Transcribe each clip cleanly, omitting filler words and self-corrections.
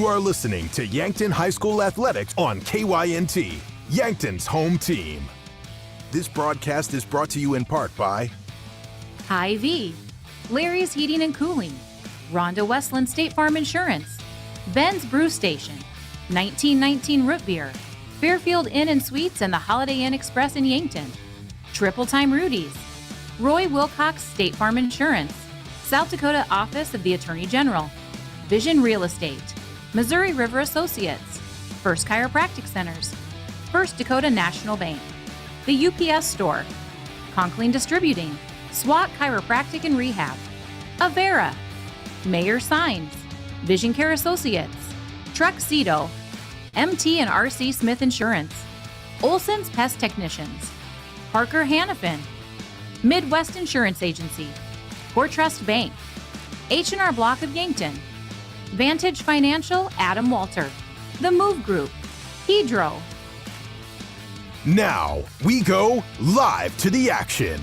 You are listening to Yankton High School Athletics on KYNT, Yankton's home team. This broadcast is brought to you in part by Hy-Vee, Larry's Heating and Cooling, Rhonda Westland State Farm Insurance, Ben's Brew Station, 1919 Root Beer, Fairfield Inn and Suites and the Holiday Inn Express in Yankton, Triple Time Rudy's, Roy Wilcox State Farm Insurance, South Dakota Office of the Attorney General, Vision Real Estate, Missouri River Associates, First Chiropractic Centers, First Dakota National Bank, the UPS Store, Conkling Distributing, SWAT Chiropractic and Rehab, Avera, Mayor Signs, Vision Care Associates, Truxedo, MT and RC Smith Insurance, Olson's Pest Technicians, Parker Hannafin, Midwest Insurance Agency, CoreTrust Bank, H&R Block of Yankton, Vantage Financial, Adam Walter, The Move Group, Hedro. Now, we go live to the action.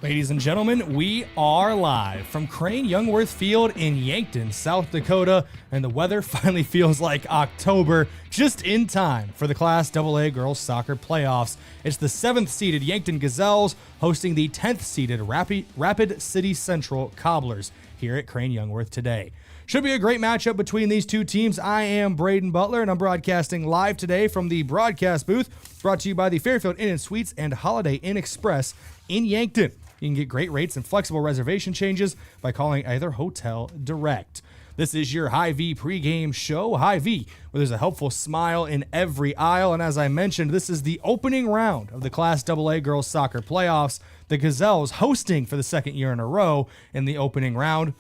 Ladies and gentlemen, we are live from Crane-Youngworth Field in Yankton, South Dakota, and the weather finally feels like October, just in time for the Class AA Girls Soccer Playoffs. It's the 7th-seeded Yankton Gazelles hosting the 10th-seeded Rapid City Central Cobblers here at Crane-Youngworth today. Should be a great matchup between these two teams. I am Brayden Butler, and I'm broadcasting live today from the broadcast booth, brought to you by the Fairfield Inn and Suites and Holiday Inn Express in Yankton. You can get great rates and flexible reservation changes by calling either hotel direct. This is your Hy-Vee pregame show. Hy-Vee, where there's a helpful smile in every aisle. And as I mentioned, this is the opening round of the Class AA Girls Soccer Playoffs. The Gazelles hosting for the second year in a row in the opening round.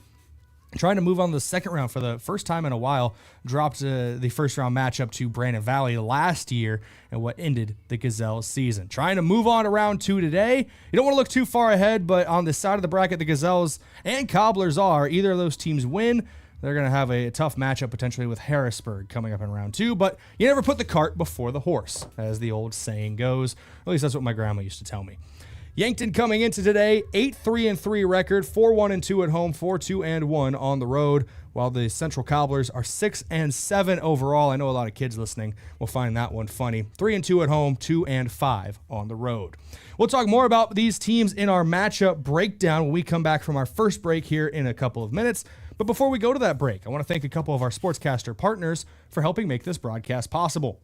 Trying to move on to the second round for the first time in a while, dropped the first round matchup to Brandon Valley last year and what ended the Gazelles season. Trying to move on to round 2 today. You don't want to look too far ahead, but on the side of the bracket, the Gazelles and Cobblers are. Either of those teams win, they're going to have a tough matchup potentially with Harrisburg coming up in round 2, but you never put the cart before the horse, as the old saying goes. At least that's what my grandma used to tell me. Yankton coming into today, 8-3-3 record, 4-1-2 at home, 4-2-1 on the road, while the Central Cobblers are 6-7 overall. I know a lot of kids listening will find that one funny. 3-2 at home, 2-5 on the road. We'll talk more about these teams in our matchup breakdown when we come back from our first break here in a couple of minutes. But before we go to that break, I want to thank a couple of our sportscaster partners for helping make this broadcast possible,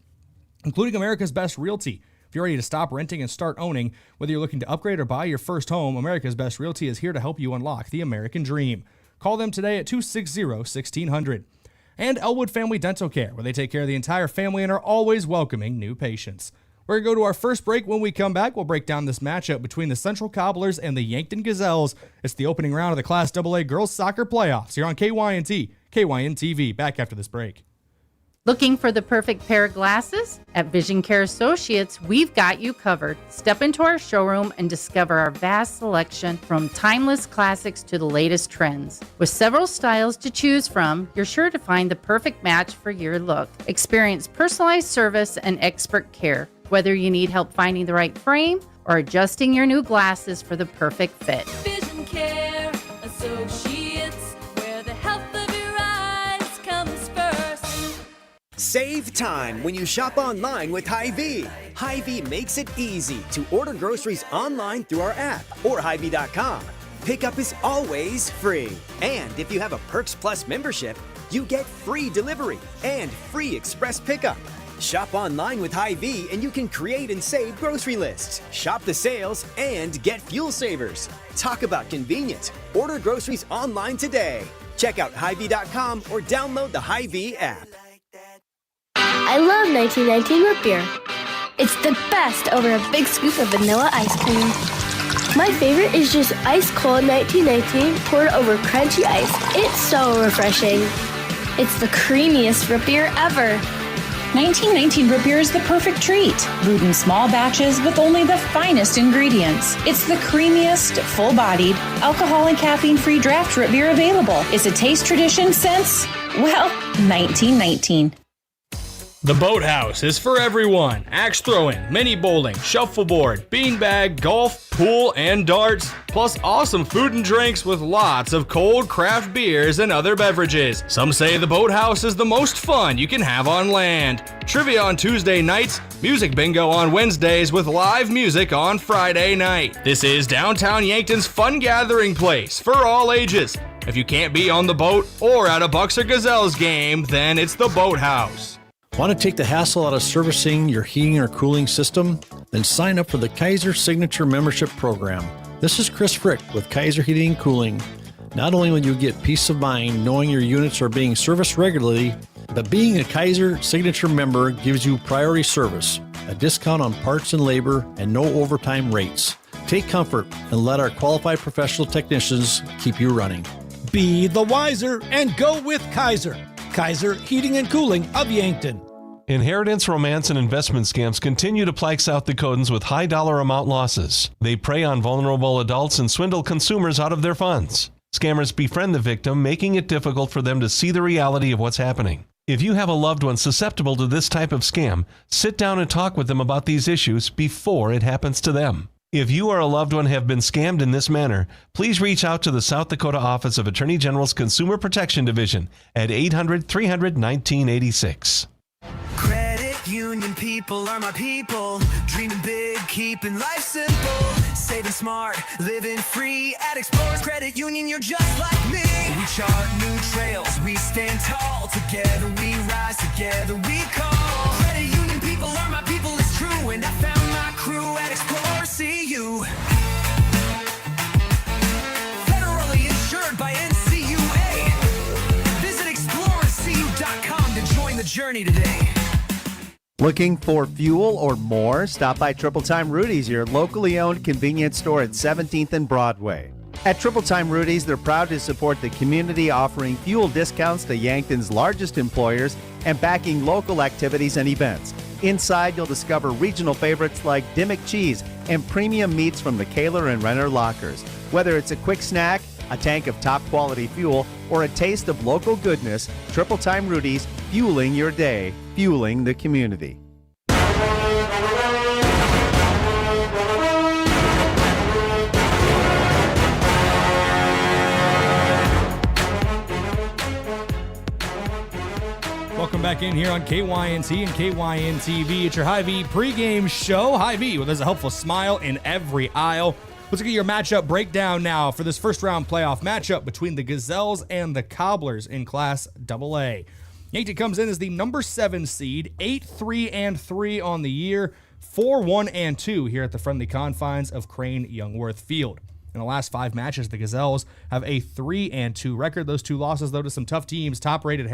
including America's Best Realty. If you're ready to stop renting and start owning, whether you're looking to upgrade or buy your first home, America's Best Realty is here to help you unlock the American dream. Call them today at 260-1600. And Elwood Family Dental Care, where they take care of the entire family and are always welcoming new patients. We're going to go to our first break. When we come back, we'll break down this matchup between the Central Cobblers and the Yankton Gazelles. It's the opening round of the Class AA Girls Soccer Playoffs here on KYNT, KYN-TV. Back after this break. Looking for the perfect pair of glasses? At Vision Care Associates, we've got you covered. Step into our showroom and discover our vast selection from timeless classics to the latest trends. With several styles to choose from, you're sure to find the perfect match for your look. Experience personalized service and expert care, whether you need help finding the right frame or adjusting your new glasses for the perfect fit. Vision Care Associates, where the health of your eyes comes first. Save time when you shop online with Hy-Vee. Hy-Vee makes it easy to order groceries online through our app or Hy-Vee.com. Pickup is always free. And if you have a Perks Plus membership, you get free delivery and free express pickup. Shop online with Hy-Vee and you can create and save grocery lists, shop the sales, and get fuel savers. Talk about convenient. Order groceries online today. Check out Hy-Vee.com or download the Hy-Vee app. I love 1919 root beer. It's the best over a big scoop of vanilla ice cream. My favorite is just ice cold 1919 poured over crunchy ice. It's so refreshing. It's the creamiest root beer ever. 1919 root beer is the perfect treat, brewed in small batches with only the finest ingredients. It's the creamiest, full-bodied, alcohol and caffeine-free draft root beer available. It's a taste tradition since, well, 1919. The Boathouse is for everyone. Axe throwing, mini bowling, shuffleboard, beanbag, golf, pool, and darts. Plus awesome food and drinks with lots of cold craft beers and other beverages. Some say the Boathouse is the most fun you can have on land. Trivia on Tuesday nights, music bingo on Wednesdays with live music on Friday night. This is downtown Yankton's fun gathering place for all ages. If you can't be on the boat or at a Bucks or Gazelles game, then it's the Boathouse. Want to take the hassle out of servicing your heating or cooling system? Then sign up for the Kaiser Signature Membership Program. This is Chris Frick with Kaiser Heating and Cooling. Not only will you get peace of mind knowing your units are being serviced regularly, but being a Kaiser Signature member gives you priority service, a discount on parts and labor, and no overtime rates. Take comfort and let our qualified professional technicians keep you running. Be the wiser and go with Kaiser. Kaiser Heating and Cooling of Yankton. Inheritance, romance, and investment scams continue to plague South Dakotans with high dollar amount losses. They prey on vulnerable adults and swindle consumers out of their funds. Scammers befriend the victim, making it difficult for them to see the reality of what's happening. If you have a loved one susceptible to this type of scam, sit down and talk with them about these issues before it happens to them. If you or a loved one have been scammed in this manner, please reach out to the South Dakota Office of Attorney General's Consumer Protection Division at 800-300-1986. Credit union people are my people. Dreaming big, keeping life simple. Saving smart, living free. At Explorers Credit Union, you're just like me. We chart new trails, we stand tall. Together we rise, together we call. Credit union people are my people, it's true. And I found my crew at Explorers CU. Federally insured by NCUA. Visit explorerscu.com to join the journey today. Looking for fuel or more? Stop by Triple Time Rudy's, your locally owned convenience store at 17th and Broadway. At Triple Time Rudy's, they're proud to support the community, offering fuel discounts to Yankton's largest employers and backing local activities and events. Inside, you'll discover regional favorites like Dimmick Cheese and premium meats from the Kaler and Renner lockers. Whether it's a quick snack, a tank of top-quality fuel, or a taste of local goodness, Triple Time Rudy's, fueling your day, fueling the community. Welcome back in here on KYNT and KYN-TV. It's your Hy-Vee pregame show. Hy-Vee, well, there's a helpful smile in every aisle. Let's get your matchup breakdown now for this first round playoff matchup between the Gazelles and the Cobblers in Class AA. Yankton comes in as the number 7 seed, 8-3-3 on the year, 4-1-2 here at the friendly confines of Crane-Youngworth Field. In the last 5 matches, the Gazelles have a 3-2 record. Those 2 losses, though, to some tough teams. Top-rated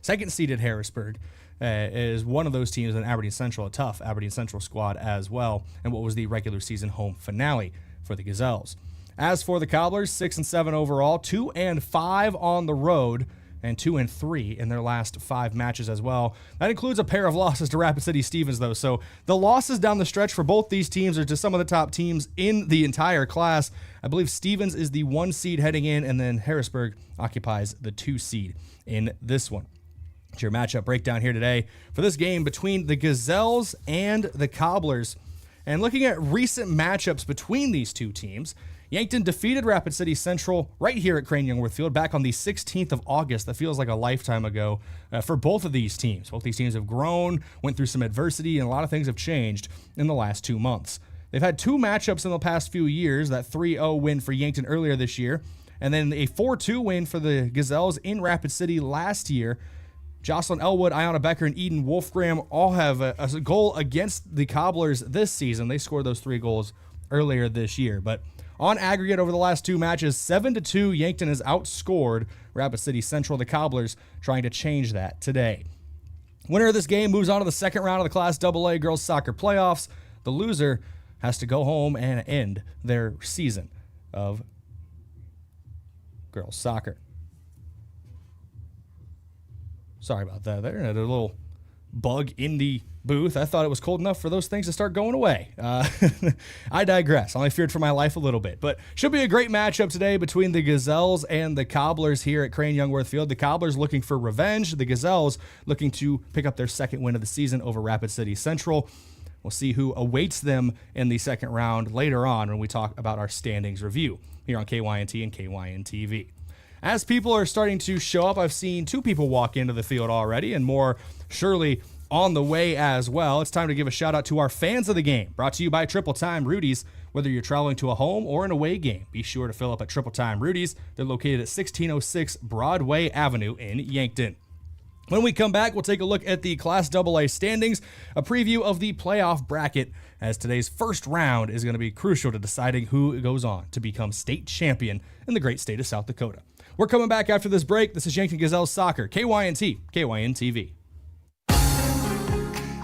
second-seeded Harrisburg is one of those teams in Aberdeen Central, a tough Aberdeen Central squad as well, and what was the regular season home finale for the Gazelles. As for the Cobblers, 6-7 overall, 2-5 on the road, and 2-3 in their last 5 matches as well. That includes a pair of losses to Rapid City Stevens, though. So the losses down the stretch for both these teams are to some of the top teams in the entire class. I believe Stevens is the 1 seed heading in, and then Harrisburg occupies the 2 seed in this one. It's your matchup breakdown here today for this game between the Gazelles and the Cobblers. And looking at recent matchups between these two teams, Yankton defeated Rapid City Central right here at Crane-Youngworth Field back on the 16th of August. That feels like a lifetime ago for both of these teams. Both these teams have grown, went through some adversity, and a lot of things have changed in the last 2 months. They've had 2 matchups in the past few years, that 3-0 win for Yankton earlier this year, and then a 4-2 win for the Gazelles in Rapid City last year. Jocelyn Elwood, Ayanna Becker, and Eden Wolfgram all have a goal against the Cobblers this season. They scored those 3 goals earlier this year, but on aggregate over the last 2 matches, 7-2, Yankton has outscored Rapid City Central. The Cobblers trying to change that today. Winner of this game moves on to the second round of the Class AA girls soccer playoffs. The loser has to go home and end their season of girls soccer. Sorry about that. There had a little bug in the booth, I thought it was cold enough for those things to start going away. I digress. I only feared for my life a little bit. But should be a great matchup today between the Gazelles and the Cobblers here at Crane-Youngworth Field. The Cobblers looking for revenge. The Gazelles looking to pick up their second win of the season over Rapid City Central. We'll see who awaits them in the second round later on when we talk about our standings review here on KYNT and KYN-TV. As people are starting to show up, I've seen 2 people walk into the field already, and more surely on the way as well. It's time to give a shout out to our fans of the game, brought to you by Triple Time Rudy's. Whether you're traveling to a home or an away game, be sure to fill up at Triple Time Rudy's. They're located at 1606 Broadway Avenue in Yankton. When we come back, we'll take a look at the Class AA standings, a preview of the playoff bracket, as today's first round is going to be crucial to deciding who goes on to become state champion in the great state of South Dakota. We're coming back after this break. This is Yankton Gazelles Soccer, KYNT, KYN-TV.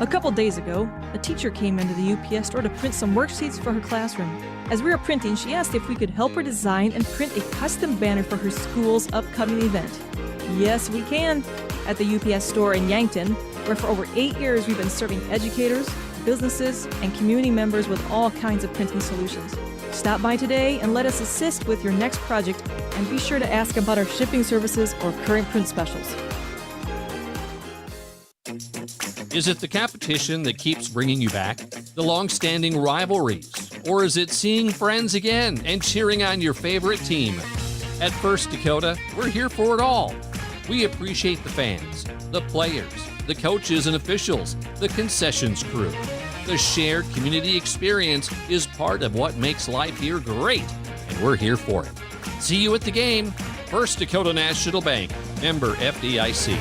A couple days ago, a teacher came into the UPS store to print some worksheets for her classroom. As we were printing, she asked if we could help her design and print a custom banner for her school's upcoming event. Yes, we can. At the UPS store in Yankton, where for over 8 years we've been serving educators, businesses, and community members with all kinds of printing solutions. Stop by today and let us assist with your next project, and be sure to ask about our shipping services or current print specials. Is it the competition that keeps bringing you back? The long-standing rivalries? Or is it seeing friends again and cheering on your favorite team? At First Dakota, we're here for it all. We appreciate the fans, the players, the coaches and officials, the concessions crew. The shared community experience is part of what makes life here great, and we're here for it. See you at the game. First Dakota National Bank, member FDIC.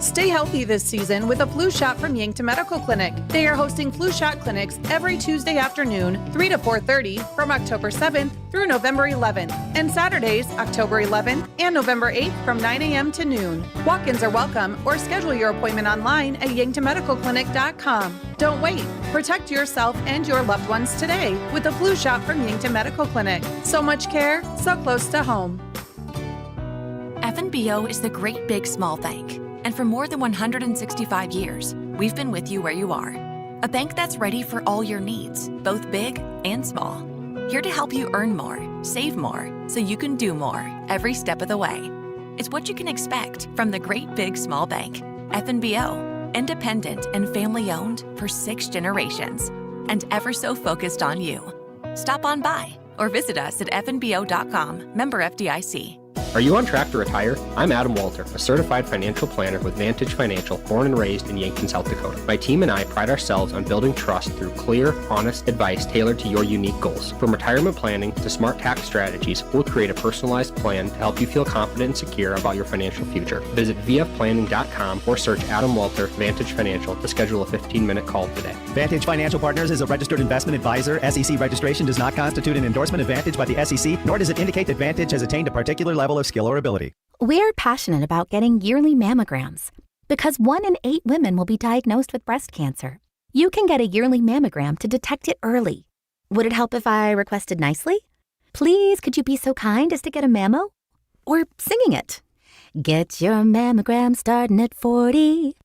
Stay healthy this season with a flu shot from Yankton Medical Clinic. They are hosting flu shot clinics every Tuesday afternoon, 3 to 4:30, from October 7th through November 11th, and Saturdays, October 11th and November 8th from 9 a.m. to noon. Walk-ins are welcome, or schedule your appointment online at yanktonmedicalclinic.com. Don't wait. Protect yourself and your loved ones today with a flu shot from Yankton Medical Clinic. So much care, so close to home. FNBO is the great big small bank. And for more than 165 years, we've been with you where you are. A bank that's ready for all your needs, both big and small. Here to help you earn more, save more, so you can do more every step of the way. It's what you can expect from the great big small bank. FNBO, independent and family owned for 6 generations, and ever so focused on you. Stop on by or visit us at fnbo.com, member FDIC. Are you on track to retire? I'm Adam Walter, a certified financial planner with Vantage Financial, born and raised in Yankton, South Dakota. My team and I pride ourselves on building trust through clear, honest advice tailored to your unique goals. From retirement planning to smart tax strategies, we'll create a personalized plan to help you feel confident and secure about your financial future. Visit vfplanning.com or search Adam Walter Vantage Financial to schedule a 15-minute call today. Vantage Financial Partners is a registered investment advisor. SEC registration does not constitute an endorsement of Vantage by the SEC, nor does it indicate that Vantage has attained a particular level of skill or ability. We're passionate about getting yearly mammograms because 1 in 8 women will be diagnosed with breast cancer. You can get a yearly mammogram to detect it early. Would it help if I requested nicely? Please, could you be so kind as to get a mammo? Or singing it. Get your mammogram starting at 40.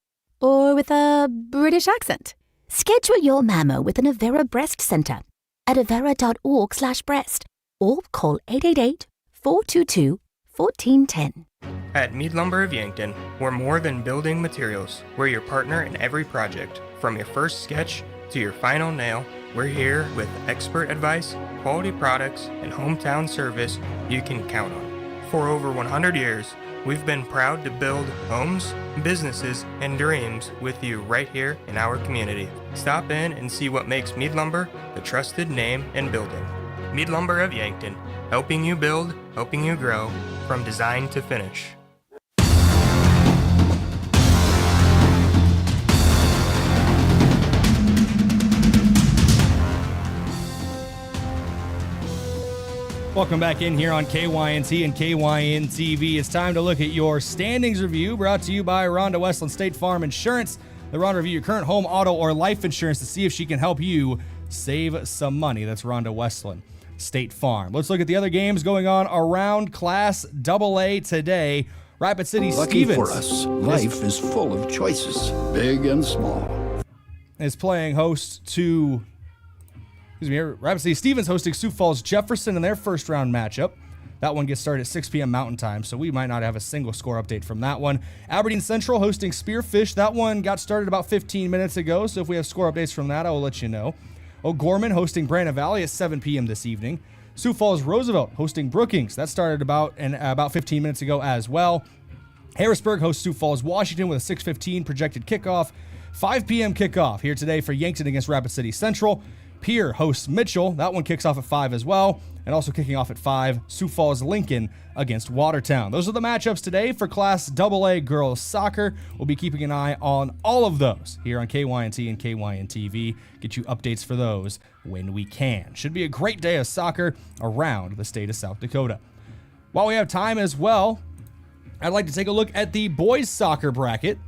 Or with a British accent. Schedule your mammo with an Avera Breast Center at avera.org/breast or call 888-422-1410. At Mead Lumber of Yankton, we're more than building materials. We're your partner in every project. From your first sketch to your final nail, we're here with expert advice, quality products, and hometown service you can count on. For over 100 years, we've been proud to build homes, businesses, and dreams with you right here in our community. Stop in and see what makes Mead Lumber the trusted name in building. Mead Lumber of Yankton, helping you build, helping you grow, from design to finish. Welcome back in here on KYNT and KYN-TV. It's time to look at your standings review, brought to you by Rhonda Westland State Farm Insurance. The Rhonda review your current home, auto, or life insurance to see if she can help you save some money. That's Rhonda Westland State Farm. Let's look at the other games going on around Class AA today. Rapid City Lucky Stevens. for us, life is full of choices, big and small. Is playing host to, Rapid City Stevens hosting Sioux Falls Jefferson in their first round matchup. That one gets started at 6 p.m. Mountain Time, so we might not have a single score update from that one. Aberdeen Central hosting Spearfish. That one got started about 15 minutes ago, so if we have score updates from that, I will let you know. O'Gorman hosting Brandon Valley at 7 p.m. this evening. Sioux Falls Roosevelt hosting Brookings. That started about 15 minutes ago as well. Harrisburg hosts Sioux Falls Washington with a 6:15 projected kickoff. 5 p.m. kickoff here today for Yankton against Rapid City Central. Pierre hosts Mitchell. That one kicks off at 5 as well. And also kicking off at 5, Sioux Falls Lincoln against Watertown. Those are the matchups today for Class AA girls soccer. We'll be keeping an eye on all of those here on KYNT and KYN TV. Get you updates for those when we can. Should be a great day of soccer around the state of South Dakota. While we have time as well, I'd like to take a look at the boys soccer bracket.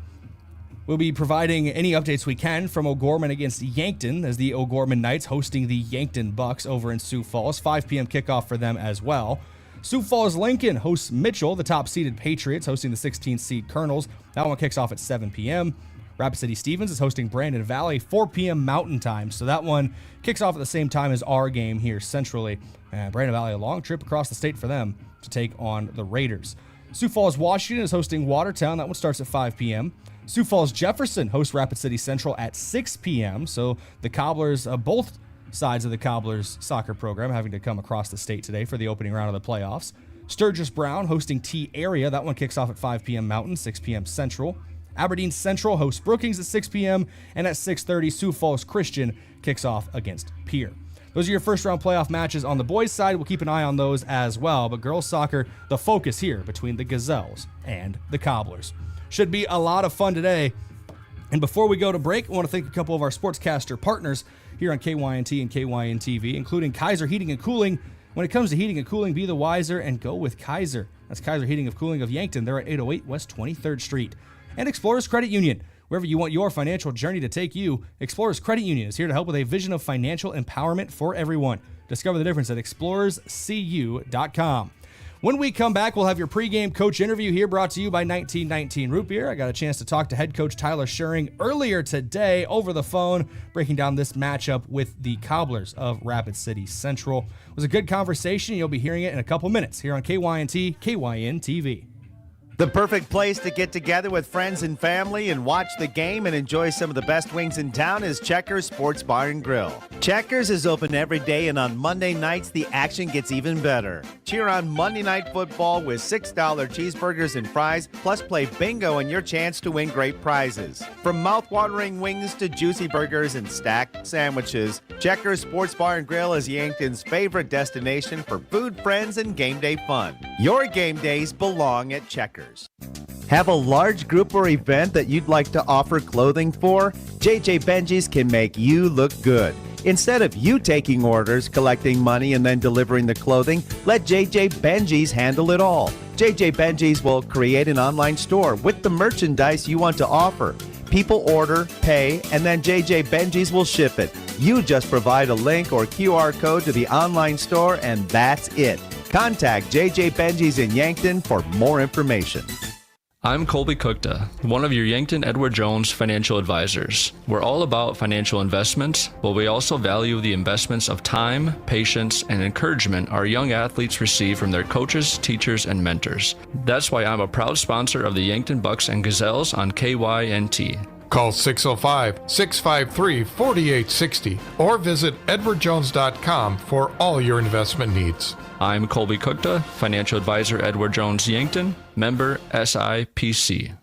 We'll be providing any updates we can from O'Gorman against Yankton as the O'Gorman Knights hosting the Yankton Bucks over in Sioux Falls. 5 p.m. kickoff for them as well. Sioux Falls Lincoln hosts Mitchell, the top-seeded Patriots, hosting the 16th seed Colonels. That one kicks off at 7 p.m. Rapid City Stevens is hosting Brandon Valley, 4 p.m. Mountain Time. So that one kicks off at the same time as our game here centrally. And Brandon Valley, a long trip across the state for them to take on the Raiders. Sioux Falls Washington is hosting Watertown. That one starts at 5 p.m. Sioux Falls Jefferson hosts Rapid City Central at 6 p.m. So the Cobblers, both sides of the Cobblers soccer program having to come across the state today for the opening round of the playoffs. Sturgis Brown hosting T Area. That one kicks off at 5 p.m. Mountain, 6 p.m. Central. Aberdeen Central hosts Brookings at 6 p.m. And at 6:30, Sioux Falls Christian kicks off against Pierre. Those are your first round playoff matches on the boys' side. We'll keep an eye on those as well. But girls soccer, the focus here between the Gazelles and the Cobblers. Should be a lot of fun today. And before we go to break, I want to thank a couple of our sportscaster partners here on KYNT and KYN TV, including Kaiser Heating and Cooling. When it comes to heating and cooling, be the wiser and go with Kaiser. That's Kaiser Heating and Cooling of Yankton. They're at 808 West 23rd Street. And Explorers Credit Union. Wherever you want your financial journey to take you, Explorers Credit Union is here to help with a vision of financial empowerment for everyone. Discover the difference at explorerscu.com. When we come back, we'll have your pregame coach interview here brought to you by 1919 Root Beer. I got a chance to talk to head coach Tyler Schuring earlier today over the phone, breaking down this matchup with the Cobblers of Rapid City Central. It was a good conversation. You'll be hearing it in a couple minutes here on KYNT, KYN TV. The perfect place to get together with friends and family and watch the game and enjoy some of the best wings in town is Checkers Sports Bar and Grill. Checkers is open every day, and on Monday nights, the action gets even better. Cheer on Monday Night Football with $6 cheeseburgers and fries, plus play bingo and your chance to win great prizes. From mouth-watering wings to juicy burgers and stacked sandwiches, Checkers Sports Bar and Grill is Yankton's favorite destination for food, friends, and game day fun. Your game days belong at Checkers. Have a large group or event that you'd like to offer clothing for? JJ Benji's can make you look good. Instead of you taking orders, collecting money, and then delivering the clothing, let JJ Benji's handle it all. JJ Benji's will create an online store with the merchandise you want to offer. People order, pay, and then JJ Benji's will ship it. You just provide a link or QR code to the online store, and that's it. Contact JJ Benji's in Yankton for more information. I'm Colby Cookta, one of your Yankton Edward Jones financial advisors. We're all about financial investments, but we also value the investments of time, patience, and encouragement our young athletes receive from their coaches, teachers, and mentors. That's why I'm a proud sponsor of the Yankton Bucks and Gazelles on KYNT. Call 605-653-4860 or visit edwardjones.com for all your investment needs. I'm Colby Cookta, financial advisor Edward Jones Yankton, member SIPC.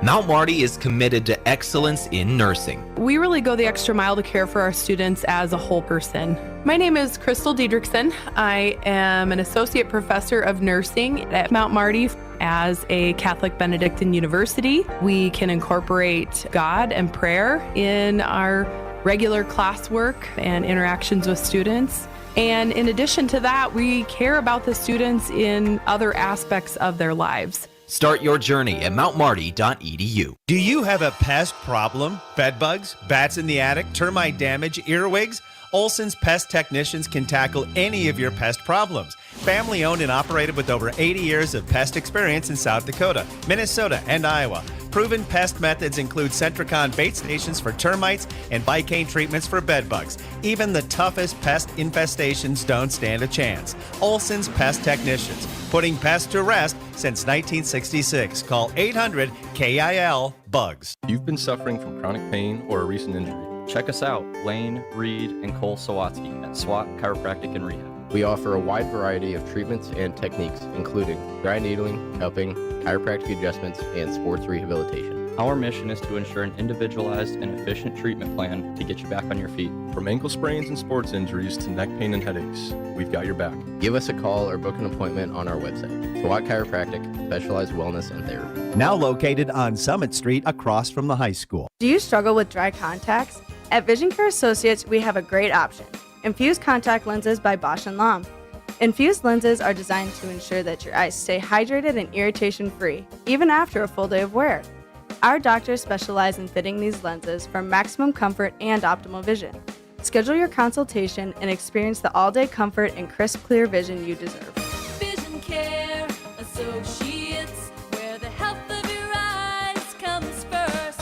Mount Marty is committed to excellence in nursing. We really go the extra mile to care for our students as a whole person. My name is Crystal Diedrichsen. I am an associate professor of nursing at Mount Marty. As a Catholic Benedictine university, we can incorporate God and prayer in our regular classwork and interactions with students. And in addition to that, we care about the students in other aspects of their lives. Start your journey at mountmarty.edu. Do you have a pest problem? Bed bugs, bats in the attic, termite damage, earwigs? Olson's Pest Technicians can tackle any of your pest problems. Family owned and operated with over 80 years of pest experience in South Dakota, Minnesota, and Iowa. Proven pest methods include Centricon bait stations for termites and Bicane treatments for bedbugs. Even the toughest pest infestations don't stand a chance. Olson's Pest Technicians, putting pests to rest since 1966. Call 800-KIL-BUGS. You've been suffering from chronic pain or a recent injury. Check us out, Lane, Reed, and Cole Sawatsky at SWAT Chiropractic and Rehab. We offer a wide variety of treatments and techniques, including dry needling, cupping, chiropractic adjustments, and sports rehabilitation. Our mission is to ensure an individualized and efficient treatment plan to get you back on your feet. From ankle sprains and sports injuries to neck pain and headaches, we've got your back. Give us a call or book an appointment on our website. SWAT Chiropractic, specialized wellness and therapy. Now located on Summit Street across from the high school. Do you struggle with dry contacts? At Vision Care Associates, we have a great option. Infused contact lenses by Bosch & Lomb. Infused lenses are designed to ensure that your eyes stay hydrated and irritation-free, even after a full day of wear. Our doctors specialize in fitting these lenses for maximum comfort and optimal vision. Schedule your consultation and experience the all-day comfort and crisp, clear vision you deserve. Vision Care Associates, where the health of your eyes comes first.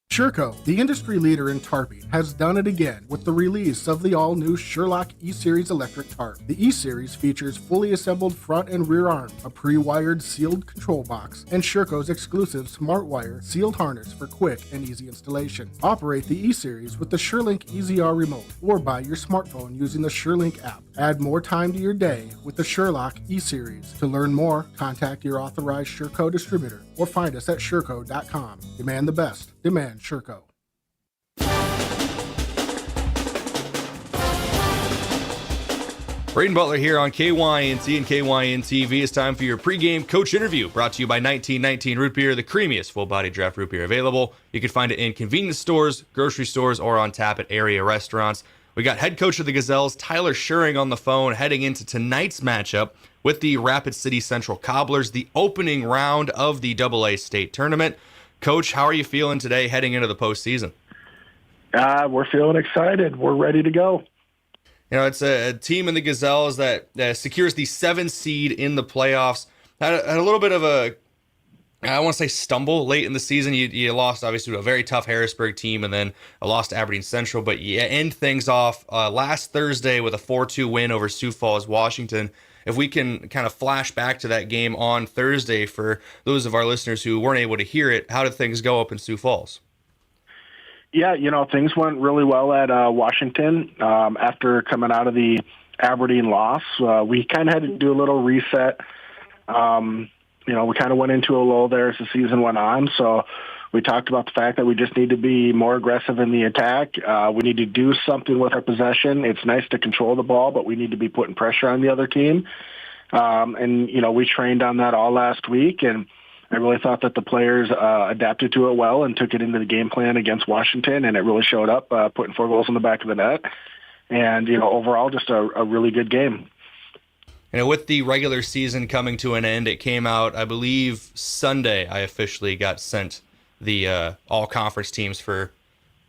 Sherco, the industry leader in tarping, has done it again with the release of the all-new Sherlock E-Series electric tarp. The E-Series features fully assembled front and rear arm, a pre-wired sealed control box, and Sherco's exclusive SmartWire sealed harness for quick and easy installation. Operate the E-Series with the SureLink EZR remote or by your smartphone using the SureLink app. Add more time to your day with the Sherlock E-Series. To learn more, contact your authorized Sherco distributor or find us at Sherco.com. Demand the best. Demand Sherco. Brayden Butler here on KYNT and KYN TV. It's time for your pregame coach interview, brought to you by 1919 Root Beer, the creamiest full-body draft root beer available. You can find it in convenience stores, grocery stores, or on tap at area restaurants. We got head coach of the Gazelles, Tyler Schuring, on the phone heading into tonight's matchup with the Rapid City Central Cobblers, the opening round of the AA state tournament. Coach, how are you feeling today heading into the postseason? We're feeling excited. We're ready to go. You know, it's a team in the Gazelles that secures the 7th seed in the playoffs. Had a little bit of a, I want to say, stumble late in the season. You lost, obviously, to a very tough Harrisburg team and then a loss to Aberdeen Central. But you end things off last Thursday with a 4-2 win over Sioux Falls, Washington. If we can kind of flash back to that game on Thursday for those of our listeners who weren't able to hear it, how did things go up in Sioux Falls? Yeah, things went really well at Washington. After coming out of the Aberdeen loss, we kind of had to do a little reset. We kind of went into a lull there as the season went on. So we talked about the fact that we just need to be more aggressive in the attack. We need to do something with our possession. It's nice to control the ball, but we need to be putting pressure on the other team. We trained on that all last week, and I really thought that the players adapted to it well and took it into the game plan against Washington, and it really showed up, putting 4 goals in the back of the net. And, overall, just a really good game. With the regular season coming to an end, it came out, I believe, Sunday, I officially got sent the all-conference teams for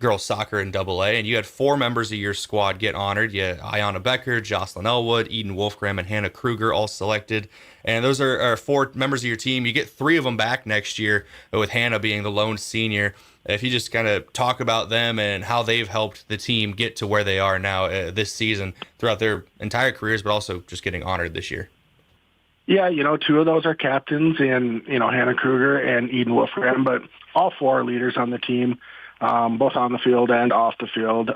girls soccer in AA, and you had 4 members of your squad get honored. You had Ayanna Becker, Jocelyn Elwood, Eden Wolfgram, and Hannah Kruger all selected. And those are 4 members of your team. You get 3 of them back next year, with Hannah being the lone senior. If you just kind of talk about them and how they've helped the team get to where they are now this season throughout their entire careers, but also just getting honored this year. Yeah, 2 of those are captains, and Hannah Kruger and Eden Wolfram, but all 4 are leaders on the team. Both on the field and off the field.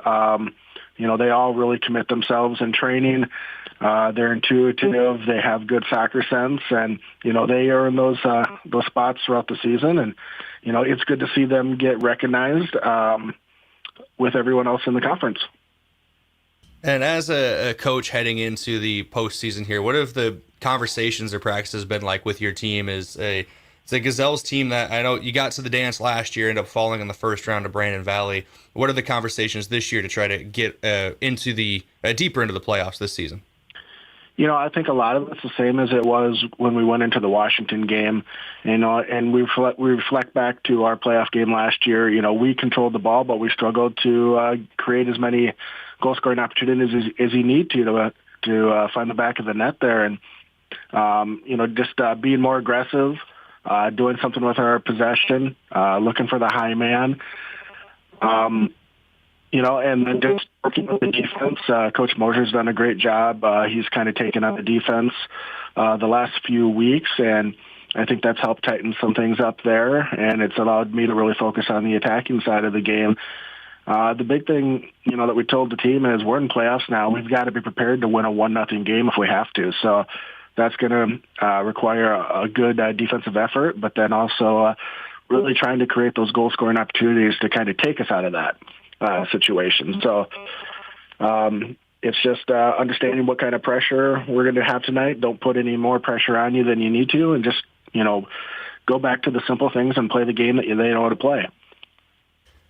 They all really commit themselves in training. They're intuitive. They have good soccer sense, and they earn those spots throughout the season. And it's good to see them get recognized with everyone else in the conference. And as a coach heading into the postseason here, what have the conversations or practices been like with your team? It's a Gazelles team that I know you got to the dance last year, ended up falling in the first round to Brandon Valley. What are the conversations this year to try to get into the deeper into the playoffs this season? I think a lot of it's the same as it was when we went into the Washington game, and we reflect back to our playoff game last year. We controlled the ball, but we struggled to create as many goal-scoring opportunities as you need to to find the back of the net there, and just being more aggressive, doing something with our possession, looking for the high man. And then just working with the defense. Coach Mosier's done a great job. He's kind of taken on the defense the last few weeks, and I think that's helped tighten some things up there, and it's allowed me to really focus on the attacking side of the game. The big thing, that we told the team is we're in playoffs now. We've got to be prepared to win a 1-0 game if we have to. So that's going to require a good defensive effort, but then also really trying to create those goal-scoring opportunities to kind of take us out of that situation. So it's just understanding what kind of pressure we're going to have tonight. Don't put any more pressure on you than you need to, and just, go back to the simple things and play the game that they know how to play.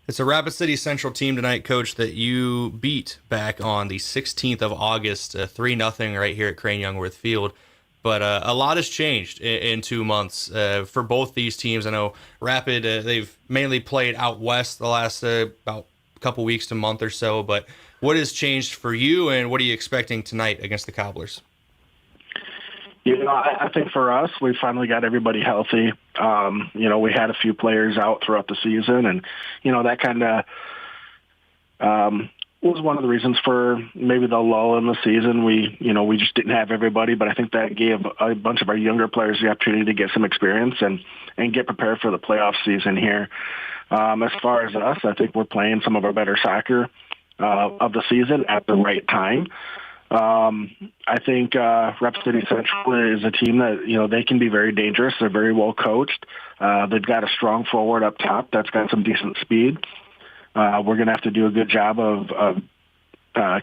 It's a Rapid City Central team tonight, Coach, that you beat back on the 16th of August, 3-0 right here at Crane-Youngworth Field. But a lot has changed in 2 months for both these teams. I know Rapid, they've mainly played out west the last about couple weeks to month or so, but what has changed for you, and what are you expecting tonight against the Cobblers? I think for us, we finally got everybody healthy. We had a few players out throughout the season, and, that kind of was one of the reasons for maybe the lull in the season. We just didn't have everybody, but I think that gave a bunch of our younger players the opportunity to get some experience and get prepared for the playoff season here. As far as us, I think we're playing some of our better soccer of the season at the right time. I think Rapid City Central is a team that, they can be very dangerous. They're very well coached. They've got a strong forward up top that's got some decent speed. We're going to have to do a good job of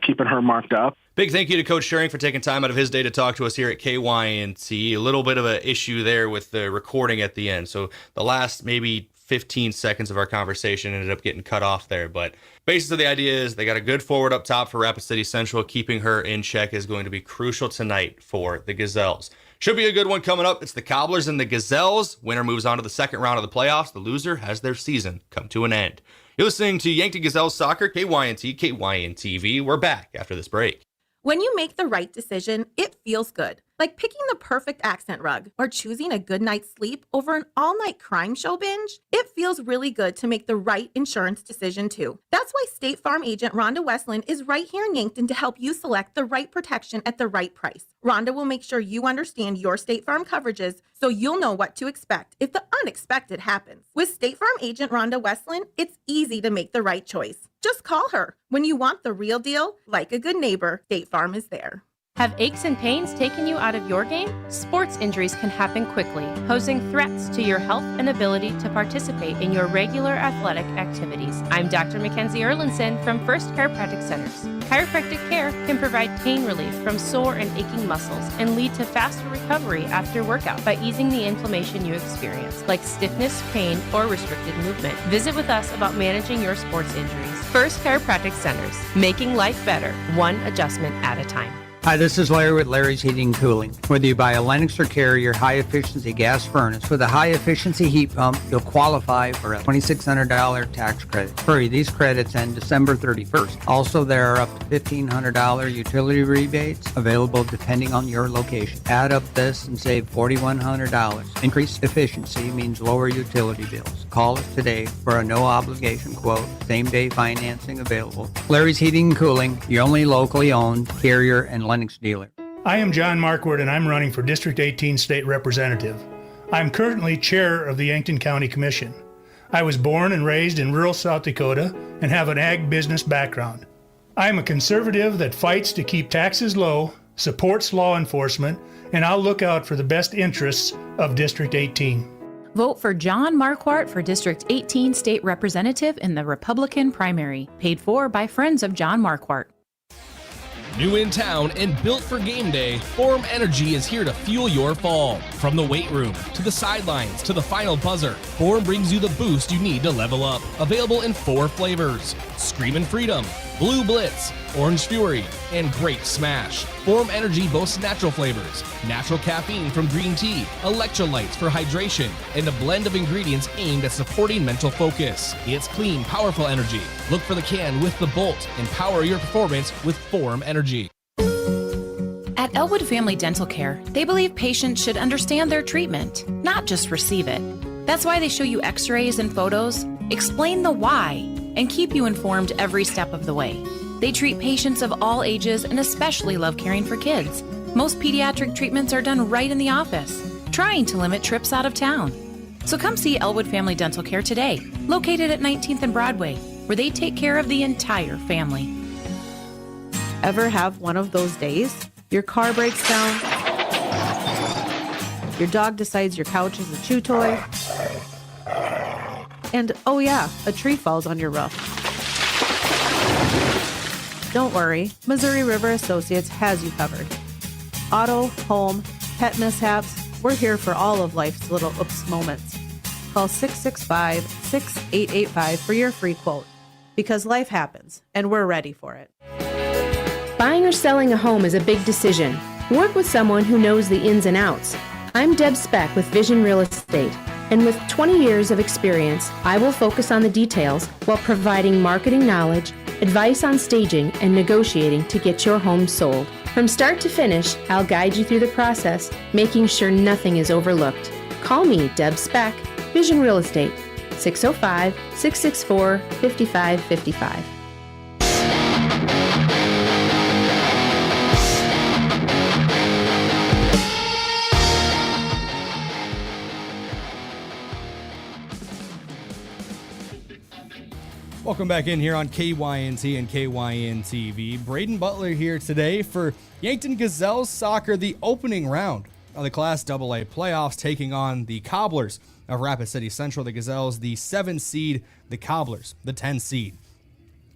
keeping her marked up. Big thank you to Coach Schering for taking time out of his day to talk to us here at KYNT. A little bit of an issue there with the recording at the end. So the last maybe 15 seconds of our conversation ended up getting cut off there. But basis of the idea is they got a good forward up top for Rapid City Central. Keeping her in check is going to be crucial tonight for the Gazelles. Should be a good one coming up. It's the Cobblers and the Gazelles. Winner moves on to the second round of the playoffs. The loser has their season come to an end. You're listening to Yankton Gazelles Soccer, KYNT, KYN-TV. We're back after this break. When you make the right decision, it feels good. Like picking the perfect accent rug or choosing a good night's sleep over an all-night crime show binge. It feels really good to make the right insurance decision too. That's why State Farm agent Rhonda Westland is right here in Yankton to help you select the right protection at the right price. Rhonda will make sure you understand your State Farm coverages so you'll know what to expect if the unexpected happens. With State Farm agent Rhonda Westland, it's easy to make the right choice. Just call her. When you want the real deal, like a good neighbor, State Farm is there. Have aches and pains taken you out of your game? Sports injuries can happen quickly, posing threats to your health and ability to participate in your regular athletic activities. I'm Dr. Mackenzie Erlinson from First Chiropractic Centers. Chiropractic care can provide pain relief from sore and aching muscles and lead to faster recovery after workout by easing the inflammation you experience, like stiffness, pain, or restricted movement. Visit with us about managing your sports injuries. First Chiropractic Centers, making life better, one adjustment at a time. Hi, this is Larry with Larry's Heating and Cooling. Whether you buy a Lennox or Carrier high-efficiency gas furnace with a high-efficiency heat pump, you'll qualify for a $2,600 tax credit. Hurry, these credits end December 31st. Also, there are up to $1,500 utility rebates available depending on your location. Add up this and save $4,100. Increased efficiency means lower utility bills. Call us today for a no-obligation quote. Same-day financing available. Larry's Heating and Cooling, your only locally owned Carrier and Lennox dealer. I am John Marquardt, and I'm running for District 18 State Representative. I'm currently chair of the Yankton County Commission. I was born and raised in rural South Dakota and have an ag business background. I am a conservative that fights to keep taxes low, supports law enforcement, and I'll look out for the best interests of District 18. Vote for John Marquardt for District 18 State Representative in the Republican primary. Paid for by friends of John Marquardt. New in town and built for game day, Forum Energy is here to fuel your fall. From the weight room, to the sidelines, to the final buzzer, Forum brings you the boost you need to level up. Available in 4 flavors: Screamin' Freedom, Blue Blitz, Orange Fury, and Grape Smash. Forum Energy boasts natural flavors, natural caffeine from green tea, electrolytes for hydration, and a blend of ingredients aimed at supporting mental focus. It's clean, powerful energy. Look for the can with the bolt and power your performance with Forum Energy. At Elwood Family Dental Care, they believe patients should understand their treatment, not just receive it. That's why they show you x-rays and photos, explain the why, and keep you informed every step of the way. They treat patients of all ages and especially love caring for kids. Most pediatric treatments are done right in the office, trying to limit trips out of town. So come see Elwood Family Dental Care today, located at 19th and Broadway, where they take care of the entire family. Ever have one of those days? Your car breaks down, your dog decides your couch is a chew toy, and oh yeah, a tree falls on your roof. Don't worry, Missouri River Associates has you covered. Auto, home, pet mishaps, we're here for all of life's little oops moments. Call 665-6885 for your free quote, because life happens, and we're ready for it. Buying or selling a home is a big decision. Work with someone who knows the ins and outs. I'm Deb Speck with Vision Real Estate, and with 20 years of experience, I will focus on the details while providing marketing knowledge, advice on staging, and negotiating to get your home sold. From start to finish, I'll guide you through the process, making sure nothing is overlooked. Call me, Deb Speck, Vision Real Estate, 605-664-5555. Welcome back in here on KYNT and KYN TV. Brayden Butler here today for Yankton Gazelles soccer, the opening round of the Class AA playoffs, taking on the Cobblers of Rapid City Central. The Gazelles, the 7 seed, the Cobblers, the 10 seed.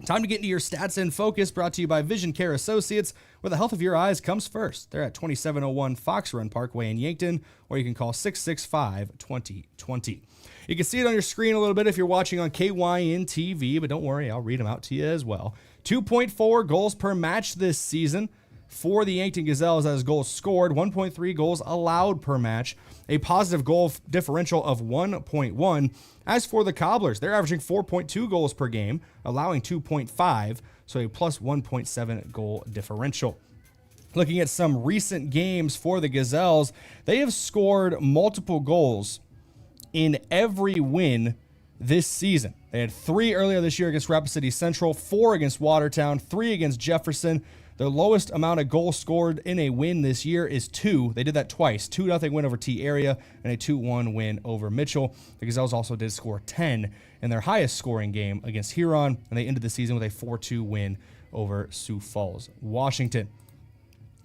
Time to get into your stats in focus, brought to you by Vision Care Associates, where the health of your eyes comes first. They're at 2701 Fox Run Parkway in Yankton, or you can call 665-2020. You can see it on your screen a little bit if you're watching on KYN TV, but don't worry, I'll read them out to you as well. 2.4 goals per match this season for the Yankton Gazelles as goals scored, 1.3 goals allowed per match, a positive goal differential of 1.1. As for the Cobblers, they're averaging 4.2 goals per game, allowing 2.5, so a plus 1.7 goal differential. Looking at some recent games for the Gazelles, they have scored multiple goals in every win this season. They had 3 earlier this year against Rapid City Central, 4 against Watertown, 3 against Jefferson. Their lowest amount of goals scored in a win this year is 2. They did that twice, 2-0 win over T Area and a 2-1 win over Mitchell. The Gazelles also did score 10 in their highest scoring game against Huron, and they ended the season with a 4-2 win over Sioux Falls, Washington.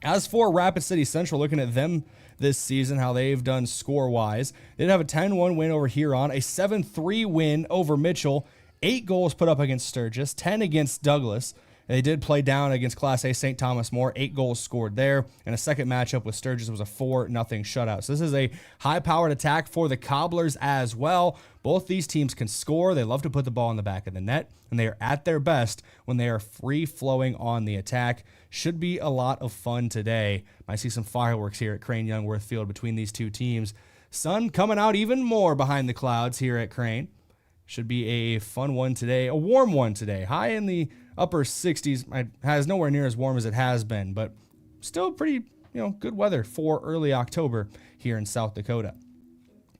As for Rapid City Central, looking at them this season, how they've done score-wise, they did have a 10-1 win over Huron, a 7-3 win over Mitchell, 8 goals put up against Sturgis, 10 against Douglas. They did play down against Class A St. Thomas More, 8 goals scored there, and a second matchup with Sturgis was a 4-0 shutout. So this is a high-powered attack for the Cobblers as well. Both these teams can score. They love to put the ball in the back of the net, and they are at their best when they are free-flowing on the attack. Should be a lot of fun today. I see some fireworks here at Crane-Youngworth Field between these two teams. Sun coming out even more behind the clouds here at Crane. Should be a fun one today, a warm one today. High in the upper 60s. It has nowhere near as warm as it has been, but still pretty, good weather for early October here in South Dakota.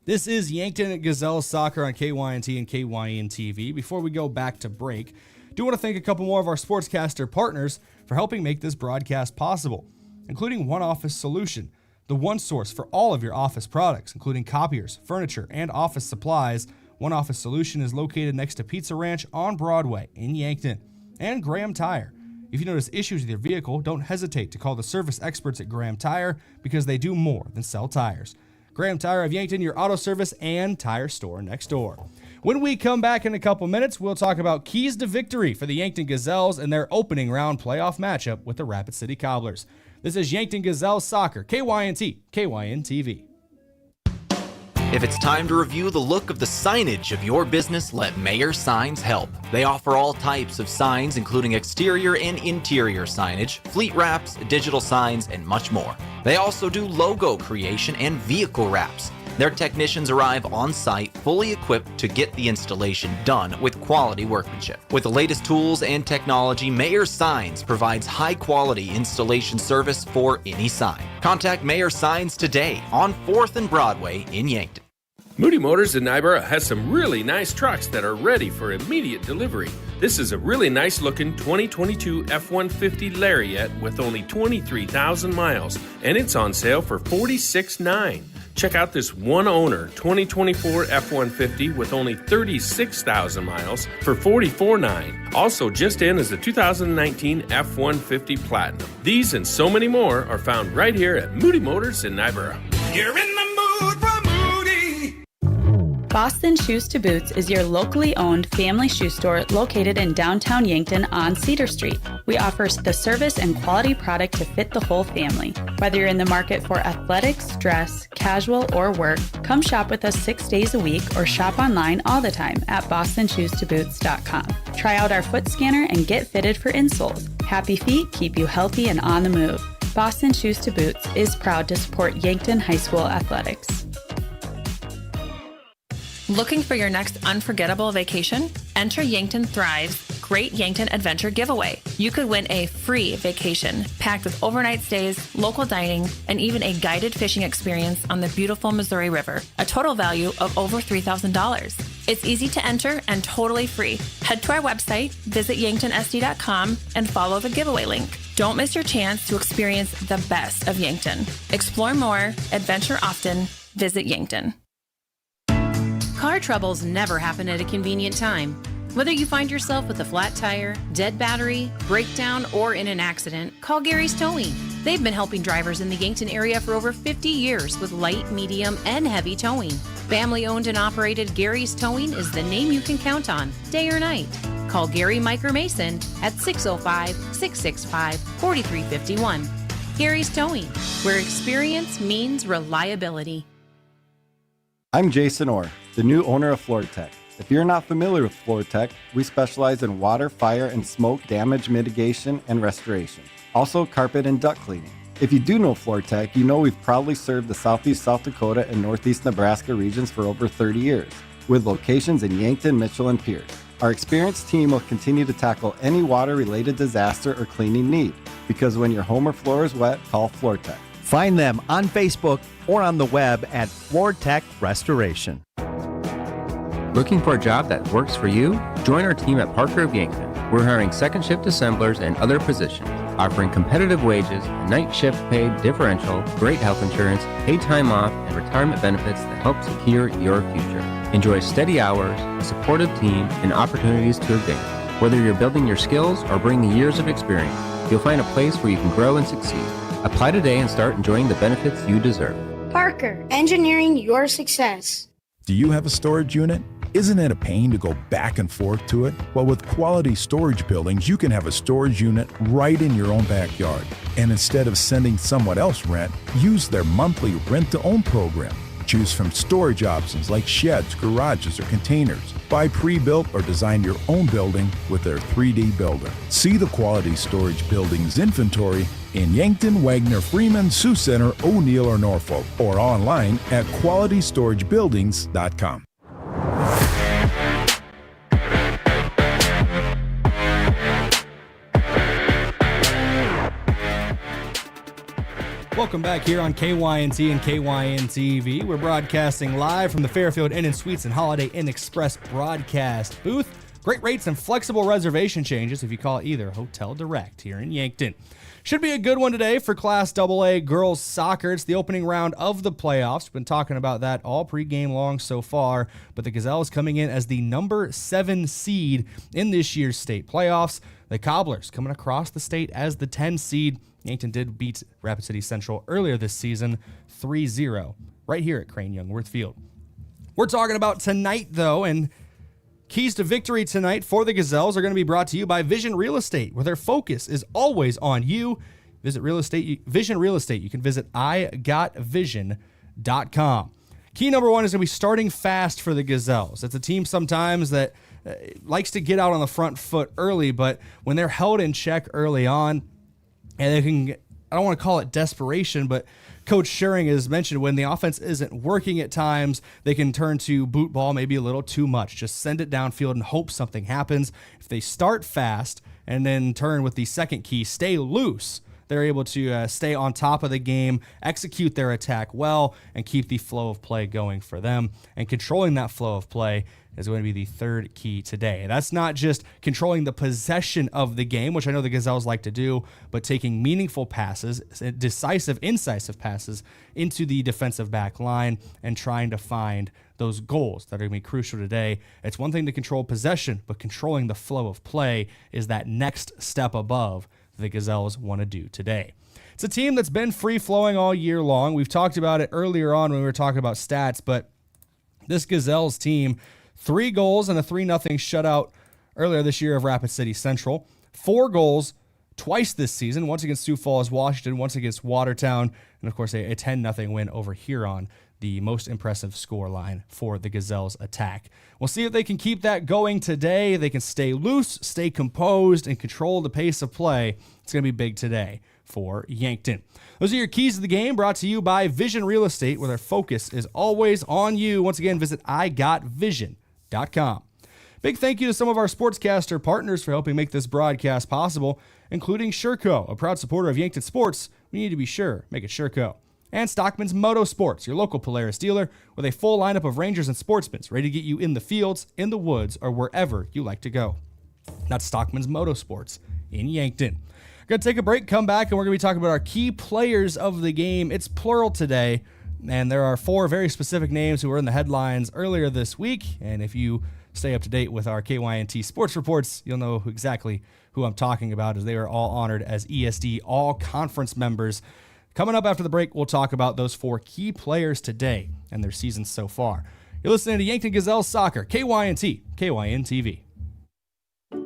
This is Yankton Gazelles soccer on KYNT and KYN TV. Before we go back to break, I do want to thank a couple more of our sportscaster partners for helping make this broadcast possible, including One Office Solution, the one source for all of your office products, including copiers, furniture, and office supplies. One Office Solution is located next to Pizza Ranch on Broadway in Yankton. And Graham Tire. If you notice issues with your vehicle, don't hesitate to call the service experts at Graham Tire, because they do more than sell tires. Graham Tire of Yankton, your auto service and tire store next door. When we come back in a couple minutes, we'll talk about keys to victory for the Yankton Gazelles and their opening round playoff matchup with the Rapid City Cobblers. This is Yankton Gazelles Soccer, KYNT, KYN TV. If it's time to review the look of the signage of your business, let Mayor Signs help. They offer all types of signs, including exterior and interior signage, fleet wraps, digital signs, and much more. They also do logo creation and vehicle wraps. Their technicians arrive on site fully equipped to get the installation done with quality workmanship. With the latest tools and technology, Mayer Signs provides high-quality installation service for any sign. Contact Mayer Signs today on 4th and Broadway in Yankton. Moody Motors in Niobrara has some really nice trucks that are ready for immediate delivery. This is a really nice looking 2022 F-150 Lariat with only 23,000 miles, and it's on sale for $46,900. Check out this one-owner 2024 F-150 with only 36,000 miles for $44,900. Also just in is the 2019 F-150 Platinum. These and so many more are found right here at Moody Motors in Niobrara. You're in the mood for Moody. Boston Shoes to Boots is your locally owned family shoe store located in downtown Yankton on Cedar Street. We offer the service and quality product to fit the whole family. Whether you're in the market for athletics, dress, casual, or work, come shop with us 6 days a week or shop online all the time at bostonshoestoboots.com. Try out our foot scanner and get fitted for insoles. Happy feet keep you healthy and on the move. Boston Shoes to Boots is proud to support Yankton High School athletics. Looking for your next unforgettable vacation? Enter Yankton Thrive's Great Yankton Adventure Giveaway. You could win a free vacation packed with overnight stays, local dining, and even a guided fishing experience on the beautiful Missouri River, a total value of over $3,000. It's easy to enter and totally free. Head to our website, visit yanktonsd.com, and follow the giveaway link. Don't miss your chance to experience the best of Yankton. Explore more, adventure often, visit Yankton. Car troubles never happen at a convenient time. Whether you find yourself with a flat tire, dead battery, breakdown, or in an accident, call Gary's Towing. They've been helping drivers in the Yankton area for over 50 years with light, medium, and heavy towing. Family owned and operated Gary's Towing is the name you can count on, day or night. Call Gary, Mike, or Mason at 605-665-4351. Gary's Towing, where experience means reliability. I'm Jason Orr, the new owner of Floor Tech. If you're not familiar with Floor Tech, we specialize in water, fire, and smoke damage mitigation and restoration. Also carpet and duct cleaning. If you do know Floor Tech, you know we've proudly served the Southeast South Dakota and Northeast Nebraska regions for over 30 years, with locations in Yankton, Mitchell, and Pierce. Our experienced team will continue to tackle any water-related disaster or cleaning need, because when your home or floor is wet, call Floor Tech. Find them on Facebook or on the web at Floor Tech Restoration. Looking for a job that works for you? Join our team at Parker of Yankton. We're hiring second shift assemblers and other positions, offering competitive wages, night shift pay differential, great health insurance, paid time off, and retirement benefits that help secure your future. Enjoy steady hours, a supportive team, and opportunities to advance. Whether you're building your skills or bringing years of experience, you'll find a place where you can grow and succeed. Apply today and start enjoying the benefits you deserve. Parker, engineering your success. Do you have a storage unit? Isn't it a pain to go back and forth to it? Well, with Quality Storage Buildings, you can have a storage unit right in your own backyard. And instead of sending someone else rent, use their monthly rent-to-own program. Choose from storage options like sheds, garages, or containers. Buy pre-built or design your own building with their 3D builder. See the Quality Storage Buildings inventory in Yankton, Wagner, Freeman, Sioux Center, O'Neill, or Norfolk, or online at qualitystoragebuildings.com. Welcome back here on KYNT and KYN-TV. We're broadcasting live from the Fairfield Inn & Suites and Holiday Inn Express broadcast booth. Great rates and flexible reservation changes if you call either Hotel Direct here in Yankton. Should be a good one today for Class AA girls soccer. It's the opening round of the playoffs. We've been talking about that all pregame long so far, but the Gazelles coming in as the number 7 seed in this year's state playoffs. The Cobblers coming across the state as the 10 seed. Yankton did beat Rapid City Central earlier this season 3-0 right here at Crane-Youngworth Field. We're talking about tonight, though, and keys to victory tonight for the Gazelles are going to be brought to you by Vision Real Estate, where their focus is always on you. Visit Vision Real Estate. You can visit igotvision.com. Key number 1 is going to be starting fast for the Gazelles. It's a team sometimes that likes to get out on the front foot early, but when they're held in check early on, and they can, I don't want to call it desperation, but Coach Schering has mentioned, when the offense isn't working at times, they can turn to boot ball maybe a little too much. Just send it downfield and hope something happens. If they start fast and then turn with the second key, stay loose, they're able to stay on top of the game, execute their attack well, and keep the flow of play going for them. And controlling that flow of play is going to be the third key today. That's not just controlling the possession of the game, which I know the Gazelles like to do, but taking meaningful passes, decisive, incisive passes into the defensive back line and trying to find those goals that are going to be crucial today. It's one thing to control possession, but controlling the flow of play is that next step above the Gazelles want to do today. It's a team that's been free-flowing all year long. We've talked about it earlier on when we were talking about stats, but this Gazelles team, 3 goals and a 3-0 shutout earlier this year of Rapid City Central. 4 goals twice this season, once against Sioux Falls, Washington, once against Watertown, and of course a 10-0 win over Huron, the most impressive score line for the Gazelles attack. We'll see if they can keep that going today. They can stay loose, stay composed, and control the pace of play. It's going to be big today for Yankton. Those are your keys to the game, brought to you by Vision Real Estate, where their focus is always on you. Once again, visit igotvision.com. Big thank you to some of our sportscaster partners for helping make this broadcast possible, including Sherco, a proud supporter of Yankton sports. We need to be sure, make it Sherco. And Stockman's Motorsports, your local Polaris dealer, with a full lineup of Rangers and Sportsmen ready to get you in the fields, in the woods, or wherever you like to go. That's Stockman's Motorsports in Yankton. Going to take a break, come back, and we're going to be talking about our key players of the game. It's plural today, and there are 4 very specific names who were in the headlines earlier this week. And if you stay up to date with our KYNT sports reports, you'll know exactly who I'm talking about, as they are all honored as ESD All-Conference members. Coming up after the break, we'll talk about those 4 key players today and their seasons so far. You're listening to Yankton Gazelles Soccer, KYNT, KYN-TV.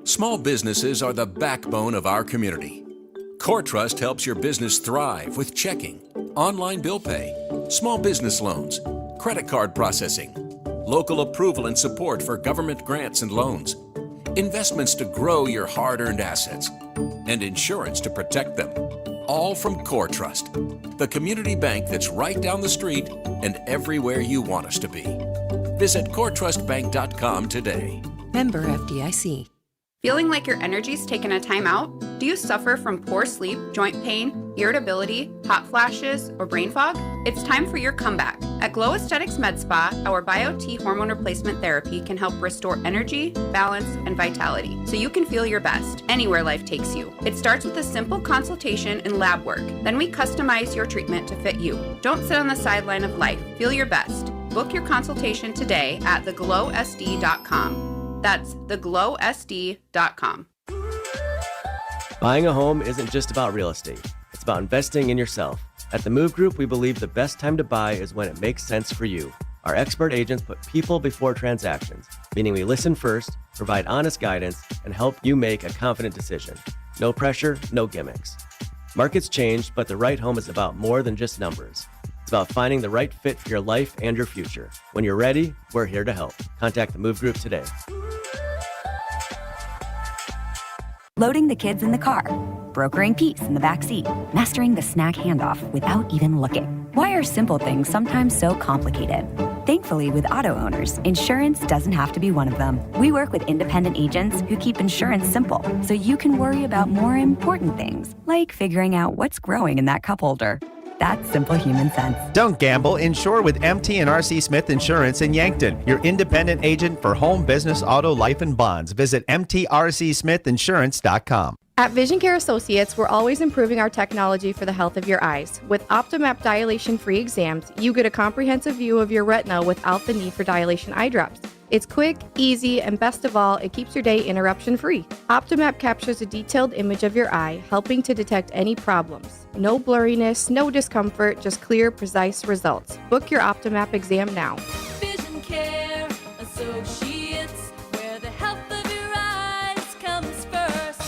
Small businesses are the backbone of our community. CoreTrust helps your business thrive with checking, online bill pay, small business loans, credit card processing, local approval and support for government grants and loans, investments to grow your hard-earned assets, and insurance to protect them. All from CoreTrust, the community bank that's right down the street and everywhere you want us to be. Visit CoreTrustBank.com today. Member FDIC. Feeling like your energy's taken a time out? Do you suffer from poor sleep, joint pain, irritability, hot flashes, or brain fog? It's time for your comeback. At Glow Aesthetics Med Spa, our Bio-T hormone replacement therapy can help restore energy, balance, and vitality so you can feel your best anywhere life takes you. It starts with a simple consultation and lab work. Then we customize your treatment to fit you. Don't sit on the sideline of life. Feel your best. Book your consultation today at theglowsd.com. That's theglowsd.com. Buying a home isn't just about real estate. It's about investing in yourself. At the Move Group, we believe the best time to buy is when it makes sense for you. Our expert agents put people before transactions, meaning we listen first, provide honest guidance, and help you make a confident decision. No pressure, no gimmicks. Markets change, but the right home is about more than just numbers. It's about finding the right fit for your life and your future. When you're ready, we're here to help. Contact the Move Group today. Loading the kids in the car, brokering peace in the back seat, mastering the snack handoff without even looking. Why are simple things sometimes so complicated? Thankfully, with auto owners, insurance doesn't have to be one of them. We work with independent agents who keep insurance simple, so you can worry about more important things, like figuring out what's growing in that cup holder. That's simple human sense. Don't gamble. Insure with MT and RC Smith Insurance in Yankton, your independent agent for home, business, auto, life, and bonds. Visit mtrcsmithinsurance.com. At Vision Care Associates, we're always improving our technology for the health of your eyes. With OptoMap dilation-free exams, you get a comprehensive view of your retina without the need for dilation eye drops. It's quick, easy, and best of all, it keeps your day interruption-free. OptoMap captures a detailed image of your eye, helping to detect any problems. No blurriness, no discomfort, just clear, precise results. Book your OptoMap exam now. Vision Care Associates, where the health of your eyes comes first.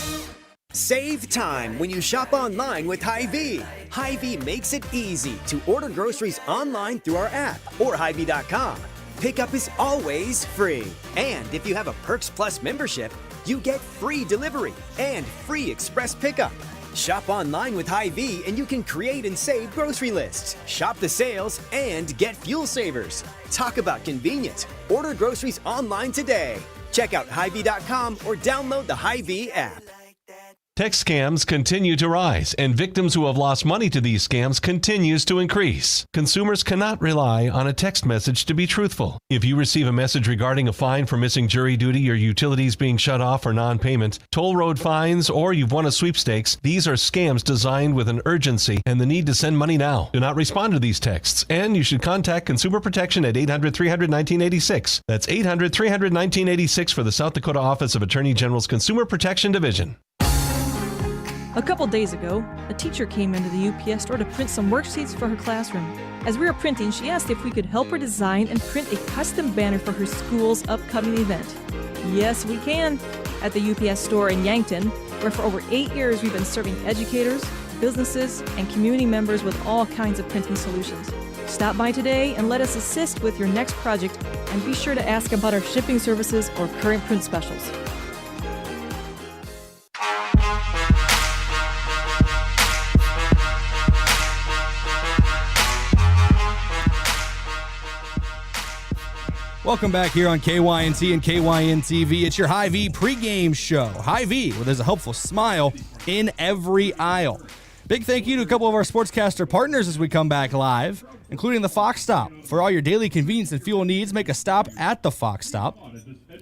Save time when you shop online with Hy-Vee. Hy-Vee makes it easy to order groceries online through our app or Hy-Vee.com. Pickup is always free. And if you have a Perks Plus membership, you get free delivery and free express pickup. Shop online with Hy-Vee and you can create and save grocery lists. Shop the sales and get fuel savers. Talk about convenient. Order groceries online today. Check out Hy-Vee.com or download the Hy-Vee app. Text scams continue to rise, and victims who have lost money to these scams continues to increase. Consumers cannot rely on a text message to be truthful. If you receive a message regarding a fine for missing jury duty, your utilities being shut off for non-payment, toll road fines, or you've won a sweepstakes, these are scams designed with an urgency and the need to send money now. Do not respond to these texts, and you should contact Consumer Protection at 800-300-1986. That's 800-300-1986 for the South Dakota Office of Attorney General's Consumer Protection Division. A couple days ago, a teacher came into the UPS store to print some worksheets for her classroom. As we were printing, she asked if we could help her design and print a custom banner for her school's upcoming event. Yes, we can. At the UPS store in Yankton, where for over 8 years we've been serving educators, businesses, and community members with all kinds of printing solutions. Stop by today and let us assist with your next project, and be sure to ask about our shipping services or current print specials. Welcome back here on KYNT and KYN TV. It's your Hy-Vee pregame show. Hy-Vee, where there's a helpful smile in every aisle. Big thank you to a couple of our sportscaster partners as we come back live, including the Fox Stop. For all your daily convenience and fuel needs, make a stop at the Fox Stop.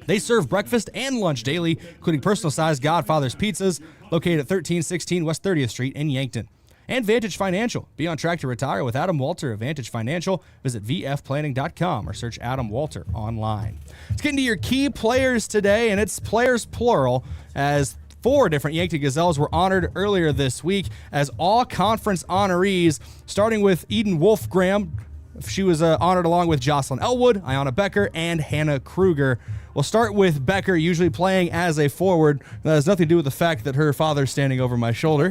They serve breakfast and lunch daily, including personal-sized Godfather's pizzas, located at 1316 West 30th Street in Yankton. And Vantage Financial. Be on track to retire with Adam Walter of Vantage Financial. Visit vfplanning.com or search Adam Walter online. Let's get into your key players today, and it's players plural, as 4 different Yankton Gazelles were honored earlier this week as all-conference honorees, starting with Eden Wolfgram. She was honored along with Jocelyn Elwood, Ayanna Becker, and Hannah Kruger. We'll start with Becker, usually playing as a forward. That has nothing to do with the fact that her father's standing over my shoulder.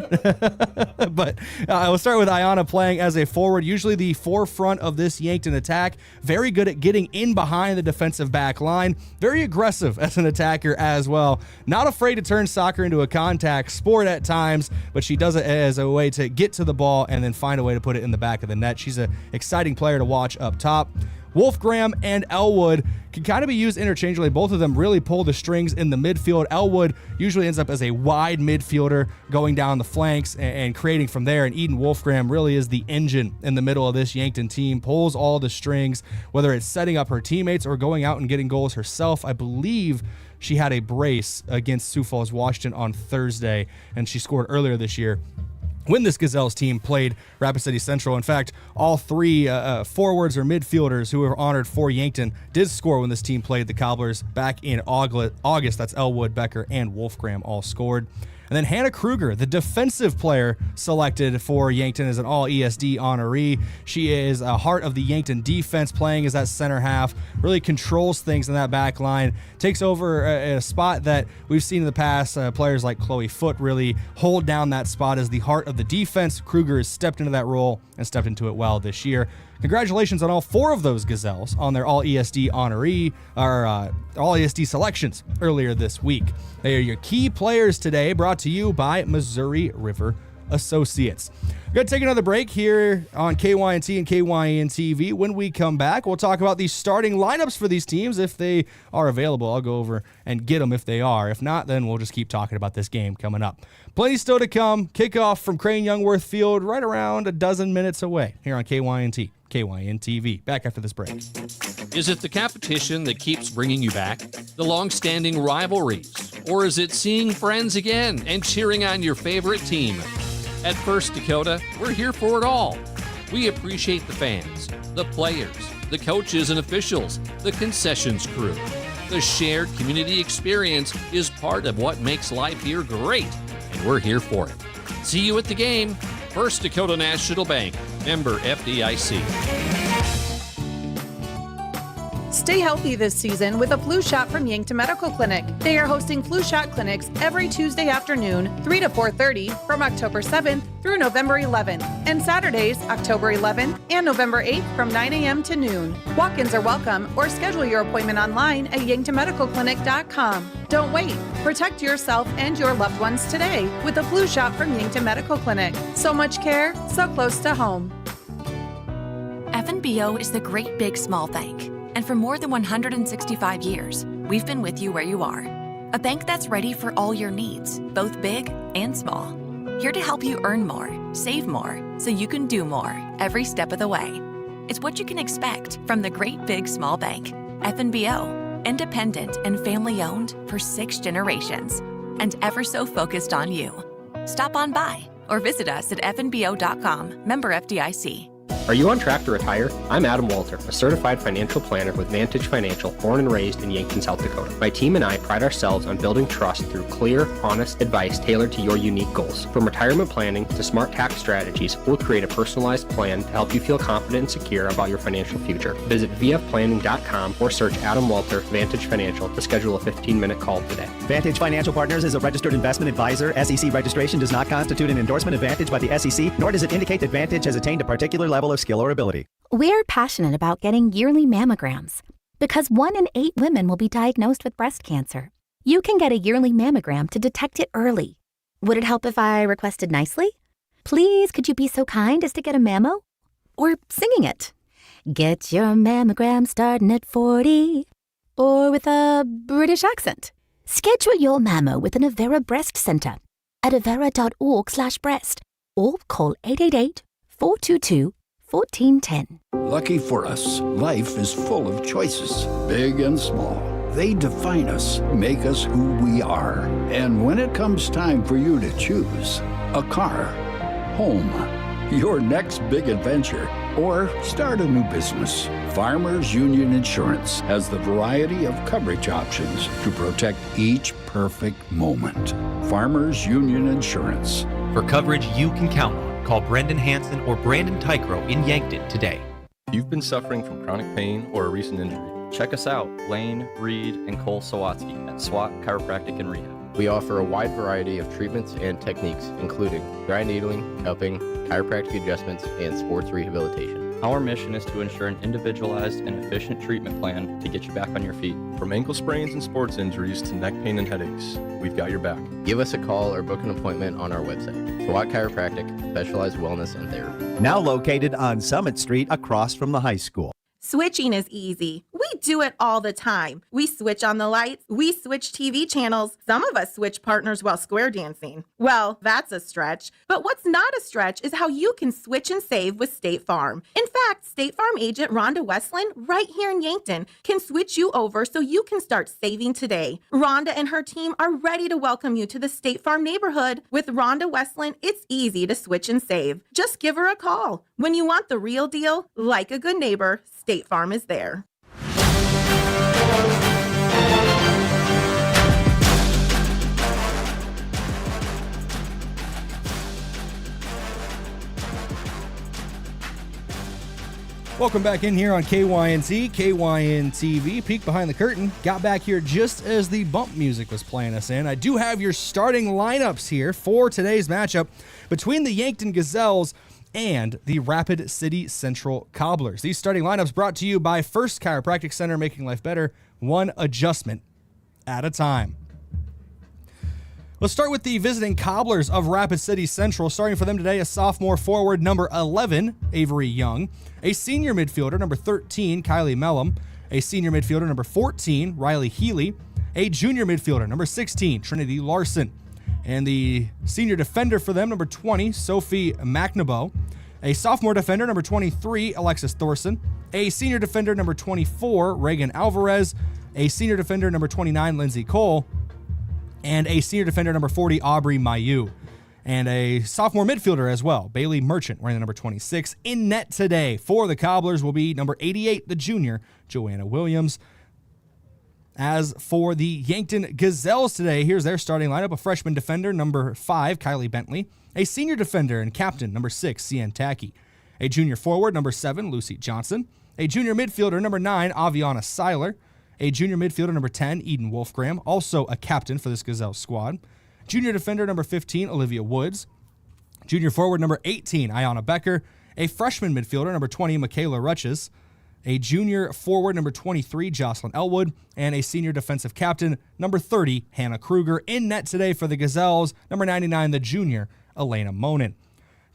But we'll start with Ayanna playing as a forward, usually the forefront of this Yankton attack. Very good at getting in behind the defensive back line. Very aggressive as an attacker as well. Not afraid to turn soccer into a contact sport at times, but she does it as a way to get to the ball and then find a way to put it in the back of the net. She's an exciting player to watch up top. Wolfgram and Elwood can kind of be used interchangeably. Both of them really pull the strings in the midfield. Elwood usually ends up as a wide midfielder going down the flanks and creating from there. And Eden Wolfgram really is the engine in the middle of this Yankton team, pulls all the strings, whether it's setting up her teammates or going out and getting goals herself. I believe she had a brace against Sioux Falls, Washington on Thursday, and she scored earlier this year when this Gazelles team played Rapid City Central. In fact, all 3 forwards or midfielders who were honored for Yankton did score when this team played the Cobblers back in August. That's Elwood, Becker, and Wolfgram all scored. And then Hannah Kruger, the defensive player selected for Yankton as an all-ESD honoree. She is a heart of the Yankton defense, playing as that center half, really controls things in that back line, takes over a spot that we've seen in the past. Players like Chloe Foote really hold down that spot as the heart of the defense. Kruger has stepped into that role and stepped into it well this year. Congratulations on all 4 of those Gazelles on their all-ESD honoree, or all-ESD selections earlier this week. They are your key players today, brought to you by Missouri River Associates. We're going to take another break here on KYNT and KYN TV. When we come back, we'll talk about the starting lineups for these teams if they are available. I'll go over and get them if they are. If not, then we'll just keep talking about this game coming up. Plenty still to come. Kickoff from Crane-Youngworth Field right around a dozen minutes away here on KYNT. KYN TV. Back after this break. Is it the competition that keeps bringing you back? The long-standing rivalries? Or is it seeing friends again and cheering on your favorite team? At First Dakota, we're here for it all. We appreciate the fans, the players, the coaches and officials, the concessions crew. The shared community experience is part of what makes life here great, and we're here for it. See you at the game. First Dakota National Bank, member FDIC. Stay healthy this season with a flu shot from Yankton Medical Clinic. They are hosting flu shot clinics every Tuesday afternoon, 3 to 4:30, from October 7th through November 11th, and Saturdays, October 11th and November 8th from 9 a.m. to noon. Walk-ins are welcome, or schedule your appointment online at yanktonmedicalclinic.com. Don't wait. Protect yourself and your loved ones today with a flu shot from Yankton Medical Clinic. So much care, so close to home. FNBO is the great big small bank. And for more than 165 years, we've been with you where you are. A bank that's ready for all your needs, both big and small. Here to help you earn more, save more, so you can do more every step of the way. It's what you can expect from the great big small bank. FNBO, independent and family owned for 6 generations, and ever so focused on you. Stop on by or visit us at fnbo.com, member FDIC. Are you on track to retire? I'm Adam Walter, a certified financial planner with Vantage Financial, born and raised in Yankton, South Dakota. My team and I pride ourselves on building trust through clear, honest advice tailored to your unique goals. From retirement planning to smart tax strategies, we'll create a personalized plan to help you feel confident and secure about your financial future. Visit vfplanning.com or search Adam Walter Vantage Financial to schedule a 15-minute call today. Vantage Financial Partners is a registered investment advisor. SEC registration does not constitute an endorsement of Vantage by the SEC, nor does it indicate that Vantage has attained a particular level of skill or ability. We're passionate about getting yearly mammograms because 1 in 8 women will be diagnosed with breast cancer. You can get a yearly mammogram to detect it early. Would it help if I requested nicely? Please, could you be so kind as to get a mammo? Or singing it. Get your mammogram starting at 40. Or with a British accent. Schedule your mammo with an Avera Breast Center at avera.org/breast or call 888-422-1410. Lucky for us, life is full of choices, big and small. They define us, make us who we are. And when it comes time for you to choose, a car, home, your next big adventure, or start a new business, Farmers Union Insurance has the variety of coverage options to protect each perfect moment. Farmers Union Insurance. For coverage you can count on, call Brendan Hansen or Brandon Tycro in Yankton today. If you've been suffering from chronic pain or a recent injury, check us out, Lane, Reed, and Cole Sawatsky at SWAT Chiropractic and Rehab. We offer a wide variety of treatments and techniques, including dry needling, cupping, chiropractic adjustments, and sports rehabilitation. Our mission is to ensure an individualized and efficient treatment plan to get you back on your feet. From ankle sprains and sports injuries to neck pain and headaches, we've got your back. Give us a call or book an appointment on our website. SWAT Chiropractic, specialized wellness and therapy. Now located on Summit Street across from the high school. Switching is easy. We do it all the time. We switch on the lights. We switch TV channels. Some of us switch partners while square dancing. Well, that's a stretch. But what's not a stretch is how you can switch and save with State Farm. In fact, State Farm agent Rhonda Westland, right here in Yankton, can switch you over so you can start saving today. Rhonda and her team are ready to welcome you to the State Farm neighborhood. With Rhonda Westland, it's easy to switch and save. Just give her a call. When you want the real deal, like a good neighbor, State Farm is there. Welcome back in here on KYNT, KYN-TV. Peek behind the curtain. Got back here just as the bump music was playing us in. I do have your starting lineups here for today's matchup between the Yankton Gazelles and the Rapid City Central Cobblers. These starting lineups brought to you by First Chiropractic Center, making life better, one adjustment at a time. Let's start with the visiting Cobblers of Rapid City Central. Starting for them today, a sophomore forward, number 11, Avery Young. A senior midfielder, number 13, Kylie Mellum. A senior midfielder, number 14, Riley Healy. A junior midfielder, number 16, Trinity Larson. And the senior defender for them, number 20, Sophie McNabo. A sophomore defender, number 23, Alexis Thorson. A senior defender, number 24, Reagan Alvarez. A senior defender, number 29, Lindsay Cole. And a senior defender, number 40, Aubrey Mayu. And a sophomore midfielder as well, Bailey Merchant, wearing the number 26. In net today for the Cobblers will be number 88, the junior, Joanna Williams. As for the Yankton Gazelles today, here's their starting lineup. A freshman defender, number 5, Kylie Bentley. A senior defender and captain, number 6, Cian Tacky. A junior forward, number 7, Lucy Johnson. A junior midfielder, number 9, Aviana Seiler. A junior midfielder, number 10, Eden Wolfgram, also a captain for this Gazelle squad. Junior defender, number 15, Olivia Woods. Junior forward, number 18, Ayana Becker. A freshman midfielder, number 20, Michaela Rutches. A junior forward, number 23, Jocelyn Elwood. And a senior defensive captain, number 30, Hannah Kruger. In net today for the Gazelles, number 99, the junior, Elena Monin.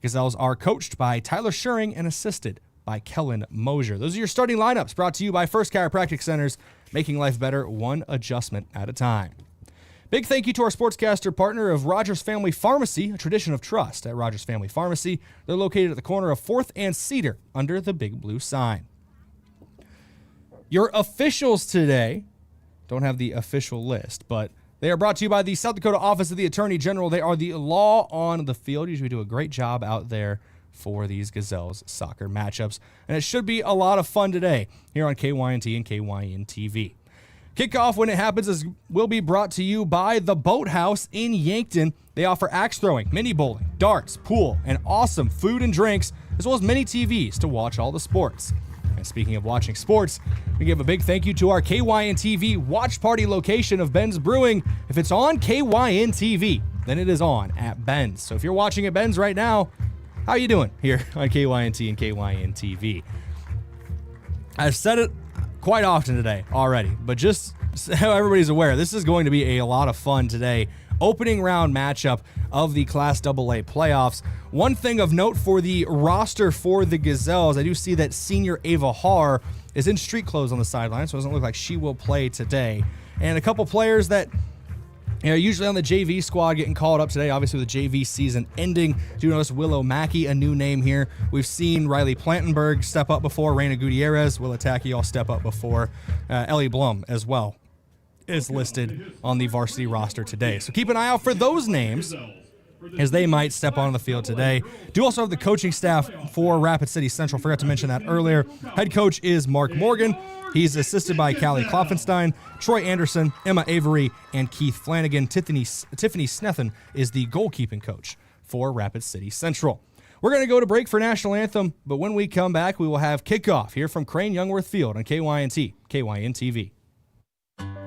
Gazelles are coached by Tyler Schuring and assisted by Kellen Mosier. Those are your starting lineups, brought to you by First Chiropractic Centers, making life better one adjustment at a time. Big thank you to our sportscaster partner of Rogers Family Pharmacy, a tradition of trust at Rogers Family Pharmacy. They're located at the corner of 4th and Cedar under the big blue sign. Your officials today don't have the official list, but they are brought to you by the South Dakota Office of the Attorney General. They are the law on the field. Usually do a great job out there for these Gazelles soccer matchups. And it should be a lot of fun today here on KYNT and KYN TV. Kickoff, when it happens, will be brought to you by the Boathouse in Yankton. They offer axe throwing, mini bowling, darts, pool, and awesome food and drinks, as well as many TVs to watch all the sports. And speaking of watching sports, we give a big thank you to our KYN TV watch party location of Ben's Brewing. If it's on KYN TV, then it is on at Ben's. So if you're watching at Ben's right now, how are you doing here on KYNT and KYN TV? I've said it quite often today already, but just so everybody's aware, this is going to be a lot of fun today. Opening round matchup of the Class AA playoffs. One thing of note for the roster for the Gazelles, I do see that senior Ava Haar is in street clothes on the sideline, so it doesn't look like she will play today. And a couple players that usually on the JV squad getting called up today, obviously with the JV season ending. Do notice Willow Mackey, a new name here. We've seen Riley Plantenberg step up before, Raina Gutierrez, Willa Tacky all step up before. Ellie Blum as well is listed on the varsity roster today. So keep an eye out for those names as they might step on the field today. Do also have the coaching staff for Rapid City Central. Forgot to mention that earlier. Head coach is Mark Morgan. He's assisted by Callie Kloffenstein, Troy Anderson, Emma Avery, and Keith Flanagan. Tiffany Snethen is the goalkeeping coach for Rapid City Central. We're going to go to break for National Anthem, but when we come back, we will have kickoff here from Crane-Youngworth Field on KYNT, KYN TV.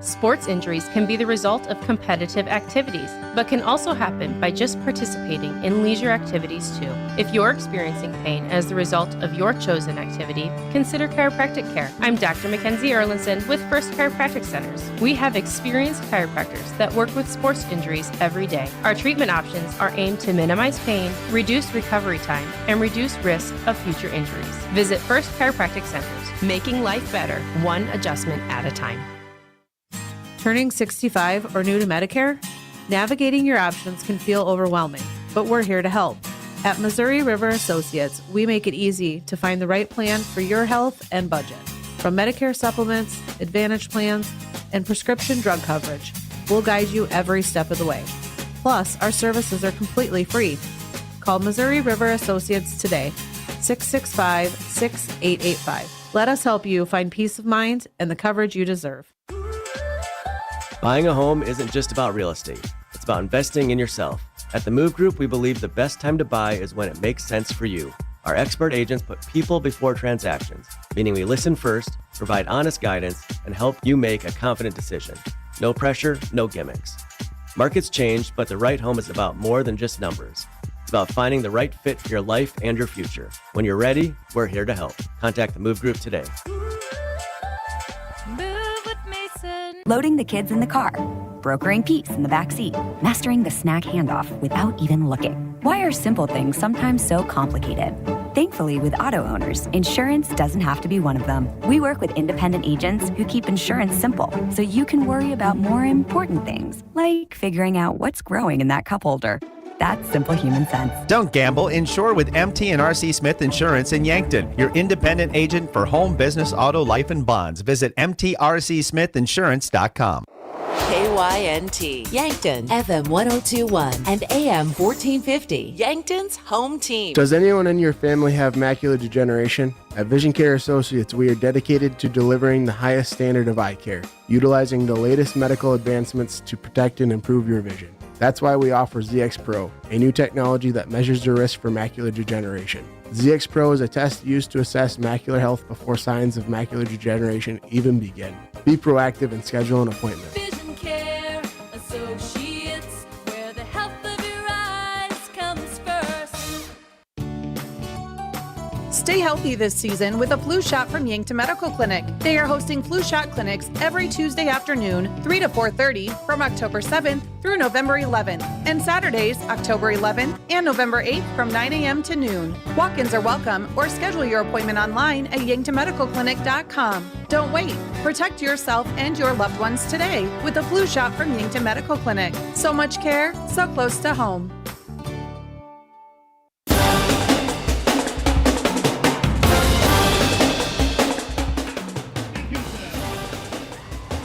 Sports injuries can be the result of competitive activities, but can also happen by just participating in leisure activities too. If you're experiencing pain as the result of your chosen activity, consider chiropractic care. I'm Dr. Mackenzie Erlinson with First Chiropractic Centers. We have experienced chiropractors that work with sports injuries every day. Our treatment options are aimed to minimize pain, reduce recovery time, and reduce risk of future injuries. Visit First Chiropractic Centers, making life better, one adjustment at a time. Turning 65 or new to Medicare? Navigating your options can feel overwhelming, but we're here to help. At Missouri River Associates, we make it easy to find the right plan for your health and budget. From Medicare supplements, Advantage plans, and prescription drug coverage, we'll guide you every step of the way. Plus, our services are completely free. Call Missouri River Associates today, 665-6885. Let us help you find peace of mind and the coverage you deserve. Buying a home isn't just about real estate. It's about investing in yourself. At the Move Group, we believe the best time to buy is when it makes sense for you. Our expert agents put people before transactions, meaning we listen first, provide honest guidance, and help you make a confident decision. No pressure, no gimmicks. Markets change, but the right home is about more than just numbers. It's about finding the right fit for your life and your future. When you're ready, we're here to help. Contact the Move Group today. Loading the kids in the car, brokering peace in the back seat, mastering the snack handoff without even looking. Why are simple things sometimes so complicated? Thankfully, with auto owners, insurance doesn't have to be one of them. We work with independent agents who keep insurance simple, so you can worry about more important things, like figuring out what's growing in that cup holder. That's simple human sense. Don't gamble. Insure with MT and RC Smith Insurance in Yankton, your independent agent for home, business, auto, life, and bonds. Visit mtrcsmithinsurance.com. KYNT, Yankton, FM 1021 and AM 1450, Yankton's home team. Does anyone in your family have macular degeneration? At Vision Care Associates, we are dedicated to delivering the highest standard of eye care, utilizing the latest medical advancements to protect and improve your vision. That's why we offer ZX Pro, a new technology that measures the risk for macular degeneration. ZX Pro is a test used to assess macular health before signs of macular degeneration even begin. Be proactive and schedule an appointment. Vision Care Associates, where the health of your eyes comes first. Stay healthy this season with a flu shot from Yankton Medical Clinic. They are hosting flu shot clinics every Tuesday afternoon, 3 to 4:30, from October 7th through November 11th, and Saturdays, October 11th and November 8th from 9 a.m. to noon. Walk-ins are welcome, or schedule your appointment online at yanktonmedicalclinic.com. Don't wait. Protect yourself and your loved ones today with a flu shot from Yankton Medical Clinic. So much care, so close to home.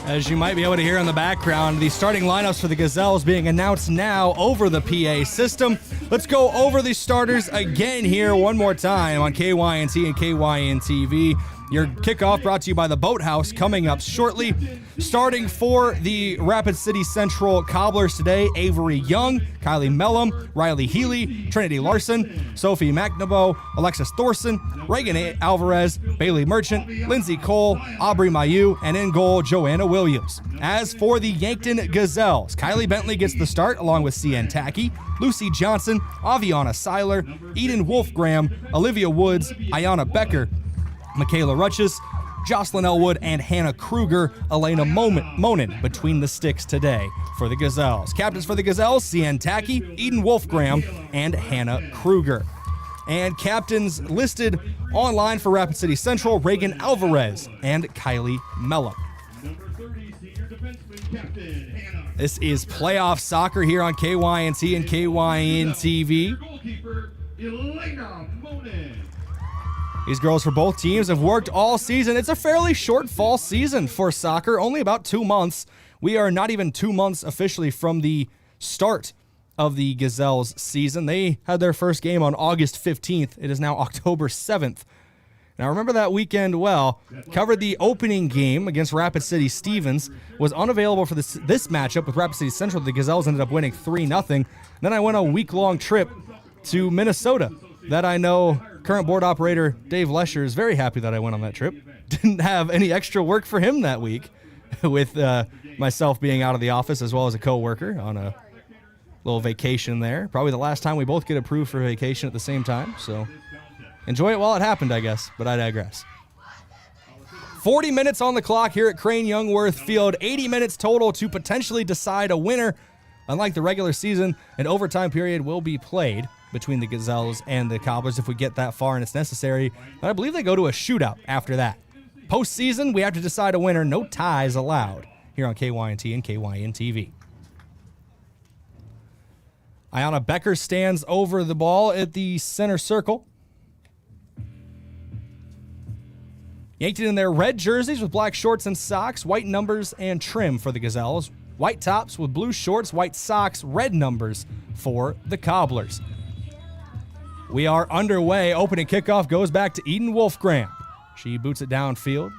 As you might be able to hear in the background, the starting lineups for the Gazelles being announced now over the PA system. Let's go over the starters again here one more time on KYNT and KYN-TV. Your kickoff brought to you by the Boathouse coming up shortly. Starting for the Rapid City Central Cobblers today, Avery Young, Kylie Mellum, Riley Healy, Trinity Larson, Sophie McNabo, Alexis Thorson, Reagan Alvarez, Bailey Merchant, Lindsay Cole, Aubrey Mayu, and in goal, Joanna Williams. As for the Yankton Gazelles, Kylie Bentley gets the start along with CN Tacky, Lucy Johnson, Aviana Seiler, Eden Wolfgram, Olivia Woods, Ayana Becker, Michaela Rutches, Jocelyn Elwood, and Hannah Kruger, Elena Monin between the sticks today for the Gazelles. Captains for the Gazelles, CN Tacky, Eden Wolfgram, and Hannah Kruger. And captains listed online for Rapid City Central, Reagan Alvarez and Kylie Mellum. This is playoff soccer here on KYNT and KYN-TV. These girls for both teams have worked all season. It's a fairly short fall season for soccer, only about 2 months. We are not even 2 months officially from the start of the Gazelles season. They had their first game on August 15th. It is now October 7th. Now, remember that weekend well. Covered the opening game against Rapid City Stevens. Was unavailable for this matchup with Rapid City Central. The Gazelles ended up winning 3-0. Then I went a week-long trip to Minnesota that I know current board operator Dave Lesher is very happy that I went on that trip. Didn't have any extra work for him that week with myself being out of the office as well as a co-worker on a little vacation there. Probably the last time we both get approved for vacation at the same time. So enjoy it while it happened, I guess, but I digress. 40 minutes on the clock here at Crane-Youngworth Field. 80 minutes total to potentially decide a winner. Unlike the regular season, an overtime period will be played between the Gazelles and the Cobblers if we get that far and it's necessary. But I believe they go to a shootout after that. Postseason, we have to decide a winner. No ties allowed here on KYNT and KYN-TV. Ayana Becker stands over the ball at the center circle. Yankton in their red jerseys with black shorts and socks, white numbers and trim for the Gazelles. White tops with blue shorts, white socks, red numbers for the Cobblers. We are underway. Opening kickoff goes back to Eden Wolfgram. She boots it downfield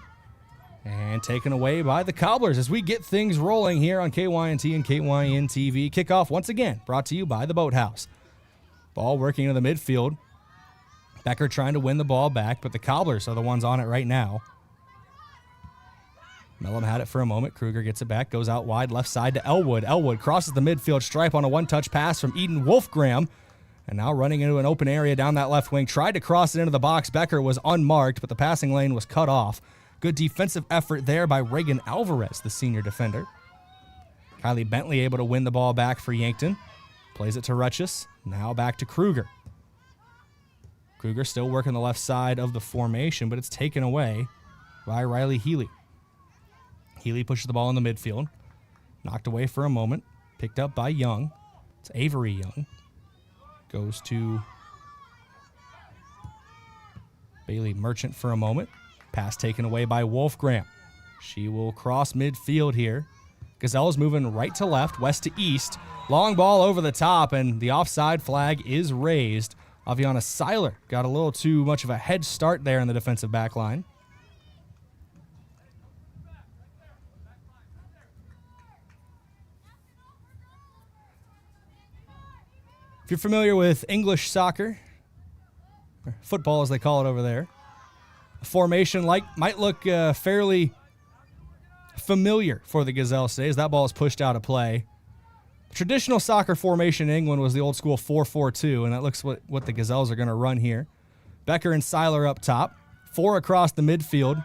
and taken away by the Cobblers as we get things rolling here on KYNT and KYN-TV. Kickoff once again brought to you by the Boathouse. Ball working into the midfield. Becker trying to win the ball back, but the Cobblers are the ones on it right now. Mellum had it for a moment. Kruger gets it back, goes out wide, left side to Elwood. Elwood crosses the midfield stripe on a one-touch pass from Eden Wolfgram. And now running into an open area down that left wing. Tried to cross it into the box. Becker was unmarked, but the passing lane was cut off. Good defensive effort there by Reagan Alvarez, the senior defender. Kylie Bentley able to win the ball back for Yankton. Plays it to Rutches. Now back to Kruger. Kruger still working the left side of the formation, but it's taken away by Riley Healy. Healy pushes the ball in the midfield. Knocked away for a moment. Picked up by Young. It's Avery Young. Goes to Bailey Merchant for a moment. Pass taken away by Wolfgram. She will cross midfield here. Gazelles moving right to left, west to east. Long ball over the top, and the offside flag is raised. Aviana Seiler got a little too much of a head start there in the defensive back line. If you're familiar with English soccer, football as they call it over there. A formation might look fairly familiar for the Gazelles today as that ball is pushed out of play. Traditional soccer formation in England was the old school 4-4-2, and that looks what the Gazelles are going to run here. Becker and Seiler up top, 4 across the midfield.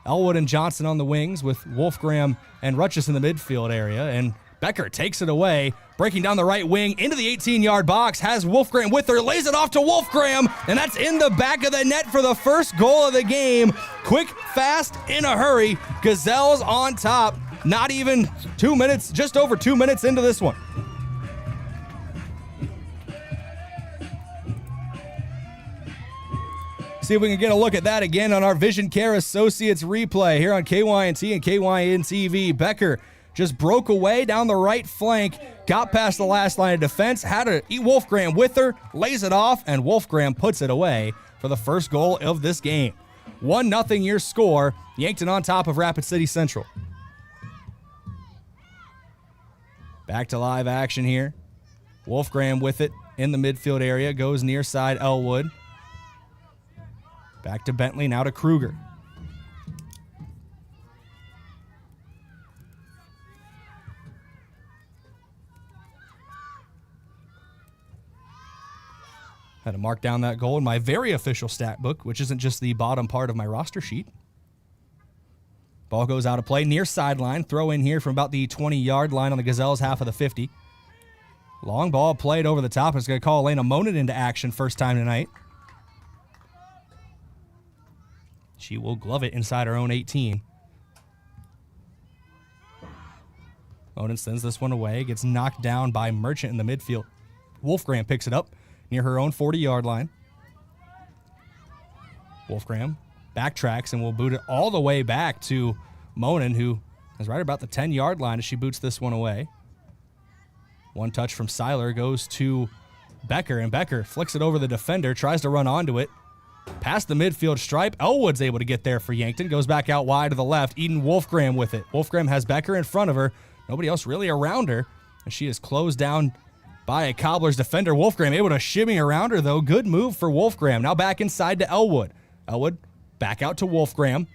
Elwood and Johnson on the wings with Wolfgram and Rutchess in the midfield area, and Becker takes it away, breaking down the right wing into the 18-yard box, has Wolfgram with her, lays it off to Wolfgram, and that's in the back of the net for the first goal of the game. Quick, fast, in a hurry. Gazelles on top. Not even 2 minutes, just over 2 minutes into this one. See if we can get a look at that again on our Vision Care Associates replay here on KYNT and KYN-TV. Becker just broke away down the right flank, got past the last line of defense, had to eat Wolfgram with her, lays it off, and Wolfgram puts it away for the first goal of this game. 1-0 your score. Yankton on top of Rapid City Central. Back to live action here. Wolfgram with it in the midfield area, goes near side Elwood. Back to Bentley, now to Kruger. Had to mark down that goal in my very official stat book, which isn't just the bottom part of my roster sheet. Ball goes out of play, near sideline. Throw in here from about the 20-yard line on the Gazelles, half of the 50. Long ball played over the top. It's going to call Elena Monin into action first time tonight. She will glove it inside her own 18. Monin sends this one away, gets knocked down by Merchant in the midfield. Wolfgram picks it up near her own 40-yard line. Wolfgram backtracks and will boot it all the way back to Monin, who is right about the 10-yard line as she boots this one away. One touch from Seiler goes to Becker, and Becker flicks it over the defender, tries to run onto it. Past the midfield stripe, Elwood's able to get there for Yankton. Goes back out wide to the left. Eden Wolfgram with it. Wolfgram has Becker in front of her. Nobody else really around her. And she is closed down by a Cobblers defender. Wolfgram able to shimmy around her, though. Good move for Wolfgram. Now back inside to Elwood. Elwood back out to Wolfgram.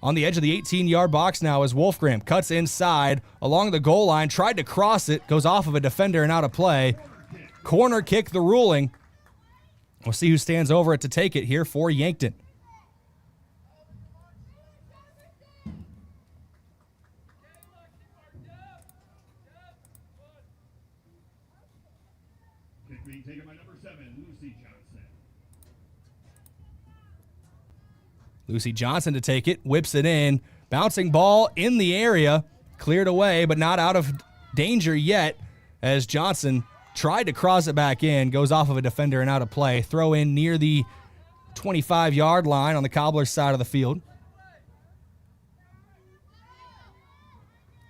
On the edge of the 18-yard box now as Wolfgram cuts inside along the goal line. Tried to cross it. Goes off of a defender and out of play. Corner kick the ruling. We'll see who stands over it to take it here for Yankton. Taken by number 7, Lucy Johnson. Lucy Johnson to take it, whips it in. Bouncing ball in the area, cleared away, but not out of danger yet as Johnson tried to cross it back in, goes off of a defender and out of play. Throw in near the 25-yard line on the Cobblers side of the field.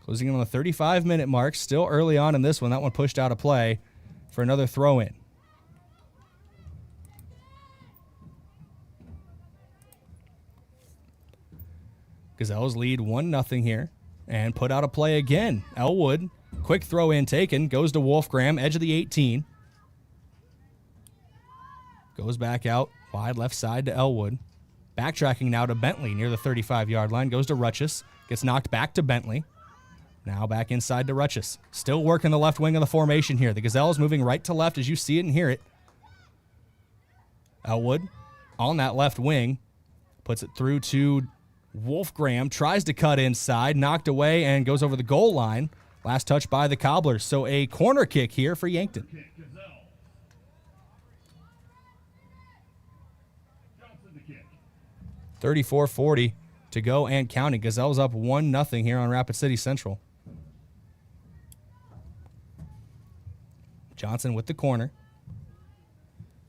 Closing in on the 35-minute mark, still early on in this one. That one pushed out of play for another throw in. Gazelles lead 1-0 here and put out a play again. Elwood, quick throw in taken, goes to Wolfgram, edge of the 18. Goes back out wide left side to Elwood. Backtracking now to Bentley near the 35-yard line, goes to Rutchess, gets knocked back to Bentley. Now back inside to Rutchess. Still working the left wing of the formation here. The Gazelles moving right to left as you see it and hear it. Elwood on that left wing. Puts it through to Wolfgram. Tries to cut inside. Knocked away and goes over the goal line. Last touch by the Cobblers. So a corner kick here for Yankton. 34-40 to go and counting. Gazelles up 1-0 here on Rapid City Central. Johnson with the corner.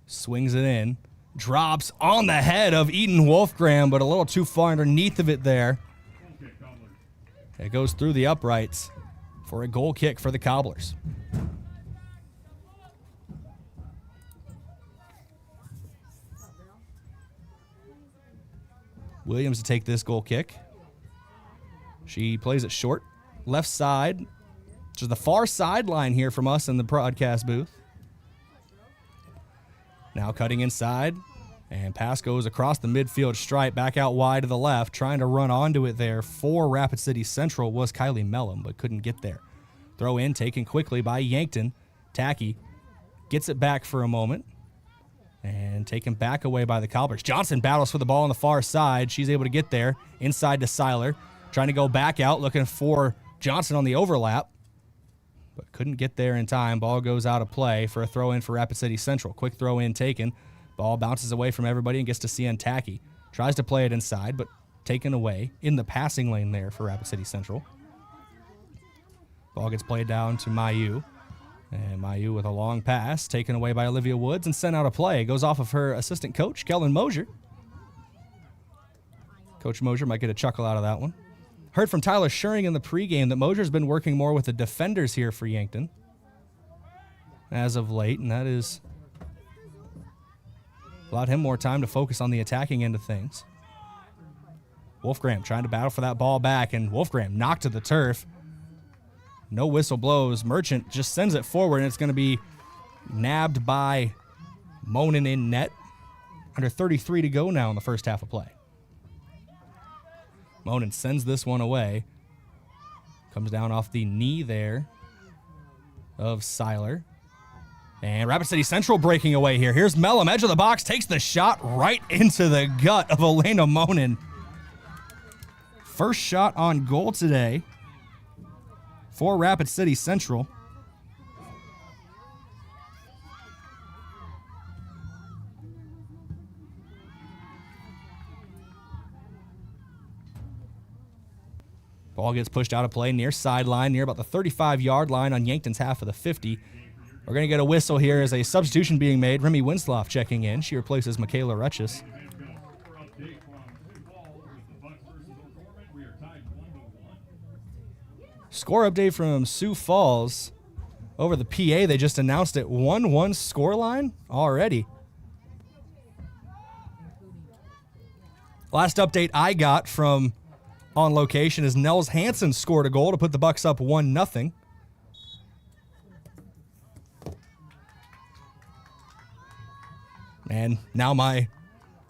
Swings it in. Drops on the head of Eden Wolfgram, but a little too far underneath of it there. It goes through the uprights for a goal kick for the Cobblers. Williams to take this goal kick. She plays it short. Left side. Which is the far sideline here from us in the broadcast booth. Now cutting inside, and pass goes across the midfield stripe, back out wide to the left, trying to run onto it there for Rapid City Central was Kylie Mellum, but couldn't get there. Throw in taken quickly by Yankton. Tacky gets it back for a moment, and taken back away by the Cobblers. Johnson battles for the ball on the far side. She's able to get there, inside to Seiler, trying to go back out, looking for Johnson on the overlap, but couldn't get there in time. Ball goes out of play for a throw in for Rapid City Central. Quick throw in taken. Ball bounces away from everybody and gets to CN Tacky. Tries to play it inside, but taken away in the passing lane there for Rapid City Central. Ball gets played down to Mayu. And Mayu with a long pass, taken away by Olivia Woods and sent out of play. Goes off of her assistant coach, Kellen Mosier. Coach Mosier might get a chuckle out of that one. Heard from Tyler Schuring in the pregame that Mosier's been working more with the defenders here for Yankton as of late, and that is allowed him more time to focus on the attacking end of things. Wolfgram trying to battle for that ball back, and Wolfgram knocked to the turf. No whistle blows. Merchant just sends it forward, and it's going to be nabbed by Monin in net. Under 33 to go now in the first half of play. Monin sends this one away. Comes down off the knee there of Seiler. And Rapid City Central breaking away here. Here's Mellum, edge of the box, takes the shot right into the gut of Elena Monin. First shot on goal today for Rapid City Central. Ball gets pushed out of play near sideline, near about the 35-yard line on Yankton's half of the 50. We're going to get a whistle here as a substitution being made. Remy Winsloff checking in. She replaces Michaela Rutschus. Score update from Sioux Falls. Over the PA, they just announced it. 1-1 scoreline already. Last update I got from On Location is Nels Hansen scored a goal to put the Bucks up 1-0. And now my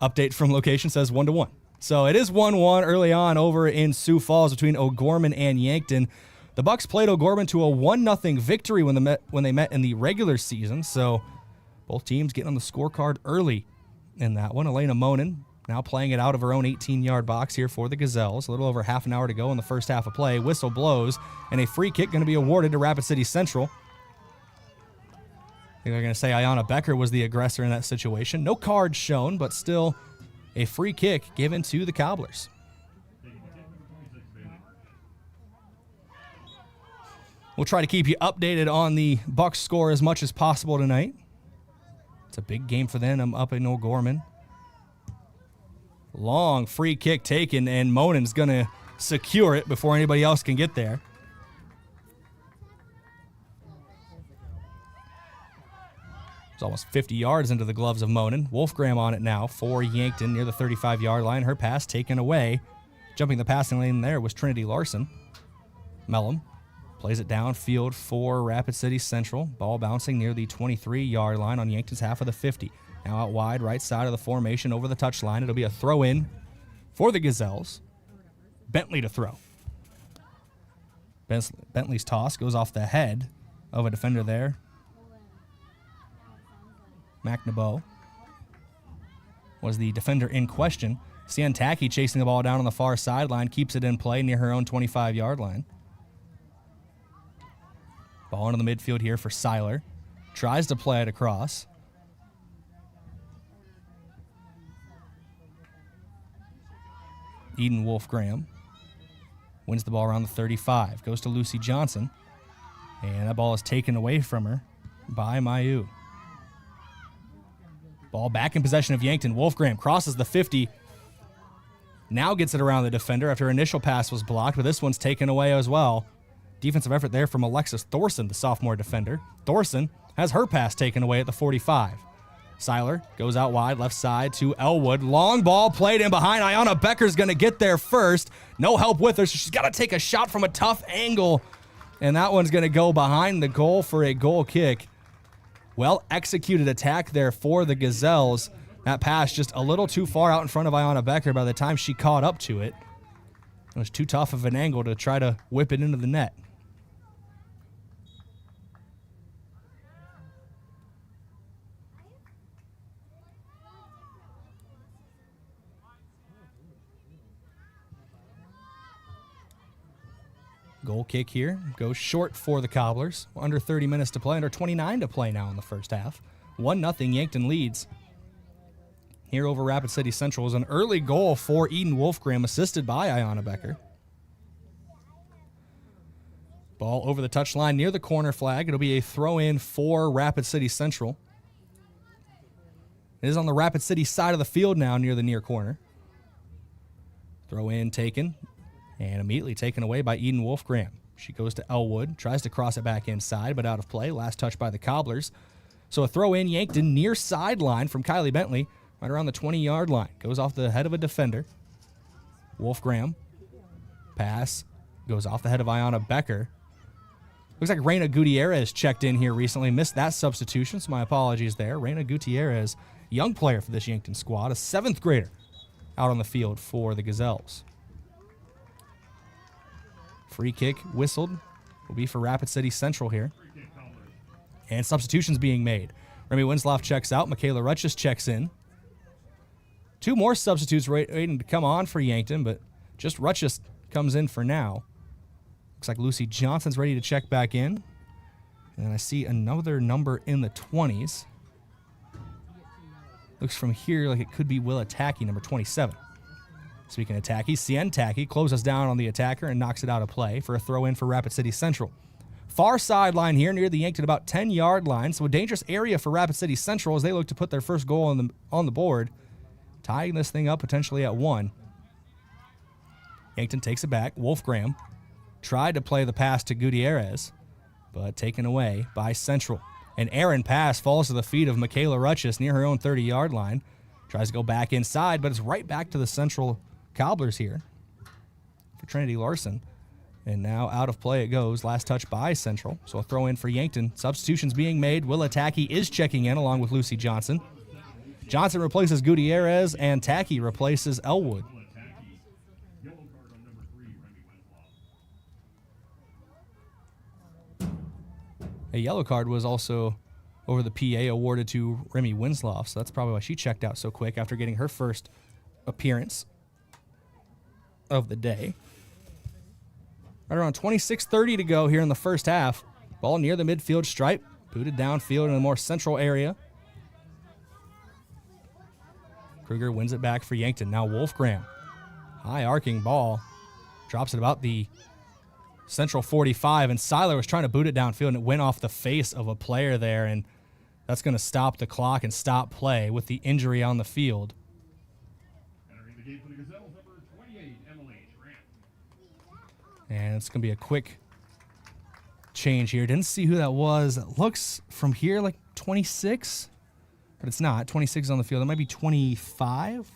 update from Location says 1-1. So it is 1-1 early on over in Sioux Falls between O'Gorman and Yankton. The Bucks played O'Gorman to a 1-0 victory when they met in the regular season. So both teams getting on the scorecard early in that one. Elena Monin now playing it out of her own 18-yard box here for the Gazelles. A little over half an hour to go in the first half of play. Whistle blows, and a free kick going to be awarded to Rapid City Central. I think they're going to say Ayanna Becker was the aggressor in that situation. No card shown, but still a free kick given to the Cobblers. We'll try to keep you updated on the Bucks score as much as possible tonight. It's a big game for them up in O'Gorman. Long free kick taken, and Monin's going to secure it before anybody else can get there. It's almost 50 yards into the gloves of Monin. Wolfgram on it now for Yankton near the 35-yard line. Her pass taken away. Jumping the passing lane there was Trinity Larson. Mellum plays it downfield for Rapid City Central. Ball bouncing near the 23-yard line on Yankton's half of the 50. Now out wide, right side of the formation over the touchline. It'll be a throw-in for the Gazelles. Bentley to throw. Bentley's toss goes off the head of a defender there. McNabeau was the defender in question. CN Tacky chasing the ball down on the far sideline, keeps it in play near her own 25-yard line. Ball into the midfield here for Seiler. Tries to play it across. Eden Wolfgram wins the ball around the 35. Goes to Lucy Johnson. And that ball is taken away from her by Mayu. Ball back in possession of Yankton. Wolfgram crosses the 50. Now gets it around the defender after her initial pass was blocked, but this one's taken away as well. Defensive effort there from Alexis Thorson, the sophomore defender. Thorson has her pass taken away at the 45. Seiler goes out wide, left side to Elwood. Long ball played in behind. Ayanna Becker's going to get there first. No help with her, so she's got to take a shot from a tough angle. And that one's going to go behind the goal for a goal kick. Well-executed attack there for the Gazelles. That pass just a little too far out in front of Ayanna Becker by the time she caught up to it. It was too tough of an angle to try to whip it into the net. Goal kick here goes short for the Cobblers. Under 30 minutes to play, under 29 to play now in the first half. 1-0 Yankton leads. Here over Rapid City Central is an early goal for Eden Wolfgram, assisted by Ayanna Becker. Ball over the touchline near the corner flag. It'll be a throw-in for Rapid City Central. It is on the Rapid City side of the field now near the near corner. Throw in taken. And immediately taken away by Eden Wolfgram. She goes to Elwood, tries to cross it back inside, but out of play. Last touch by the Cobblers. So a throw in Yankton near sideline from Kylie Bentley, right around the 20-yard line. Goes off the head of a defender. Wolfgram. Pass. Goes off the head of Ayanna Becker. Looks like Reina Gutierrez checked in here recently. Missed that substitution, so my apologies there. Reina Gutierrez, young player for this Yankton squad, a 7th grader out on the field for the Gazelles. Free kick whistled will be for Rapid City Central here. And substitutions being made. Remy Winslow checks out. Michaela Rutschus checks in. 2 more substitutes waiting to come on for Yankton, but just Rutschus comes in for now. Looks like Lucy Johnson's ready to check back in. And I see another number in the 20s. Looks from here like it could be Willa Tacky, number 27. Speaking of Tacky, Cien Tacky closes down on the attacker and knocks it out of play for a throw-in for Rapid City Central. Far sideline here near the Yankton about 10-yard line, so a dangerous area for Rapid City Central as they look to put their first goal on the board, tying this thing up potentially at 1. Yankton takes it back. Wolfgram tried to play the pass to Gutierrez, but taken away by Central. An errant pass falls to the feet of Michaela Rutschus near her own 30-yard line. Tries to go back inside, but it's right back to the Central Cobblers here for Trinity Larson. And now out of play it goes. Last touch by Central. So a throw in for Yankton. Substitutions being made. Willa Tacky is checking in along with Lucy Johnson. Johnson replaces Gutierrez and Tacky replaces Elwood. A yellow card was also over the PA awarded to Remy Winslow, so that's probably why she checked out so quick after getting her first appearance of the day. Right around 26:30 to go here in the first half. Ball near the midfield stripe, booted downfield in a more central area. Kruger wins it back for Yankton. Now Wolfgram. High arcing ball. Drops it about the Central 45, and Seiler was trying to boot it downfield, and it went off the face of a player there, and that's going to stop the clock and stop play with the injury on the field. And it's going to be a quick change here. Didn't see who that was. It looks from here like 26, but it's not. 26 is on the field. It might be 25,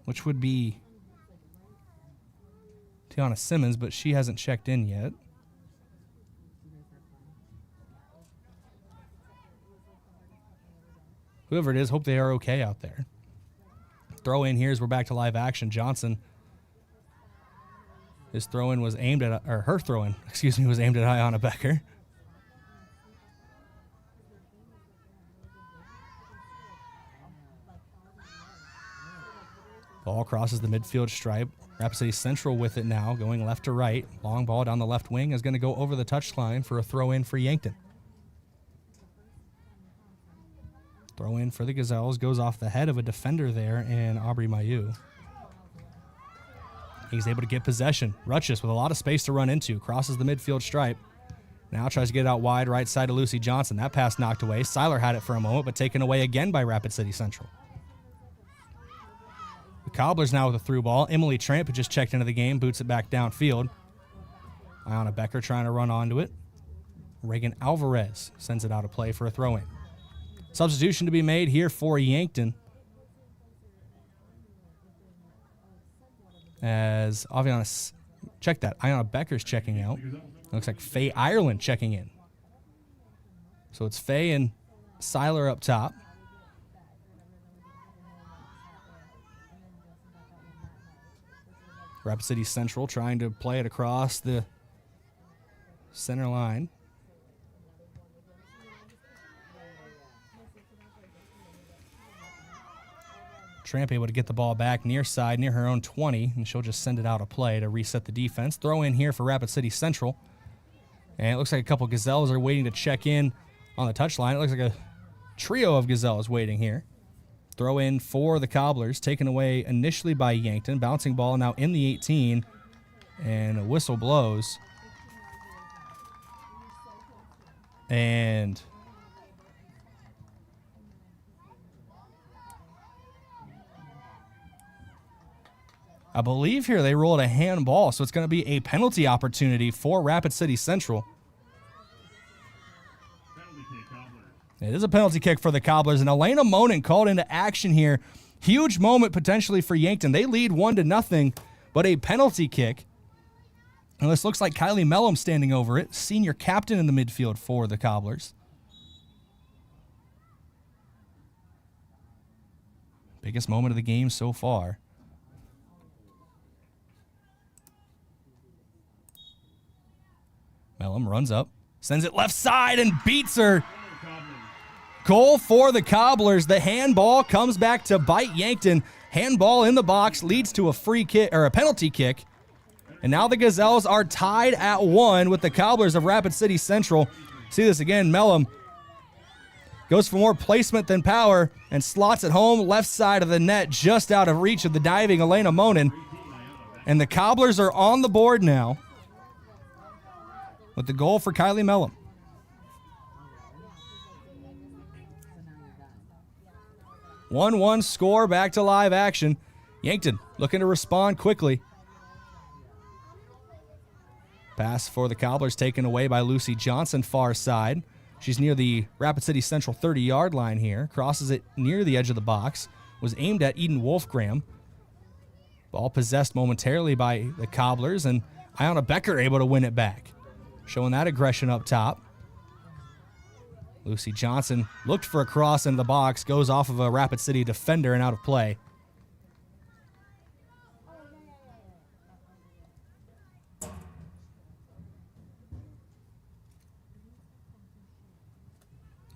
which would be Tiana Simmons, but she hasn't checked in yet. Whoever it is, hope they are okay out there. Throw in here as we're back to live action. Johnson. His throw-in was aimed at, or her throw-in, was aimed at Ayanna Becker. Ball crosses the midfield stripe. Rapid City Central with it now, going left to right. Long ball down the left wing is going to go over the touchline for a throw-in for Yankton. Throw-in for the Gazelles goes off the head of a defender there in Aubrey Mayu. He's able to get possession. Rutschus with a lot of space to run into. Crosses the midfield stripe. Now tries to get it out wide right side to Lucy Johnson. That pass knocked away. Seiler had it for a moment, but taken away again by Rapid City Central. The Cobblers now with a through ball. Emily Tramp, who just checked into the game, boots it back downfield. Ayanna Becker trying to run onto it. Reagan Alvarez sends it out of play for a throw-in. Substitution to be made here for Yankton. As Aviana, check that. Ayanna Becker's checking out. Looks like Faye Ireland checking in. So it's Faye and Seiler up top. Rapid City Central trying to play it across the center line. Tramp able to get the ball back near side, near her own 20, and she'll just send it out of play to reset the defense. Throw in here for Rapid City Central. And it looks like a couple Gazelles are waiting to check in on the touchline. It looks like a trio of Gazelles waiting here. Throw in for the Cobblers, taken away initially by Yankton. Bouncing ball now in the 18, and a whistle blows. And I believe here they rolled a handball, so it's going to be a penalty opportunity for Rapid City Central. It is a penalty kick for the Cobblers, and Elena Monin called into action here. Huge moment potentially for Yankton. They lead 1-0, but a penalty kick. And this looks like Kylie Mellum standing over it, senior captain in the midfield for the Cobblers. Biggest moment of the game so far. Mellum runs up, sends it left side, and beats her. Goal for the Cobblers. The handball comes back to bite Yankton. Handball in the box leads to a free kick or a penalty kick. And now the Gazelles are tied at 1 with the Cobblers of Rapid City Central. See this again. Mellum goes for more placement than power and slots it home left side of the net, just out of reach of the diving Elena Monin. And the Cobblers are on the board now with the goal for Kylie Mellum. 1-1 score, back to live action. Yankton looking to respond quickly. Pass for the Cobblers taken away by Lucy Johnson, far side. She's near the Rapid City Central 30-yard line here. Crosses it near the edge of the box. Was aimed at Eden Wolfgram. Ball possessed momentarily by the Cobblers, and Iona Becker able to win it back. Showing that aggression up top. Lucy Johnson looked for a cross into the box, goes off of a Rapid City defender and out of play.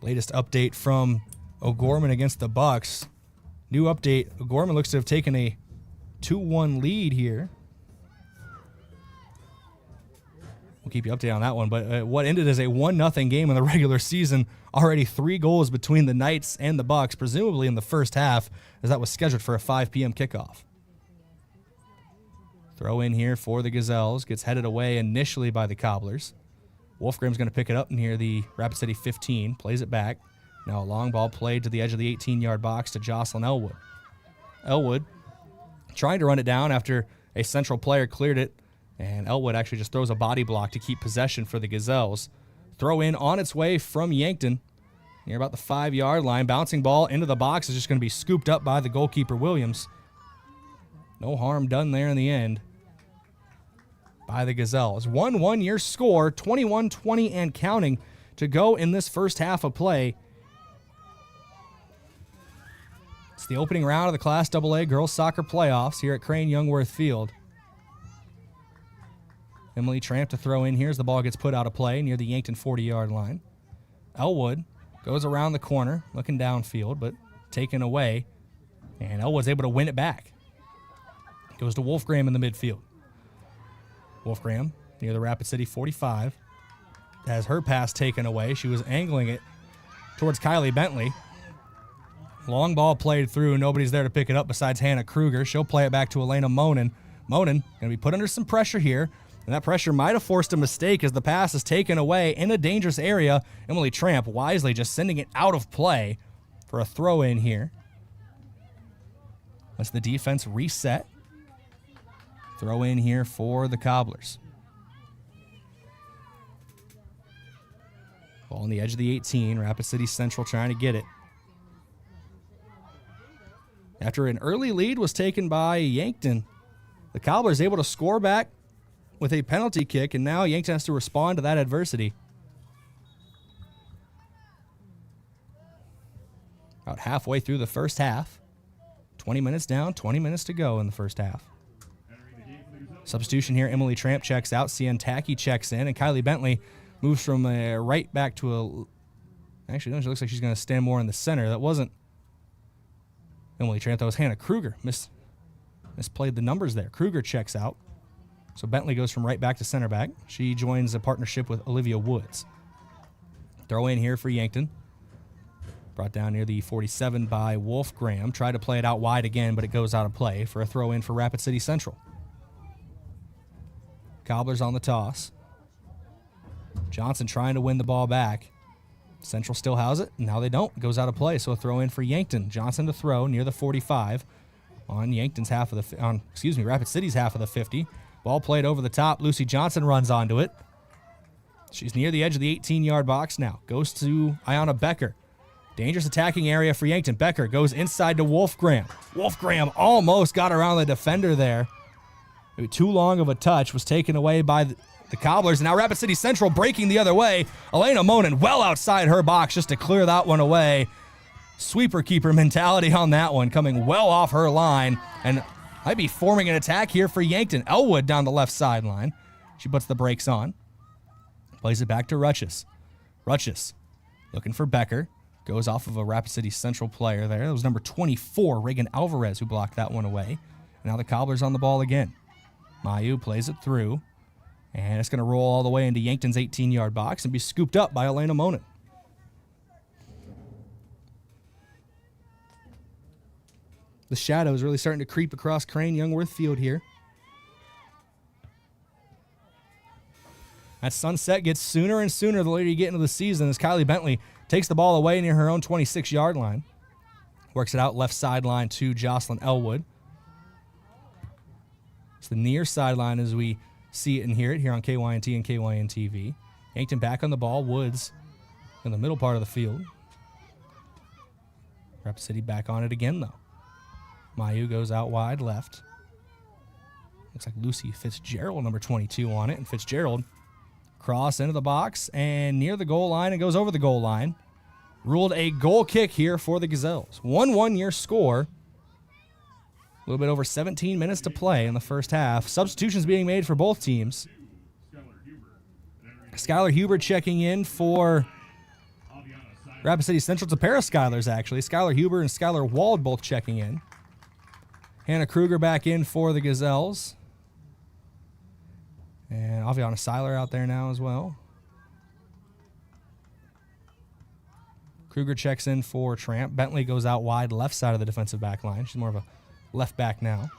Latest update from O'Gorman against the Bucks. New update, O'Gorman looks to have taken a 2-1 lead here. We'll keep you updated on that one, but what ended as a 1-0 game in the regular season, already 3 goals between the Knights and the Bucks, presumably in the first half, as that was scheduled for a 5 p.m. kickoff. Throw in here for the Gazelles, gets headed away initially by the Cobblers. Wolfgram's going to pick it up near the Rapid City 15, plays it back. Now a long ball played to the edge of the 18-yard box to Jocelyn Elwood. Elwood trying to run it down after a Central player cleared it, and Elwood actually just throws a body block to keep possession for the Gazelles. Throw in on its way from Yankton near about the 5-yard line. Bouncing ball into the box is just going to be scooped up by the goalkeeper, Williams. No harm done there in the end by the Gazelles. 1-1 your score, 21-20 and counting to go in this first half of play. It's the opening round of the Class AA Girls Soccer Playoffs here at Crane-Youngworth Field. Emily Tramp to throw in here as the ball gets put out of play near the Yankton 40-yard line. Elwood goes around the corner, looking downfield, but taken away. And Elwood's able to win it back. Goes to Wolfgram in the midfield. Wolfgram near the Rapid City 45. Has her pass taken away. She was angling it towards Kylie Bentley. Long ball played through. Nobody's there to pick it up besides Hannah Kruger. She'll play it back to Elena Monin. Monin going to be put under some pressure here. And that pressure might have forced a mistake as the pass is taken away in a dangerous area. Emily Tramp wisely just sending it out of play for a throw in here. Let's the defense reset. Throw in here for the Cobblers. Ball on the edge of the 18. Rapid City Central trying to get it. After an early lead was taken by Yankton, the Cobblers able to score back with a penalty kick, and now Yankton has to respond to that adversity. About halfway through the first half. 20 minutes down, 20 minutes to go in the first half. Substitution here, Emily Tramp checks out, Cian Tacky checks in, and Kylie Bentley moves from a right back to a... Actually, no, she looks like she's going to stand more in the center. That wasn't Emily Tramp, that was Hannah Kruger. Misplayed the numbers there. Kruger checks out. So Bentley goes from right back to center back. She joins a partnership with Olivia Woods. Throw in here for Yankton. Brought down near the 47 by Wolf Graham. Tried to play it out wide again, but it goes out of play for a throw in for Rapid City Central. Cobblers on the toss. Johnson trying to win the ball back. Central still has it. Now they don't. It goes out of play, so a throw in for Yankton. Johnson to throw near the 45 on Yankton's half of the Rapid City's half of the 50. Ball played over the top. Lucy Johnson runs onto it. She's near the edge of the 18-yard box now. Goes to Ayanna Becker. Dangerous attacking area for Yankton. Becker goes inside to Wolf Graham. Wolf Graham almost got around the defender there. Maybe too long of a touch. Was taken away by the Cobblers. And now Rapid City Central breaking the other way. Elena Monin well outside her box just to clear that one away. Sweeper keeper mentality on that one, coming well off her line. And might be forming an attack here for Yankton. Elwood down the left sideline. She puts the brakes on. Plays it back to Rutchess. Rutchess looking for Becker. Goes off of a Rapid City Central player there. That was number 24, Reagan Alvarez, who blocked that one away. And now the Cobblers on the ball again. Mayu plays it through. And it's going to roll all the way into Yankton's 18-yard box and be scooped up by Elena Monin. The shadow is really starting to creep across Crane-Youngworth Field here. That sunset gets sooner and sooner the later you get into the season as Kylie Bentley takes the ball away near her own 26-yard line. Works it out left sideline to Jocelyn Elwood. It's the near sideline as we see it and hear it here on KYNT and KYN-TV. Yankton back on the ball. Woods in the middle part of the field. Rapid City back on it again, though. Mayu goes out wide left. Looks like Lucy Fitzgerald, number 22, on it. And Fitzgerald cross into the box and near the goal line and goes over the goal line. Ruled a goal kick here for the Gazelles. 1-1 your score. A little bit over 17 minutes to play in the first half. Substitutions being made for both teams. Skylar Huber checking in for Rapid City Central. It's a pair of Skylars, actually. Skylar Huber and Skylar Wald both checking in. Hannah Kruger back in for the Gazelles. And Aviana Seiler out there now as well. Kruger checks in for Tramp. Bentley goes out wide left side of the defensive back line. She's more of a left back now.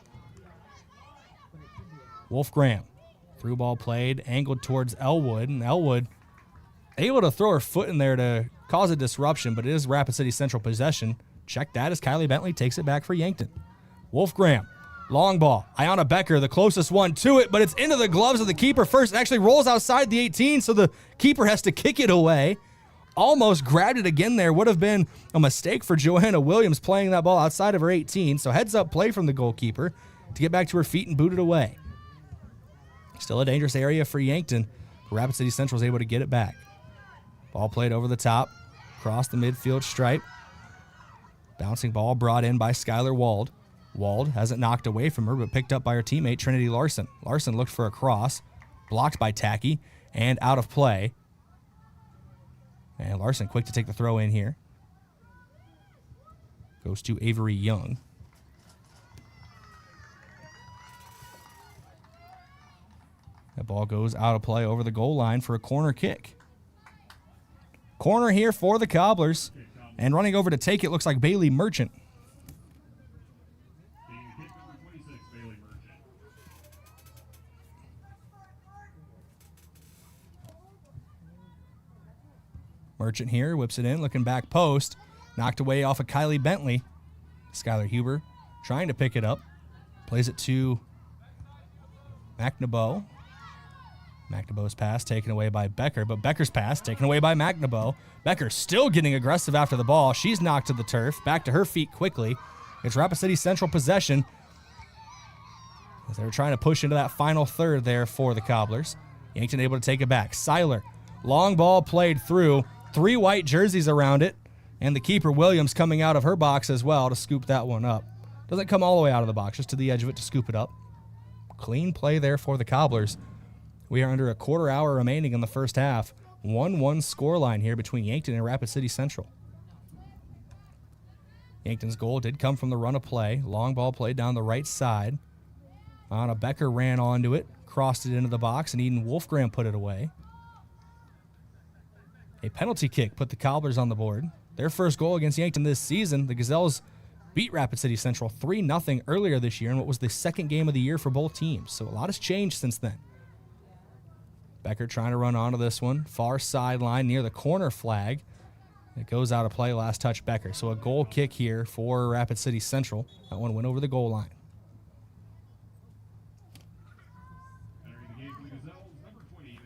Wolf Graham. Through ball played, angled towards Elwood. And Elwood able to throw her foot in there to cause a disruption, but it is Rapid City Central possession. Check that as Kylie Bentley takes it back for Yankton. Wolf Graham. Long ball. Ayanna Becker, the closest one to it, but it's into the gloves of the keeper first. It actually rolls outside the 18, so the keeper has to kick it away. Almost grabbed it again there. Would have been a mistake for Joanna Williams playing that ball outside of her 18. So heads up play from the goalkeeper to get back to her feet and boot it away. Still a dangerous area for Yankton. Rapid City Central was able to get it back. Ball played over the top, across the midfield stripe. Bouncing ball brought in by Skylar Wald. Wald has it knocked away from her, but picked up by her teammate, Trinity Larson. Larson looked for a cross, blocked by Tacky, and out of play. And Larson quick to take the throw in here. Goes to Avery Young. That ball goes out of play over the goal line for a corner kick. Corner here for the Cobblers. And running over to take it looks like Bailey Merchant. Merchant here, whips it in, looking back post. Knocked away off of Kylie Bentley. Skylar Huber trying to pick it up. Plays it to McNaboe. McNaboe's pass taken away by Becker, but Becker's pass taken away by McNaboe. Becker still getting aggressive after the ball. She's knocked to the turf. Back to her feet quickly. It's Rapid City Central possession as they were trying to push into that final third there for the Cobblers. Yankton able to take it back. Seiler, long ball played through. 3 white jerseys around it. And the keeper, Williams, coming out of her box as well to scoop that one up. Doesn't come all the way out of the box, just to the edge of it to scoop it up. Clean play there for the Cobblers. We are under a quarter hour remaining in the first half. 1-1 scoreline here between Yankton and Rapid City Central. Yankton's goal did come from the run of play. Long ball played down the right side. Anna Becker ran onto it, crossed it into the box, and Eden Wolfgram put it away. A penalty kick put the Cobblers on the board. Their first goal against Yankton this season. The Gazelles beat Rapid City Central 3-0 earlier this year in what was the second game of the year for both teams. So a lot has changed since then. Becker trying to run onto this one. Far sideline near the corner flag. It goes out of play, last touch Becker. So a goal kick here for Rapid City Central. That one went over the goal line. Entering the game for the Gazelles, number 20,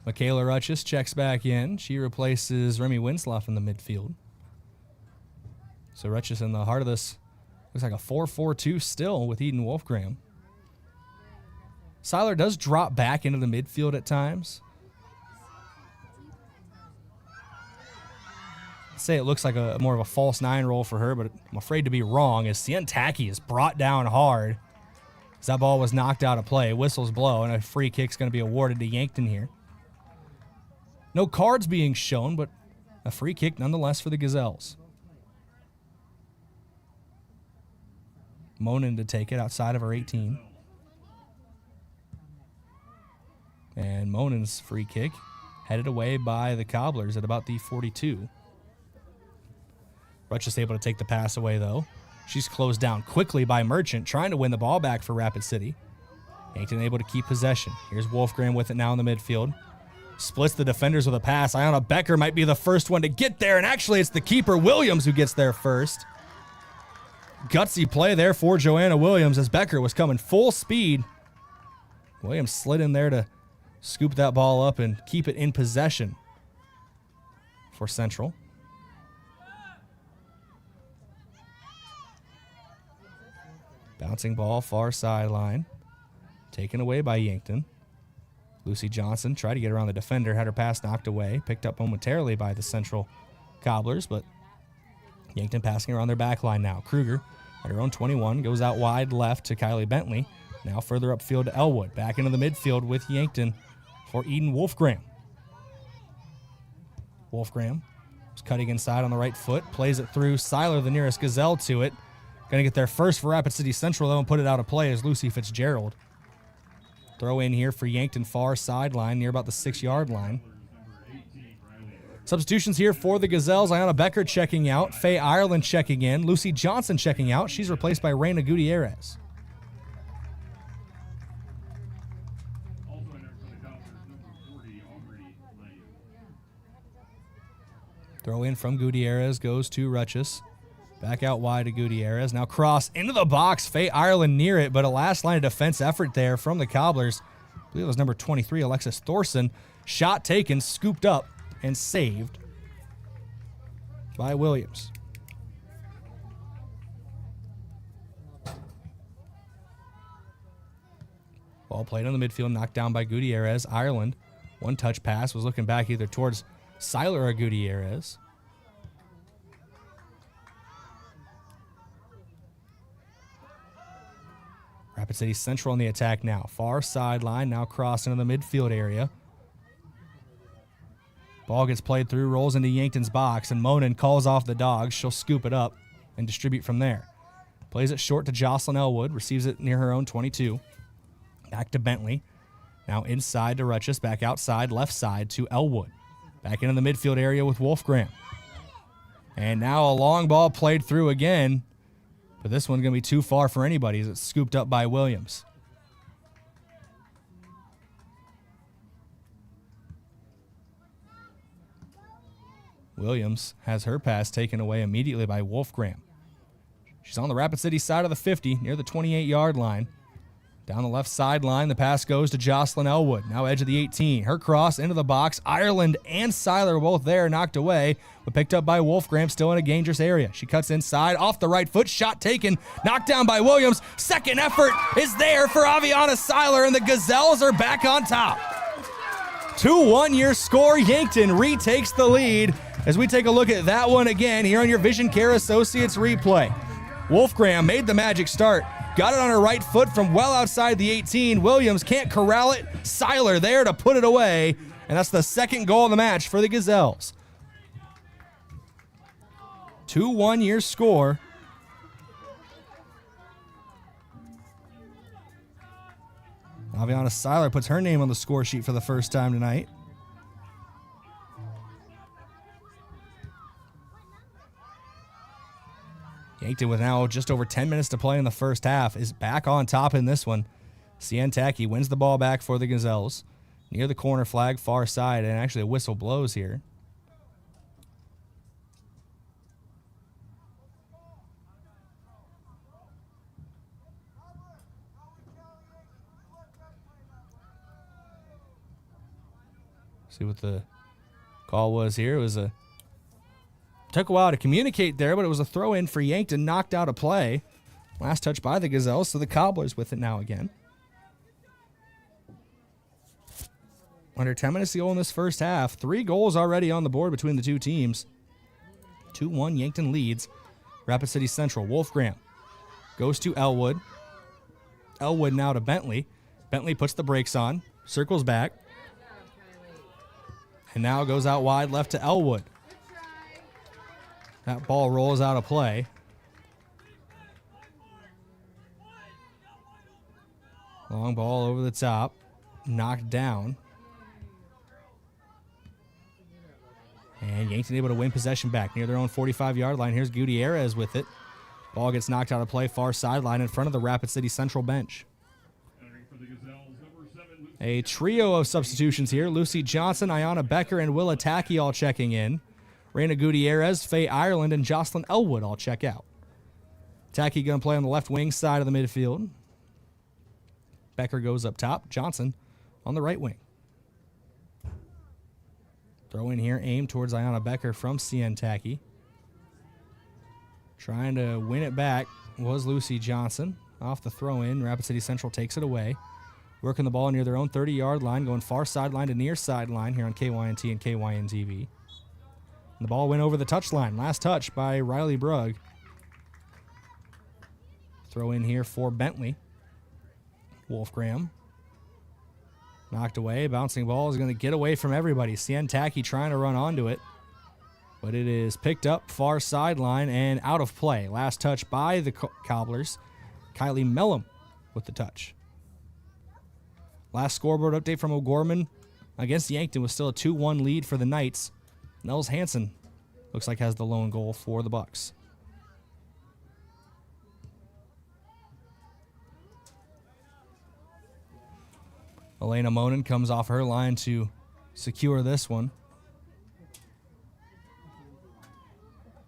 Michaela Rutchess checks back in. She replaces Remy Winslow in the midfield. So Rutchess in the heart of this. Looks like a 4-4-2 still with Eden Wolfgram. Seiler does drop back into the midfield at times. I'd say it looks like a more of a false nine role for her, but I'm afraid to be wrong as Sientaki is brought down hard as that ball was knocked out of play. Whistles blow, and a free kick's going to be awarded to Yankton here. No cards being shown, but a free kick nonetheless for the Gazelles. Monin to take it outside of her 18. And Monin's free kick headed away by the Cobblers at about the 42. Rutchess able to take the pass away, though. She's closed down quickly by Merchant, trying to win the ball back for Rapid City. Yankton able to keep possession. Here's Wolfgram with it now in the midfield. Splits the defenders with a pass. Ayanna Becker might be the first one to get there, and actually it's the keeper, Williams, who gets there first. Gutsy play there for Joanna Williams as Becker was coming full speed. Williams slid in there to scoop that ball up and keep it in possession for Central. Bouncing ball, far sideline. Taken away by Yankton. Lucy Johnson tried to get around the defender, had her pass knocked away. Picked up momentarily by the Central Cobblers, but Yankton passing around their back line now. Kruger at her own 21 goes out wide left to Kylie Bentley. Now further upfield to Elwood. Back into the midfield with Yankton for Eden Wolfgram. Wolfgram is cutting inside on the right foot. Plays it through. Seiler, the nearest Gazelle, to it. Going to get there first for Rapid City Central, though, and put it out of play as Lucy Fitzgerald. Throw in here for Yankton, far sideline near about the 6-yard line. Substitutions here for the Gazelles. Ayanna Becker checking out. Faye Ireland checking in. Lucy Johnson checking out. She's replaced by Reina Gutierrez. Throw in from Gutierrez goes to Rutchess. Back out wide to Gutierrez. Now cross into the box. Faye Ireland near it, but a last line of defense effort there from the Cobblers. I believe it was number 23, Alexis Thorson. Shot taken, scooped up, and saved by Williams. Ball played on the midfield, knocked down by Gutierrez. Ireland, one touch pass, was looking back either towards Seiler or Gutierrez. Rapid City Central on the attack now. Far sideline, now crossing into the midfield area. Ball gets played through, rolls into Yankton's box, and Monin calls off the Dogs. She'll scoop it up and distribute from there. Plays it short to Jocelyn Elwood, receives it near her own 22. Back to Bentley. Now inside to Rutchess, back outside, left side to Elwood. Back into the midfield area with Wolfgram. And now a long ball played through again, but this one's going to be too far for anybody as it's scooped up by Williams. Williams has her pass taken away immediately by Wolfgram. She's on the Rapid City side of the 50, near the 28-yard line. Down the left sideline, the pass goes to Jocelyn Elwood, now edge of the 18. Her cross into the box. Ireland and Seiler both there, knocked away, but picked up by Wolfgram, still in a dangerous area. She cuts inside, off the right foot, shot taken, knocked down by Williams. Second effort is there for Aviana Seiler, and the Gazelles are back on top. 2-1 your score. Yankton retakes the lead as we take a look at that one again here on your Vision Care Associates replay. Wolfgram made the magic start. Got it on her right foot from well outside the 18. Williams can't corral it. Seiler there to put it away. And that's the second goal of the match for the Gazelles. 2-1 your score. Aviana Seiler puts her name on the score sheet for the first time tonight. Yankton, with now just over 10 minutes to play in the first half, is back on top in this one. Ciantacchi wins the ball back for the Gazelles. Near the corner flag, far side, and actually a whistle blows here. See what the call was here. It was took a while to communicate there, but it was a throw in for Yankton, knocked out of play. Last touch by the Gazelles, so the Cobblers with it now again. Under 10 minutes to go in this first half. 3 goals already on the board between the two teams. 2-1 Yankton leads. Rapid City Central. Wolfgram goes to Elwood. Elwood now to Bentley. Bentley puts the brakes on, circles back, and now goes out wide left to Elwood. That ball rolls out of play. Long ball over the top. Knocked down. And Yankton able to win possession back near their own 45-yard line. Here's Gutierrez with it. Ball gets knocked out of play, far sideline in front of the Rapid City Central bench. A trio of substitutions here. Lucy Johnson, Ayanna Becker, and Willa Tacky all checking in. Raina Gutierrez, Faye Ireland, and Jocelyn Elwood all check out. Tacky going to play on the left wing side of the midfield. Becker goes up top. Johnson on the right wing. Throw in here, aimed towards Ayanna Becker from Ciantacchi. Trying to win it back was Lucy Johnson. Off the throw in, Rapid City Central takes it away. Working the ball near their own 30-yard line, going far sideline to near sideline here on KYNT and KYNTV. And the ball went over the touchline. Last touch by Riley Brugg. Throw in here for Bentley. Wolfgram. Knocked away. Bouncing ball is going to get away from everybody. Ciantacchi trying to run onto it. But it is picked up far sideline and out of play. Last touch by the Cobblers. Kylie Mellum with the touch. Last scoreboard update from O'Gorman against Yankton was still a 2-1 lead for the Knights. Nels Hansen looks like has the lone goal for the Bucks. Elena Monin comes off her line to secure this one.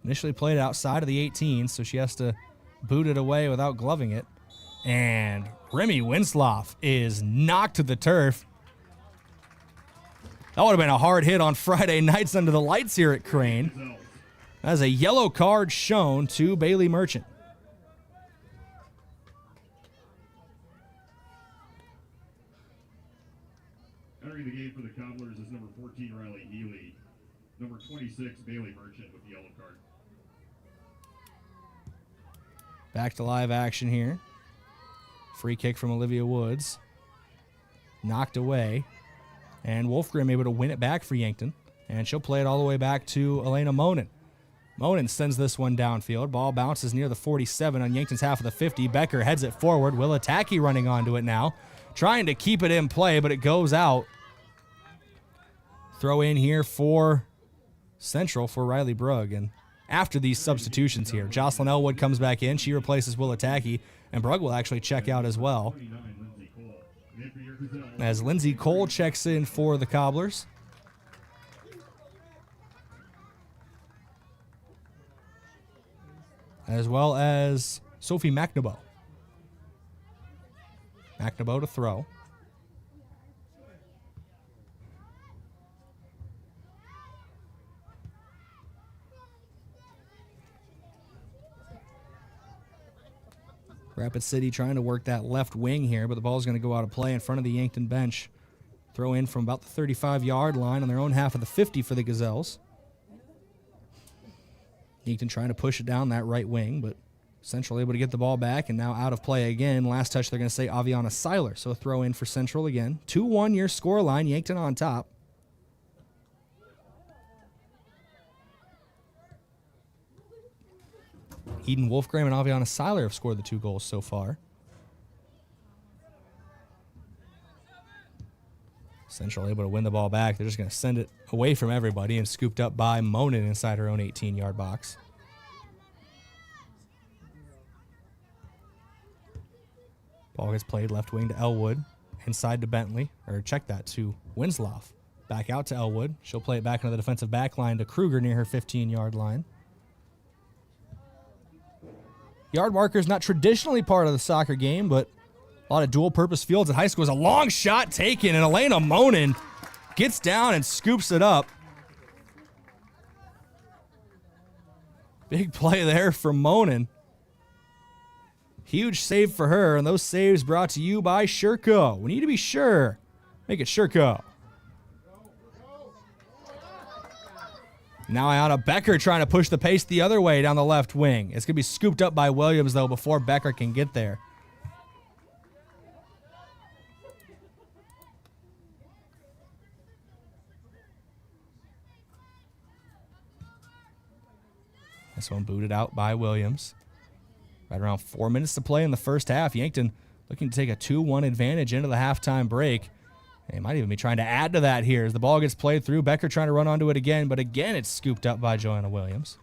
Initially played outside of the 18, so she has to boot it away without gloving it. And Remy Winsloff is knocked to the turf. That would have been a hard hit on Friday nights under the lights here at Crane. As a yellow card shown to Bailey Merchant. Entering the game for the Cobblers is number 14, Riley Healy. Number 26, Bailey Merchant with the yellow card. Back to live action here. Free kick from Olivia Woods. Knocked away. And Wolfgram able to win it back for Yankton. And she'll play it all the way back to Elena Monin. Monin sends this one downfield. Ball bounces near the 47 on Yankton's half of the 50. Becker heads it forward. Willa Tacky running onto it now. Trying to keep it in play, but it goes out. Throw in here for Central for Riley Brugg. And after these substitutions here, Jocelyn Elwood comes back in. She replaces Willa Tacky. And Brugg will actually check out as well. As Lindsay Cole checks in for the Cobblers. As well as Sophie McNaboe. McNaboe to throw. Rapid City trying to work that left wing here, but the ball is going to go out of play in front of the Yankton bench. Throw in from about the 35-yard line on their own half of the 50 for the Gazelles. Yankton trying to push it down that right wing, but Central able to get the ball back and now out of play again. Last touch, they're going to say Aviana Seiler. So a throw in for Central again. 2-1 your score line. Yankton on top. Eden Wolfgram and Aviana Seiler have scored the 2 goals so far. Central able to win the ball back. They're just going to send it away from everybody and scooped up by Monin inside her own 18-yard box. Ball gets played left wing to Elwood. Inside to Bentley, or check that to Winslow. Back out to Elwood. She'll play it back into the defensive back line to Kruger near her 15-yard line. Yard marker is not traditionally part of the soccer game, but a lot of dual-purpose fields at high school. Is a long shot taken, and Elena Monin gets down and scoops it up. Big play there from Monin. Huge save for her, and those saves brought to you by Sherco. We need to be sure. Make it Sherco. Now Ayana Becker trying to push the pace the other way down the left wing. It's going to be scooped up by Williams, though, before Becker can get there. This one booted out by Williams. Right around 4 minutes to play in the first half. Yankton looking to take a 2-1 advantage into the halftime break. They might even be trying to add to that here as the ball gets played through. Becker trying to run onto it again, but again it's scooped up by Joanna Williams.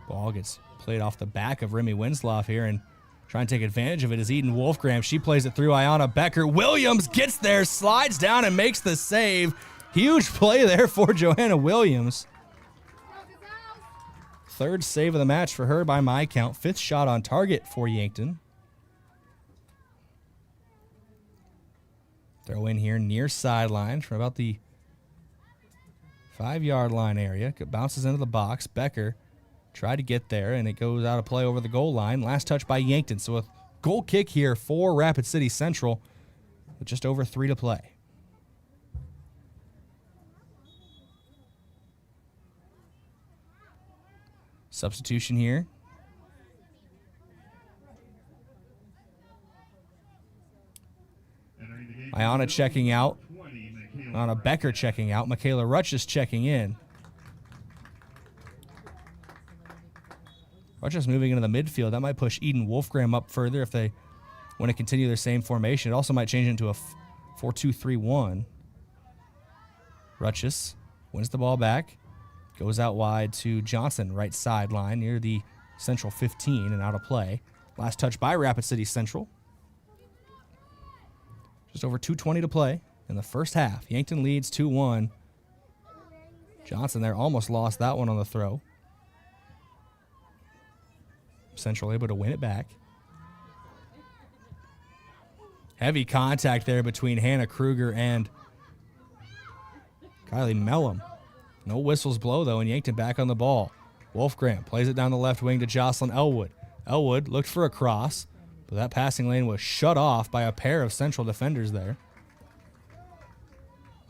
Ball gets played off the back of Remy Winslow here, and trying to take advantage of it is Eden Wolfgram. She plays it through Ayana Becker. Williams gets there, slides down, and makes the save. Huge play there for Joanna Williams. Third save of the match for her by my count. 5th shot on target for Yankton. Throw in here near sideline from about the 5-yard line area. It bounces into the box. Becker tried to get there, and it goes out of play over the goal line. Last touch by Yankton. So a goal kick here for Rapid City Central with just over 3 to play. Substitution here. Ayana checking out. Ayana Becker checking out. Michaela Rutch is checking in. Rutgers moving into the midfield. That might push Eden Wolfgram up further if they want to continue their same formation. It also might change into a 4-2-3-1. Rutgers wins the ball back. Goes out wide to Johnson, right sideline near the Central 15 and out of play. Last touch by Rapid City Central. Just over 2:20 to play in the first half. Yankton leads 2-1. Johnson there almost lost that one on the throw. Central able to win it back. Heavy contact there between Hannah Kruger and Kylie Mellum. No whistles blow, though, and Yankton back on the ball. Wolfgram plays it down the left wing to Jocelyn Elwood. Elwood looked for a cross, but that passing lane was shut off by a pair of Central defenders there.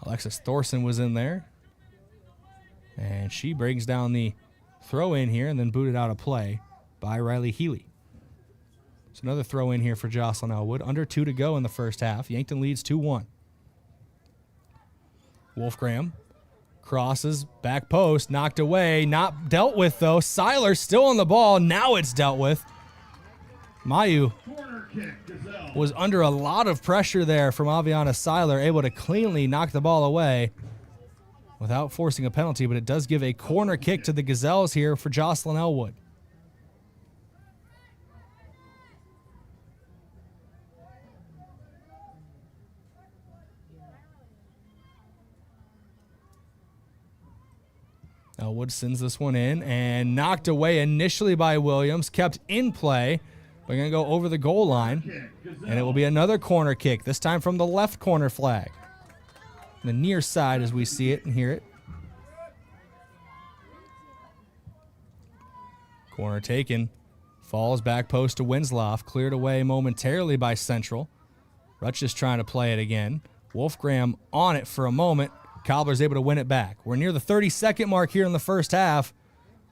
Alexis Thorson was in there, and she brings down the throw in here and then booted out of play by Riley Healy. So another throw in here for Jocelyn Elwood. Under 2 to go in the first half. Yankton leads 2-1. Wolfgram crosses, back post, knocked away, not dealt with though. Seiler still on the ball. Now it's dealt with. Mayu was under a lot of pressure there from Aviana Seiler, able to cleanly knock the ball away without forcing a penalty, but it does give a corner kick to the Gazelles here for Jocelyn Elwood. Elwood sends this one in and knocked away initially by Williams, kept in play. We're going to go over the goal line, and it will be another corner kick, this time from the left corner flag. The near side as we see it and hear it. Corner taken. Falls back post to Winslow. Cleared away momentarily by Central. Rutsch is trying to play it again. Wolfgram on it for a moment. Cobblers able to win it back. We're near the 30-second mark here in the first half.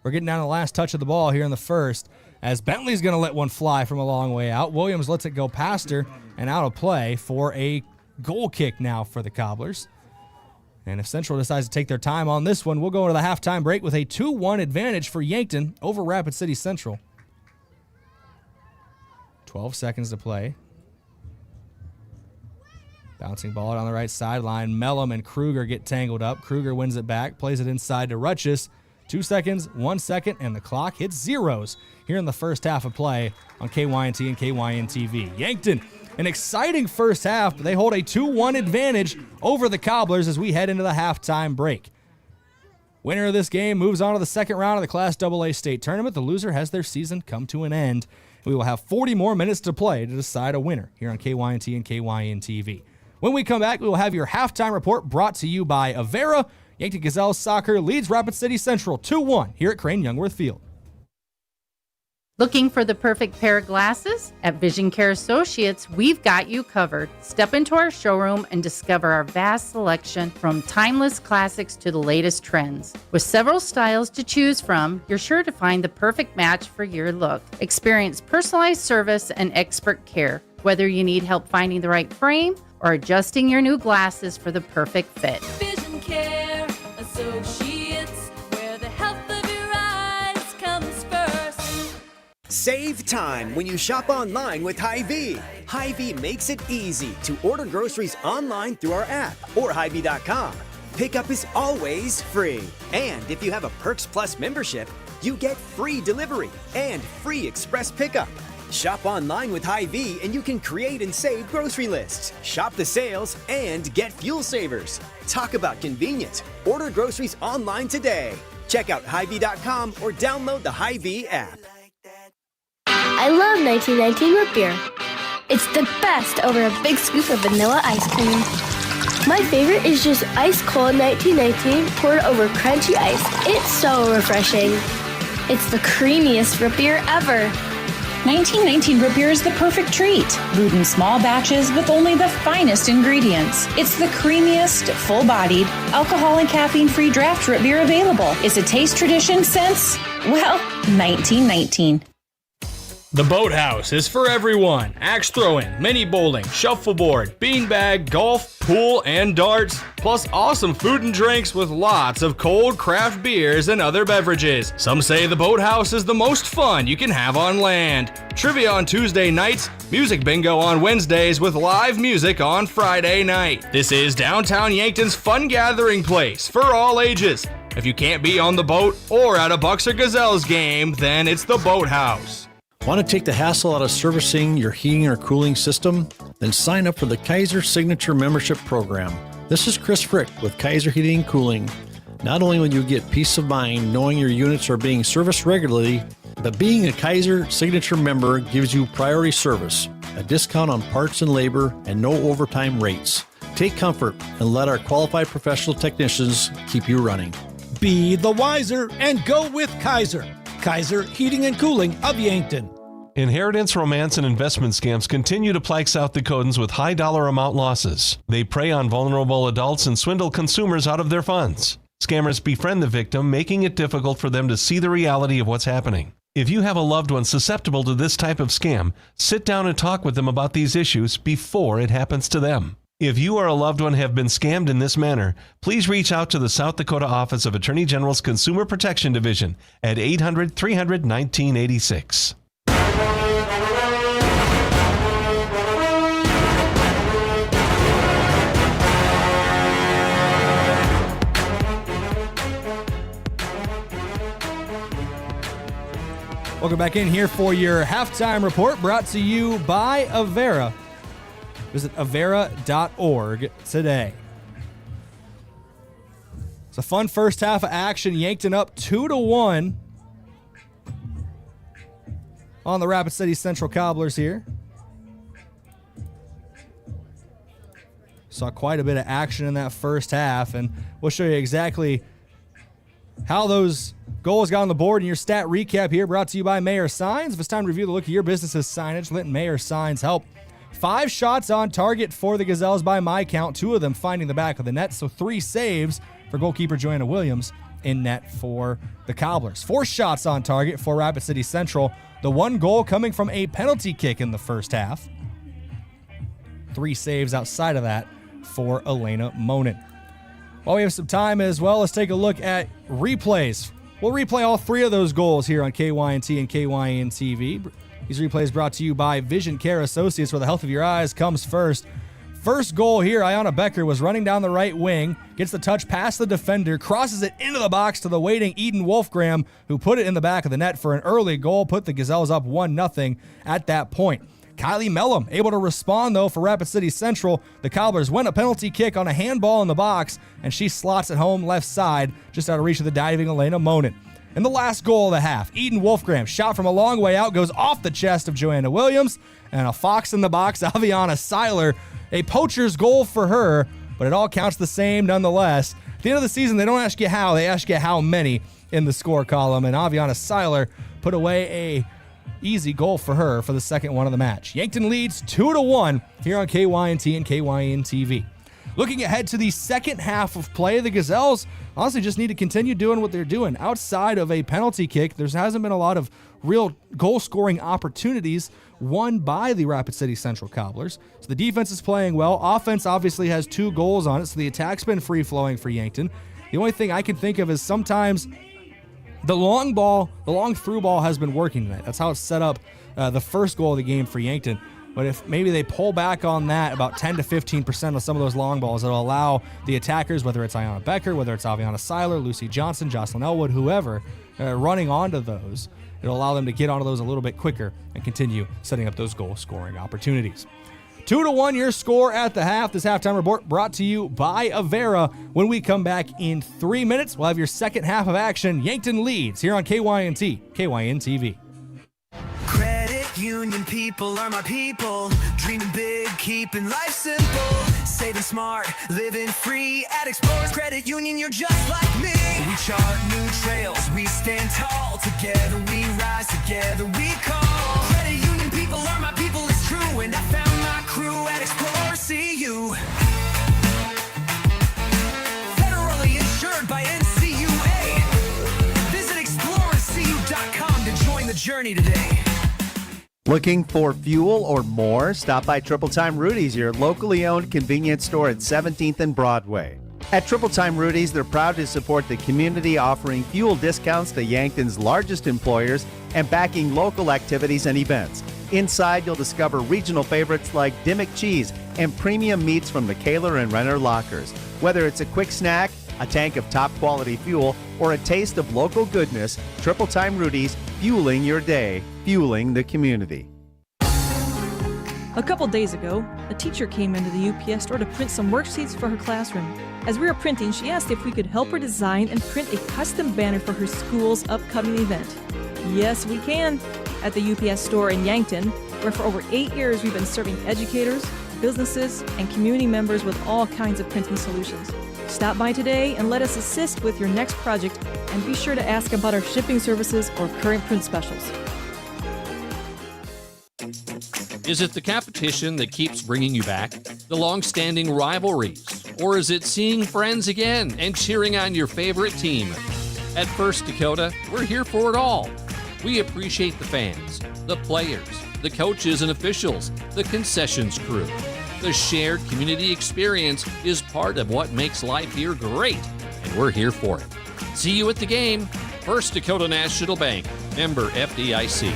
We're getting down to the last touch of the ball here in the first, as Bentley's going to let one fly from a long way out. Williams lets it go past her and out of play for a goal kick now for the Cobblers. And if Central decides to take their time on this one, we'll go into the halftime break with a 2-1 advantage for Yankton over Rapid City Central. 12 seconds to play. Bouncing ball on the right sideline. Mellum and Kruger get tangled up. Kruger wins it back, plays it inside to Rutschus. 2 seconds, 1 second, and the clock hits zeros here in the first half of play on KYNT and KYN-TV. Yankton, an exciting first half, but they hold a 2-1 advantage over the Cobblers as we head into the halftime break. Winner of this game moves on to the second round of the Class AA state tournament. The loser has their season come to an end. We will have 40 more minutes to play to decide a winner here on KYNT and KYN-TV. When we come back, we will have your halftime report brought to you by Avera. Yankton Gazelles soccer leads Rapid City Central 2-1 here at Crane-Youngworth Field. Looking for the perfect pair of glasses? At Vision Care Associates, we've got you covered. Step into our showroom and discover our vast selection from timeless classics to the latest trends. With several styles to choose from, you're sure to find the perfect match for your look. Experience personalized service and expert care, whether you need help finding the right frame or adjusting your new glasses for the perfect fit. Vision Care Associates, where the health of your eyes comes first. Save time when you shop online with Hy-Vee. Hy-Vee makes it easy to order groceries online through our app or Hy-Vee.com. Pickup is always free. And if you have a Perks Plus membership, you get free delivery and free express pickup. Shop online with Hy-Vee and you can create and save grocery lists, shop the sales, and get fuel savers. Talk about convenient. Order groceries online today. Check out Hy-Vee.com or download the Hy-Vee app. I love 1919 root beer. It's the best over a big scoop of vanilla ice cream. My favorite is just ice cold 1919 poured over crunchy ice. It's so refreshing. It's the creamiest root beer ever. 1919 root beer is the perfect treat. Brewed in small batches with only the finest ingredients. It's the creamiest, full-bodied, alcohol and caffeine-free draft root beer available. It's a taste tradition since, well, 1919. The Boathouse is for everyone. Axe throwing, mini bowling, shuffleboard, beanbag, golf, pool, and darts. Plus awesome food and drinks with lots of cold craft beers and other beverages. Some say the Boathouse is the most fun you can have on land. Trivia on Tuesday nights, music bingo on Wednesdays with live music on Friday night. This is downtown Yankton's fun gathering place for all ages. If you can't be on the boat or at a Bucks or Gazelles game, then it's the Boathouse. Want to take the hassle out of servicing your heating or cooling system? Then sign up for the Kaiser Signature Membership Program. This is Chris Frick with Kaiser Heating and Cooling. Not only will you get peace of mind knowing your units are being serviced regularly, but being a Kaiser Signature member gives you priority service, a discount on parts and labor, and no overtime rates. Take comfort and let our qualified professional technicians keep you running. Be the wiser and go with Kaiser. Kaiser Heating and Cooling of Yankton. Inheritance, romance, and investment scams continue to plague South Dakotans with high dollar amount losses. They prey on vulnerable adults and swindle consumers out of their funds. Scammers befriend the victim, making it difficult for them to see the reality of what's happening. If you have a loved one susceptible to this type of scam, sit down and talk with them about these issues before it happens to them. If you or a loved one have been scammed in this manner, please reach out to the South Dakota Office of Attorney General's Consumer Protection Division at 800-300-1986. Welcome back in here for your halftime report brought to you by Avera. Visit Avera.org today. It's a fun first half of action. Yankton up 2-1 on the Rapid City Central Cobblers here. Saw quite a bit of action in that first half, and we'll show you exactly how those goals got on the board in your stat recap here, brought to you by Mayor Signs. If it's time to review the look of your business's signage, let Mayor Signs help. 5 shots on target for the Gazelles by my count, 2 of them finding the back of the net, so 3 saves for goalkeeper Joanna Williams in net for the Cobblers. 4 shots on target for Rapid City Central, the 1 goal coming from a penalty kick in the first half. 3 saves outside of that for Elena Monin. While we have some time as well, let's take a look at replays. We'll replay all 3 of those goals here on KYNT and KYN TV. These replays brought to you by Vision Care Associates, where the health of your eyes comes first. First goal here, Ayanna Becker was running down the right wing, gets the touch past the defender, crosses it into the box to the waiting Eden Wolfgram, who put it in the back of the net for an early goal, put the Gazelles up 1-0 at that point. Kylie Mellum able to respond, though, for Rapid City Central. The Cobblers win a penalty kick on a handball in the box, and she slots it home left side, just out of reach of the diving Elena Monin. And the last goal of the half, Eden Wolfgram, shot from a long way out, goes off the chest of Joanna Williams, and a fox in the box, Aviana Seiler. A poacher's goal for her, but it all counts the same nonetheless. At the end of the season, they don't ask you how, they ask you how many in the score column, and Aviana Seiler put away a easy goal for her for the second one of the match. Yankton leads 2-1 here on KYNT and KYN TV. Looking ahead to the second half of play, the Gazelles honestly just need to continue doing what they're doing. Outside of a penalty kick, there hasn't been a lot of real goal-scoring opportunities won by the Rapid City Central Cobblers. So the defense is playing well. Offense obviously has 2 goals on it, so the attack's been free-flowing for Yankton. The only thing I can think of is sometimes the long through ball has been working tonight. That's how it's set up the first goal of the game for Yankton. But if maybe they pull back on that, about 10 to 15% of some of those long balls, it'll allow the attackers, whether it's Ayanna Becker, whether it's Aviana Seiler, Lucy Johnson, Jocelyn Elwood, whoever, running onto those, it'll allow them to get onto those a little bit quicker and continue setting up those goal-scoring opportunities. 2-1 your score at the half. This halftime report brought to you by Avera. When we come back in 3 minutes, we'll have your second half of action. Yankton leads here on KYNT, KYN TV. Credit union people are my people. Dreaming big, keeping life simple. Saving smart, living free at Explorers Credit Union. You're just like me. We chart new trails, we stand tall. Together we rise, together we call. Credit union people are my people, it's true. And I found my crew at Explorers CU. Federally insured by NCUA. Visit explorerscu.com to join the journey today. Looking for fuel or more? Stop by Triple Time Rudy's, your locally owned convenience store at 17th and Broadway. At Triple Time Rudy's, they're proud to support the community, offering fuel discounts to Yankton's largest employers and backing local activities and events. Inside, you'll discover regional favorites like Dimmick Cheese and premium meats from the Kaler and Renner lockers. Whether it's a quick snack, a tank of top quality fuel, or a taste of local goodness, Triple Time Rudy's, fueling your day, fueling the community. A couple days ago, a teacher came into the UPS store to print some worksheets for her classroom. As we were printing, she asked if we could help her design and print a custom banner for her school's upcoming event. Yes, we can. At the UPS store in Yankton, where for over 8 years we've been serving educators, businesses, and community members with all kinds of printing solutions. Stop by today and let us assist with your next project, and be sure to ask about our shipping services or current print specials. Is it the competition that keeps bringing you back? The long-standing rivalries? Or is it seeing friends again and cheering on your favorite team? At First Dakota, we're here for it all. We appreciate the fans, the players, the coaches and officials, the concessions crew. The shared community experience is part of what makes life here great, and we're here for it. See you at the game. First Dakota National Bank, member FDIC.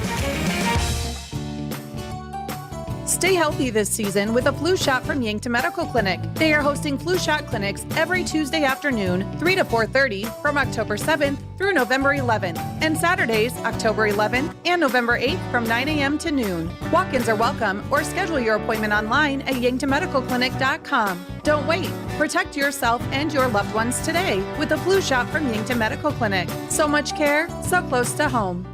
Stay healthy this season with a flu shot from Yankton Medical Clinic. They are hosting flu shot clinics every Tuesday afternoon, 3 to 4:30, from October 7th through November 11th, and Saturdays, October 11th and November 8th from 9 a.m. to noon. Walk-ins are welcome, or schedule your appointment online at yanktonmedicalclinic.com. Don't wait. Protect yourself and your loved ones today with a flu shot from Yankton Medical Clinic. So much care, so close to home.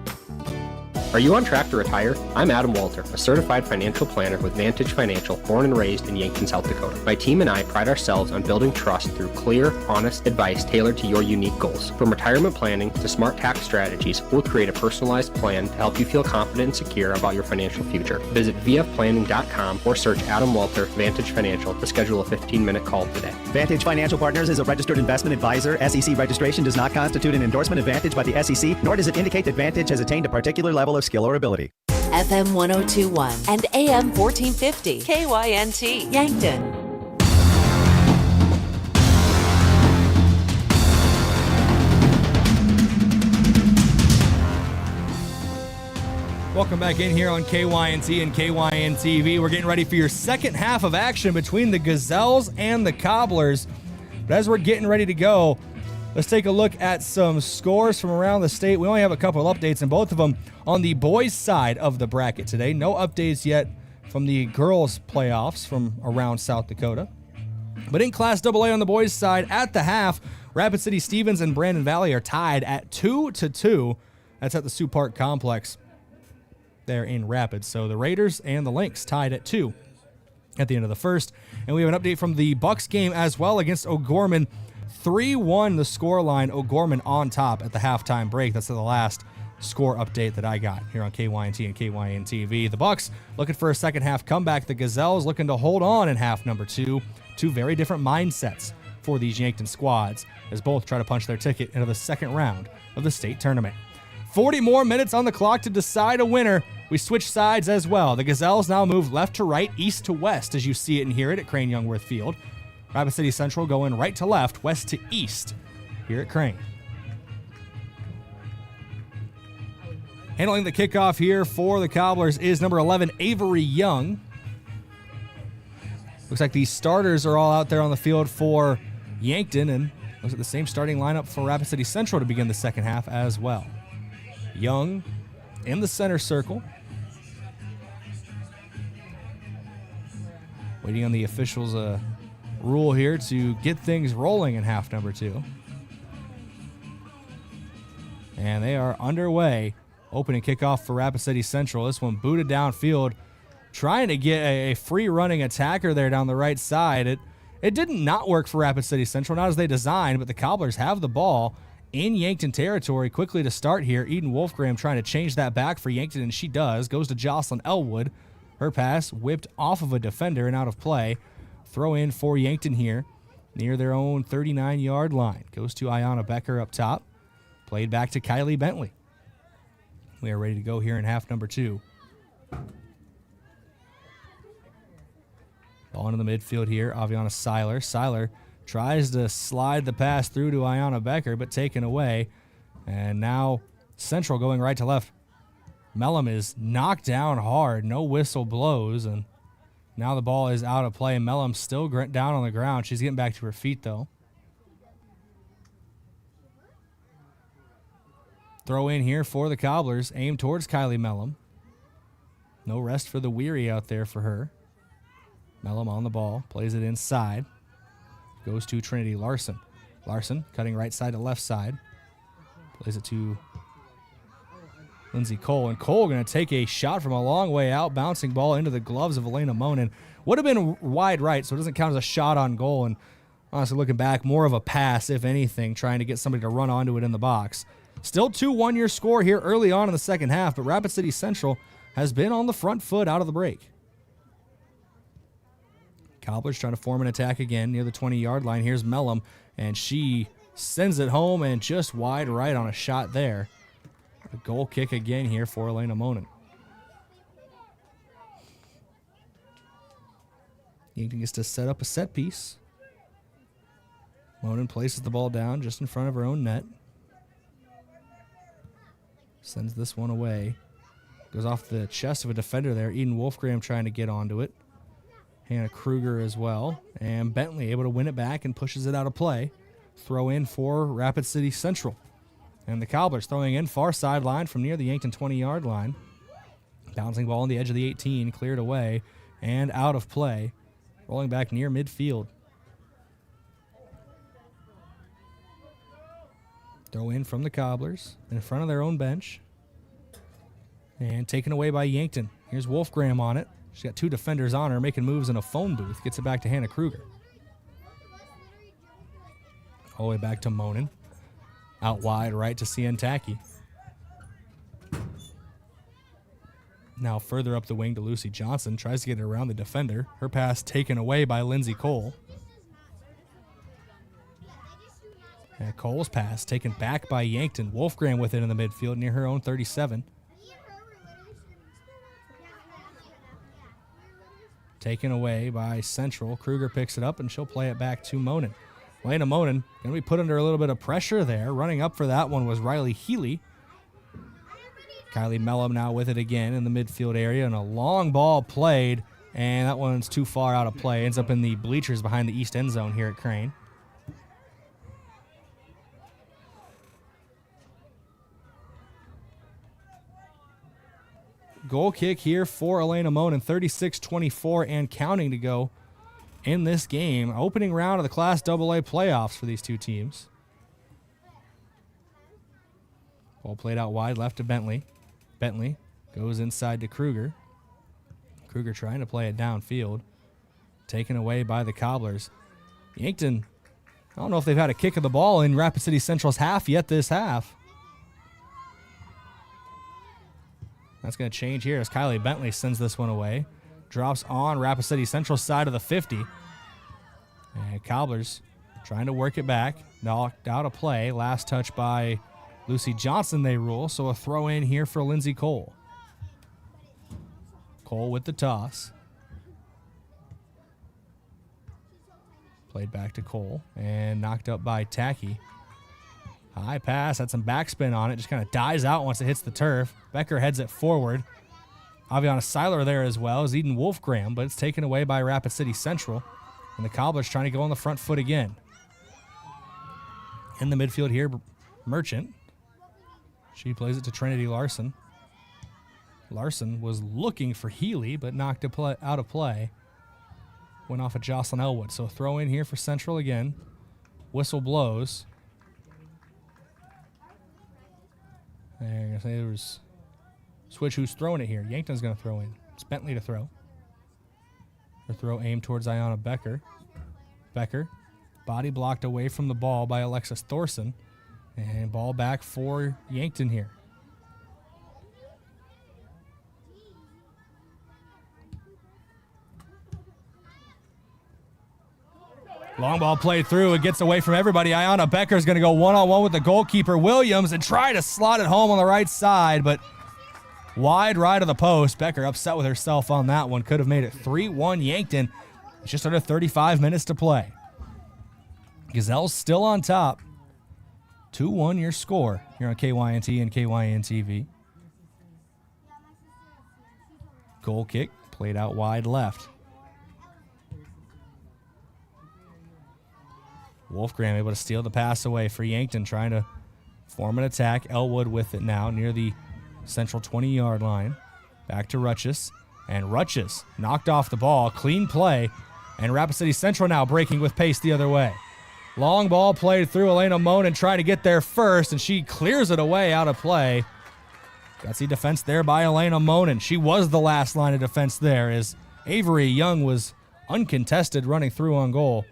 Are you on track to retire? I'm Adam Walter, a certified financial planner with Vantage Financial, born and raised in Yankton, South Dakota. My team and I pride ourselves on building trust through clear, honest advice tailored to your unique goals. From retirement planning to smart tax strategies, we'll create a personalized plan to help you feel confident and secure about your financial future. Visit vfplanning.com or search Adam Walter Vantage Financial to schedule a 15-minute call today. Vantage Financial Partners is a registered investment advisor. SEC registration does not constitute an endorsement of Vantage by the SEC, nor does it indicate that Vantage has attained a particular level of skill or ability. FM 1021 and AM 1450. KYNT, Yankton. Welcome back in here on KYNT and KYN-TV. We're getting ready for your second half of action between the Gazelles and the Cobblers. But as we're getting ready to go, let's take a look at some scores from around the state. We only have a couple of updates, and both of them on the boys' side of the bracket today. No updates yet from the girls' playoffs from around South Dakota. But in Class AA on the boys' side, at the half, Rapid City Stevens and Brandon Valley are tied at 2-2. That's at the Sioux Park Complex there in Rapids. So the Raiders and the Lynx tied at 2 at the end of the first. And we have an update from the Bucks game as well against O'Gorman. 3-1 the score line. O'Gorman on top at the halftime break. That's the last score update that I got here on KYNT and KYN-TV. The Bucks looking for a second half comeback. The Gazelles looking to hold on in half number 2. Two very different mindsets for these Yankton squads as both try to punch their ticket into the second round of the state tournament. 40 more minutes on the clock to decide a winner. We switch sides as well. The Gazelles now move left to right, east to west, as you see it and hear it at Crane-Youngworth Field. Rapid City Central going right to left, west to east here at Crane. Handling the kickoff here for the Cobblers is number 11, Avery Young. Looks like the starters are all out there on the field for Yankton, and looks like the same starting lineup for Rapid City Central to begin the second half as well. Young in the center circle. Waiting on the officials' rule here to get things rolling in half number 2. And they are underway. Opening kickoff for Rapid City Central. This one booted downfield, trying to get a free running attacker there down the right side. It didn't not work for Rapid City Central, not as they designed, but the Cobblers have the ball in Yankton territory. Quickly to start here, Eden Wolfgram trying to change that back for Yankton, and she does. Goes to Jocelyn Elwood. Her pass whipped off of a defender and out of play. Throw in for Yankton here near their own 39-yard line. Goes to Ayanna Becker up top. Played back to Kylie Bentley. We are ready to go here in half number 2. Ball into the midfield here, Aviana Seiler. Seiler tries to slide the pass through to Ayanna Becker, but taken away. And now Central going right to left. Mellum is knocked down hard. No whistle blows, and now the ball is out of play. Mellum still down on the ground. She's getting back to her feet, though. Throw in here for the Cobblers, aimed towards Kylie Mellum. No rest for the weary out there for her. Mellum on the ball, plays it inside. Goes to Trinity Larson. Larson cutting right side to left side. Plays it to Lindsay Cole. And Cole going to take a shot from a long way out, bouncing ball into the gloves of Elena Monin. Would have been wide right, so it doesn't count as a shot on goal. And honestly, looking back, more of a pass, if anything, trying to get somebody to run onto it in the box. Still 2-1 your score here early on in the second half, but Rapid City Central has been on the front foot out of the break. Cobblers trying to form an attack again near the 20-yard line. Here's Mellum, and she sends it home and just wide right on a shot there. A goal kick again here for Elena Monin. Yankton gets to set up a set piece. Monin places the ball down just in front of her own net. Sends this one away. Goes off the chest of a defender there. Eden Wolfgram trying to get onto it. Hannah Kruger as well. And Bentley able to win it back and pushes it out of play. Throw in for Rapid City Central. And the Cobblers throwing in far sideline from near the Yankton 20-yard line. Bouncing ball on the edge of the 18. Cleared away and out of play. Rolling back near midfield. Throw in from the Cobblers in front of their own bench. And taken away by Yankton. Here's Wolfgram on it. She's got 2 defenders on her, making moves in a phone booth. Gets it back to Hannah Kruger. All the way back to Monin. Out wide right to Sientaki. Now further up the wing to Lucy Johnson. Tries to get it around the defender. Her pass taken away by Lindsay Cole. And Cole's pass taken back by Yankton. Wolfgram with it in the midfield near her own 37. Taken away by Central. Kruger picks it up and she'll play it back to Monin. Elena Monin going to be put under a little bit of pressure there. Running up for that one was Riley Healy. Kylie Mellum now with it again in the midfield area, and a long ball played, and that one's too far out of play. Ends up in the bleachers behind the east end zone here at Crane. Goal kick here for Elena Monin, 36-24 and counting to go in this game. Opening round of the Class AA playoffs for these two teams. Ball played out wide, left to Bentley. Bentley goes inside to Kruger. Kruger trying to play it downfield. Taken away by the Cobblers. Yankton, I don't know if they've had a kick of the ball in Rapid City Central's half yet this half. That's going to change here as Kylie Bentley sends this one away. Drops on Rapid City Central's side of the 50. And Cobblers trying to work it back. Knocked out of play. Last touch by Lucy Johnson, they rule. So a throw in here for Lindsay Cole. Cole with the toss. Played back to Cole and knocked up by Tacky. High pass, had some backspin on it. Just kind of dies out once it hits the turf. Becker heads it forward. Aviana Seiler there as well as Eden Wolfgram, but it's taken away by Rapid City Central. And the Cobblers trying to go on the front foot again. In the midfield here, Merchant. She plays it to Trinity Larson. Larson was looking for Healy, but knocked it out of play. Went off of Jocelyn Elwood. So a throw in here for Central again. Whistle blows. And I say there was switch who's throwing it here. Yankton's going to throw in. It's Bentley to throw. Her throw aimed towards Ayanna Becker. Becker, body blocked away from the ball by Alexis Thorson. And ball back for Yankton here. Long ball played through. It gets away from everybody. Ayanna Becker's going to go one-on-one with the goalkeeper, Williams, and try to slot it home on the right side, but wide right of the post. Becker upset with herself on that one. Could have made it 3-1 Yankton. It's just under 35 minutes to play. Gazelles still on top. 2-1 your score here on KYNT and KYN-TV. Goal kick played out wide left. Wolfgram able to steal the pass away for Yankton, trying to form an attack. Elwood with it now near the Central 20-yard line. Back to Rutchess. And Rutchess knocked off the ball. Clean play. And Rapid City Central now breaking with pace the other way. Long ball played through. Elena Monin trying to get there first, and she clears it away out of play. Gutsy defense there by Elena Monin. She was the last line of defense there as Avery Young was uncontested running through on goal.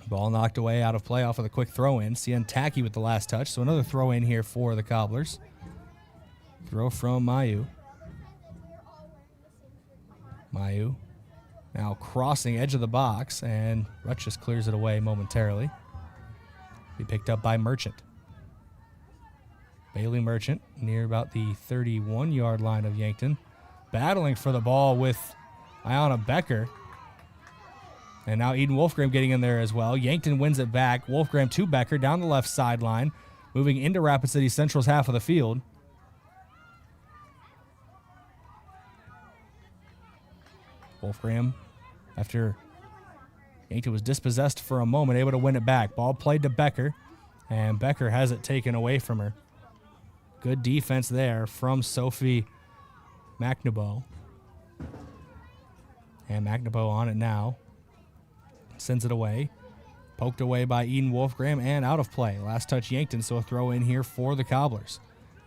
Ball knocked away out of play off of the quick throw-in. Sientaki with the last touch, so another throw-in here for the Cobblers. Throw from Mayu. Mayu now crossing edge of the box, and Rutch clears it away momentarily. Be picked up by Merchant. Bailey Merchant near about the 31-yard line of Yankton. Battling for the ball with Ayanna Becker. And now Eden Wolfgram getting in there as well. Yankton wins it back. Wolfgram to Becker down the left sideline. Moving into Rapid City Central's half of the field. Wolfgram, after Yankton was dispossessed for a moment, able to win it back. Ball played to Becker. And Becker has it taken away from her. Good defense there from Sophie McNaboe. And McNaboe on it now. Sends it away. Poked away by Eden Wolfgram and out of play. Last touch Yankton, so a throw in here for the Cobblers.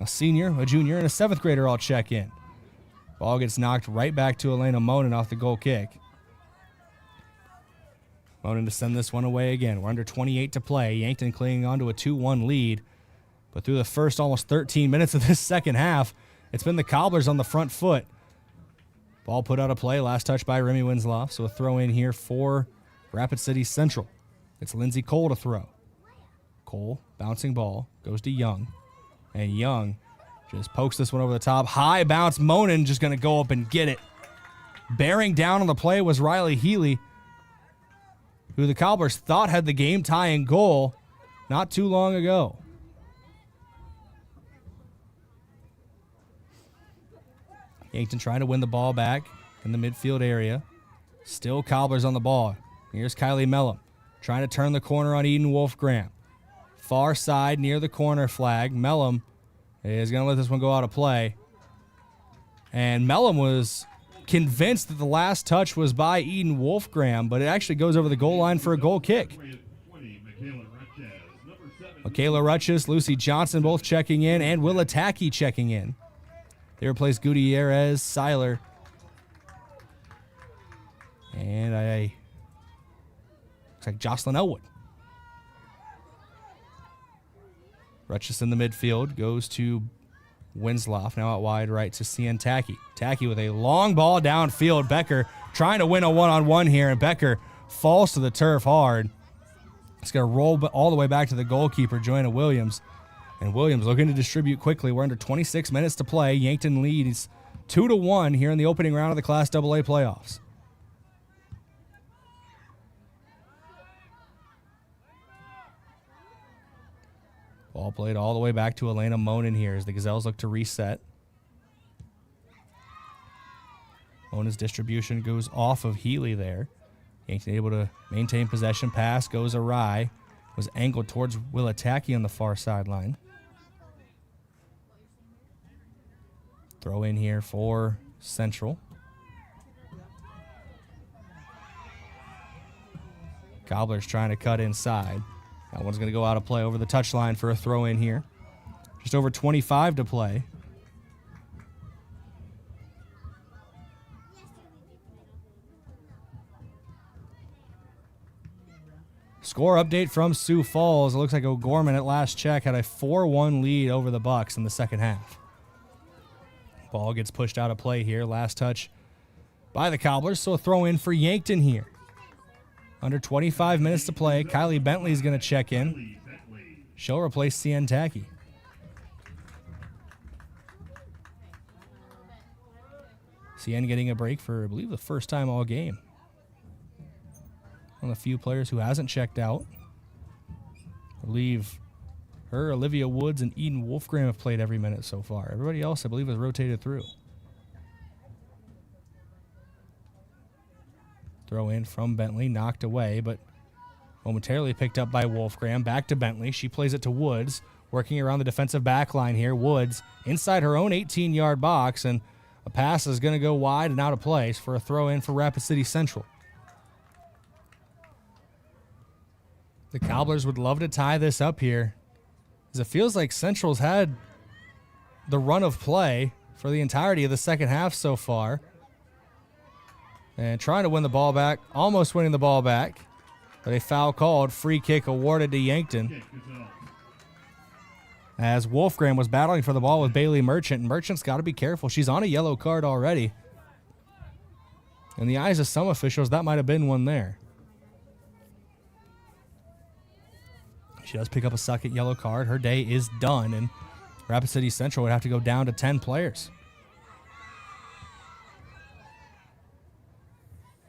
A senior, a junior, and a 7th grader all check in. Ball gets knocked right back to Elena Monin off the goal kick. Monin to send this one away again. We're under 28 to play. Yankton clinging on to a 2-1 lead. But through the first almost 13 minutes of this second half, it's been the Cobblers on the front foot. Ball put out of play. Last touch by Remy Winslow. So a throw in here for Rapid City Central. It's Lindsey Cole to throw. Cole, bouncing ball, goes to Young. And Young just pokes this one over the top. High bounce. Monin just going to go up and get it. Bearing down on the play was Riley Healy, who the Cobblers thought had the game-tying goal not too long ago. Yankton trying to win the ball back in the midfield area. Still Cobblers on the ball. Here's Kylie Mellum trying to turn the corner on Eden Wolfgram. Far side near the corner flag. Mellum is going to let this one go out of play. And Mellum was convinced that the last touch was by Eden Wolfgram, but it actually goes over the goal line for a goal kick. Michaela Rutches, Lucy Johnson both checking in, and Willa Tacky checking in. They replace Gutierrez, Seiler, and looks like Jocelyn Elwood. Rutches in the midfield, goes to Winslow, now out wide right to Cian Tacky. Tacky with a long ball downfield. Becker trying to win a one-on-one here, and Becker falls to the turf hard. It's going to roll all the way back to the goalkeeper, Joanna Williams. And Williams looking to distribute quickly. We're under 26 minutes to play. Yankton leads 2-1 here in the opening round of the Class AA playoffs. Ball played all the way back to Elena Monin here as the Gazelles look to reset. Monin's distribution goes off of Healy there. Yankton able to maintain possession. Pass goes awry. Was angled towards Willa Tacky on the far sideline. Throw in here for Central. Cobblers trying to cut inside. That one's going to go out of play over the touchline for a throw in here. Just over 25 to play. Score update from Sioux Falls. It looks like O'Gorman at last check had a 4-1 lead over the Bucks in the second half. Ball gets pushed out of play here. Last touch by the Cobblers, so a throw in for Yankton here. Under 25 minutes to play. Kylie Bentley is going to check in. She'll replace Cian Tacky. Cian getting a break for, I believe, the first time all game. One of the few players who hasn't checked out. I believe her, Olivia Woods, and Eden Wolfgram have played every minute so far. Everybody else, I believe, has rotated through. Throw in from Bentley, knocked away, but momentarily picked up by Wolfgram. Back to Bentley. She plays it to Woods, working around the defensive back line here. Woods inside her own 18-yard box, and a pass is going to go wide and out of place for a throw in for Rapid City Central. The Cobblers would love to tie this up here, as it feels like Central's had the run of play for the entirety of the second half so far. And trying to win the ball back, almost winning the ball back. But a foul called, free kick awarded to Yankton. As Wolfgram was battling for the ball with Bailey Merchant. Merchant's got to be careful. She's on a yellow card already. In the eyes of some officials, that might have been one there. She does pick up a second yellow card. Her day is done, and Rapid City Central would have to go down to 10 players.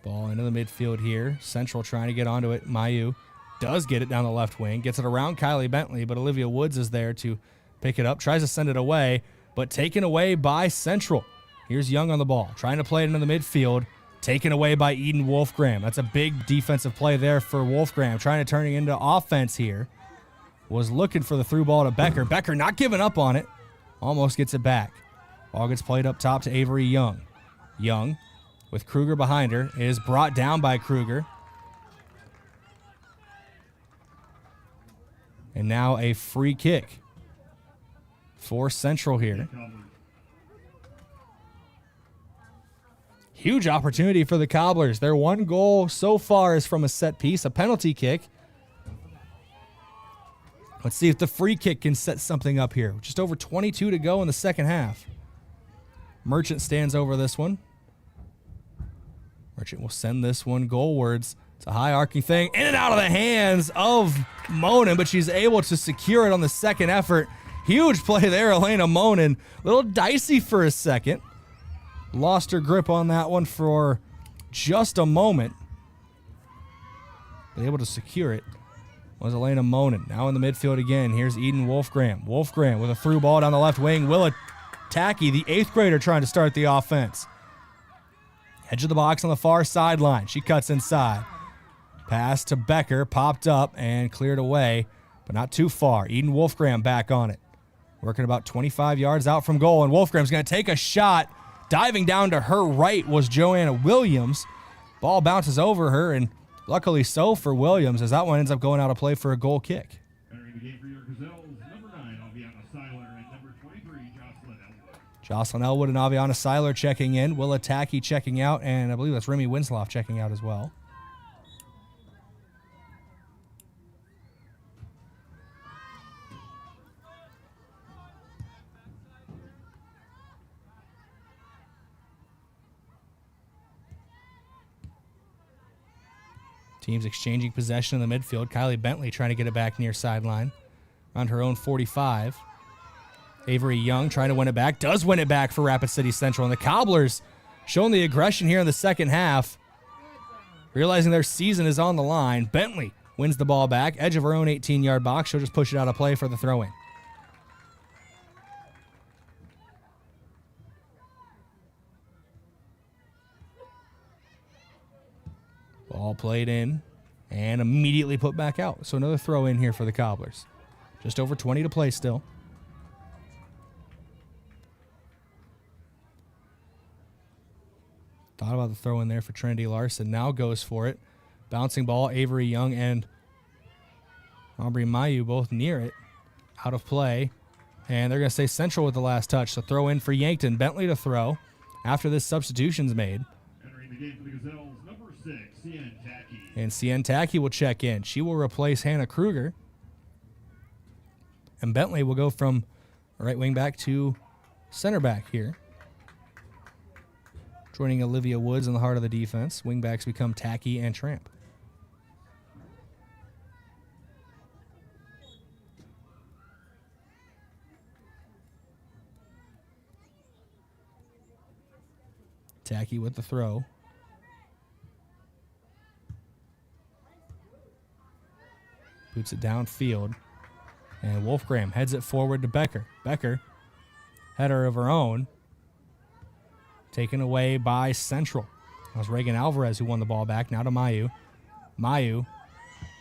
Ball into the midfield here. Central trying to get onto it. Mayu does get it down the left wing. Gets it around Kylie Bentley, but Olivia Woods is there to pick it up. Tries to send it away, but taken away by Central. Here's Young on the ball. Trying to play it into the midfield. Taken away by Eden Wolfgram. That's a big defensive play there for Wolfgram. Trying to turn it into offense here. Was looking for the through ball to Becker. Becker not giving up on it. Almost gets it back. Ball gets played up top to Avery Young. Young, with Kruger behind her, is brought down by Kruger. And now a free kick for Central here. Huge opportunity for the Cobblers. Their one goal so far is from a set piece, a penalty kick. Let's see if the free kick can set something up here. Just over 22 to go in the second half. Merchant stands over this one. Merchant will send this one goalwards. It's a high arcing thing. In and out of the hands of Monin, but she's able to secure it on the second effort. Huge play there, Elena Monin. A little dicey for a second. Lost her grip on that one for just a moment. But able to secure it was Elena Monin. Now in the midfield again. Here's Eden Wolfgram. Wolfgram with a through ball down the left wing. Willa Tacky, the 8th grader, trying to start the offense. Edge of the box on the far sideline. She cuts inside. Pass to Becker. Popped up and cleared away, but not too far. Eden Wolfgram back on it. Working about 25 yards out from goal, and Wolfgram's going to take a shot. Diving down to her right was Joanna Williams. Ball bounces over her, and luckily so for Williams, as that one ends up going out of play for a goal kick. Entering the game for your Gazelles, number 9, Aviana Seiler, and number 23, Jocelyn Elwood. Jocelyn Elwood and Aviana Seiler checking in. Willa Tacky checking out, and I believe that's Remy Winslow checking out as well. Teams exchanging possession in the midfield. Kylie Bentley trying to get it back near sideline. Around her own 45. Avery Young trying to win it back. Does win it back for Rapid City Central. And the Cobblers showing the aggression here in the second half. Realizing their season is on the line. Bentley wins the ball back. Edge of her own 18-yard box. She'll just push it out of play for the throw-in. Ball played in and immediately put back out. So another throw in here for the Cobblers. Just over 20 to play still. Thought about the throw in there for Trinity Larson. Now goes for it. Bouncing ball. Avery Young and Aubrey Mayu both near it. Out of play. And they're going to stay Central with the last touch. So throw in for Yankton. Bentley to throw after this substitution's made. Entering the game for the Gazelles, number 6, Cian Tacky. And Cian Tacky will check in. She will replace Hannah Kruger. And Bentley will go from right wing back to center back here. Joining Olivia Woods in the heart of the defense. Wing backs become Tacky and Tramp. Tacky with the throw. Boots it downfield. And Wolfgram heads it forward to Becker. Becker, header of her own. Taken away by Central. That was Reagan Alvarez who won the ball back. Now to Mayu. Mayu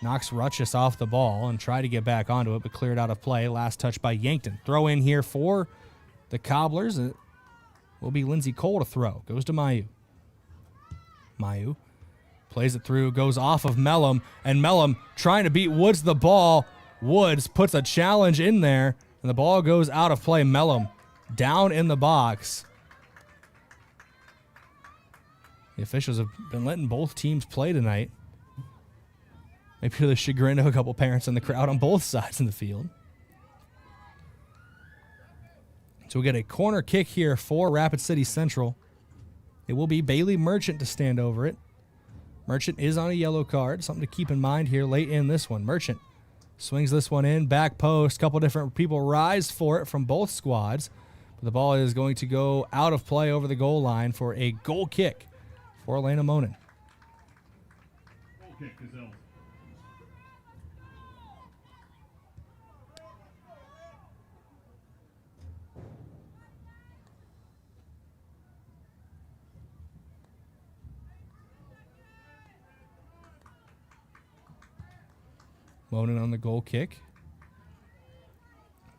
knocks Rutschus off the ball and tried to get back onto it, but cleared out of play. Last touch by Yankton. Throw in here for the Cobblers. It will be Lindsay Cole to throw. Goes to Mayu. Mayu plays it through, goes off of Mellum, and Mellum trying to beat Woods the ball. Woods puts a challenge in there, and the ball goes out of play. Mellum down in the box. The officials have been letting both teams play tonight. Maybe to the chagrin of a couple parents in the crowd on both sides in the field. So we get a corner kick here for Rapid City Central. It will be Bailey Merchant to stand over it. Merchant is on a yellow card. Something to keep in mind here late in this one. Merchant swings this one in, back post. Couple different people rise for it from both squads. But the ball is going to go out of play over the goal line for a goal kick for Elena Monin. Goal kick, Gazelles. Monin on the goal kick.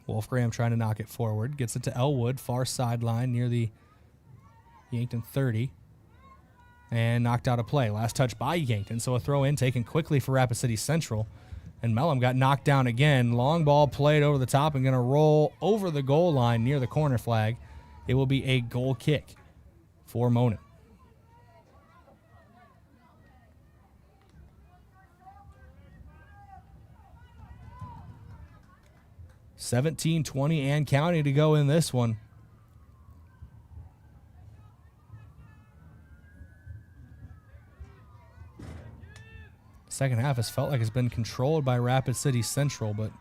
Wolfgram trying to knock it forward. Gets it to Elwood, far sideline near the Yankton 30. And knocked out of play. Last touch by Yankton. So a throw in taken quickly for Rapid City Central. And Mellum got knocked down again. Long ball played over the top and going to roll over the goal line near the corner flag. It will be a goal kick for Monin. $17:20 and counting to go in this one. Second half has felt like it's been controlled by Rapid City Central, but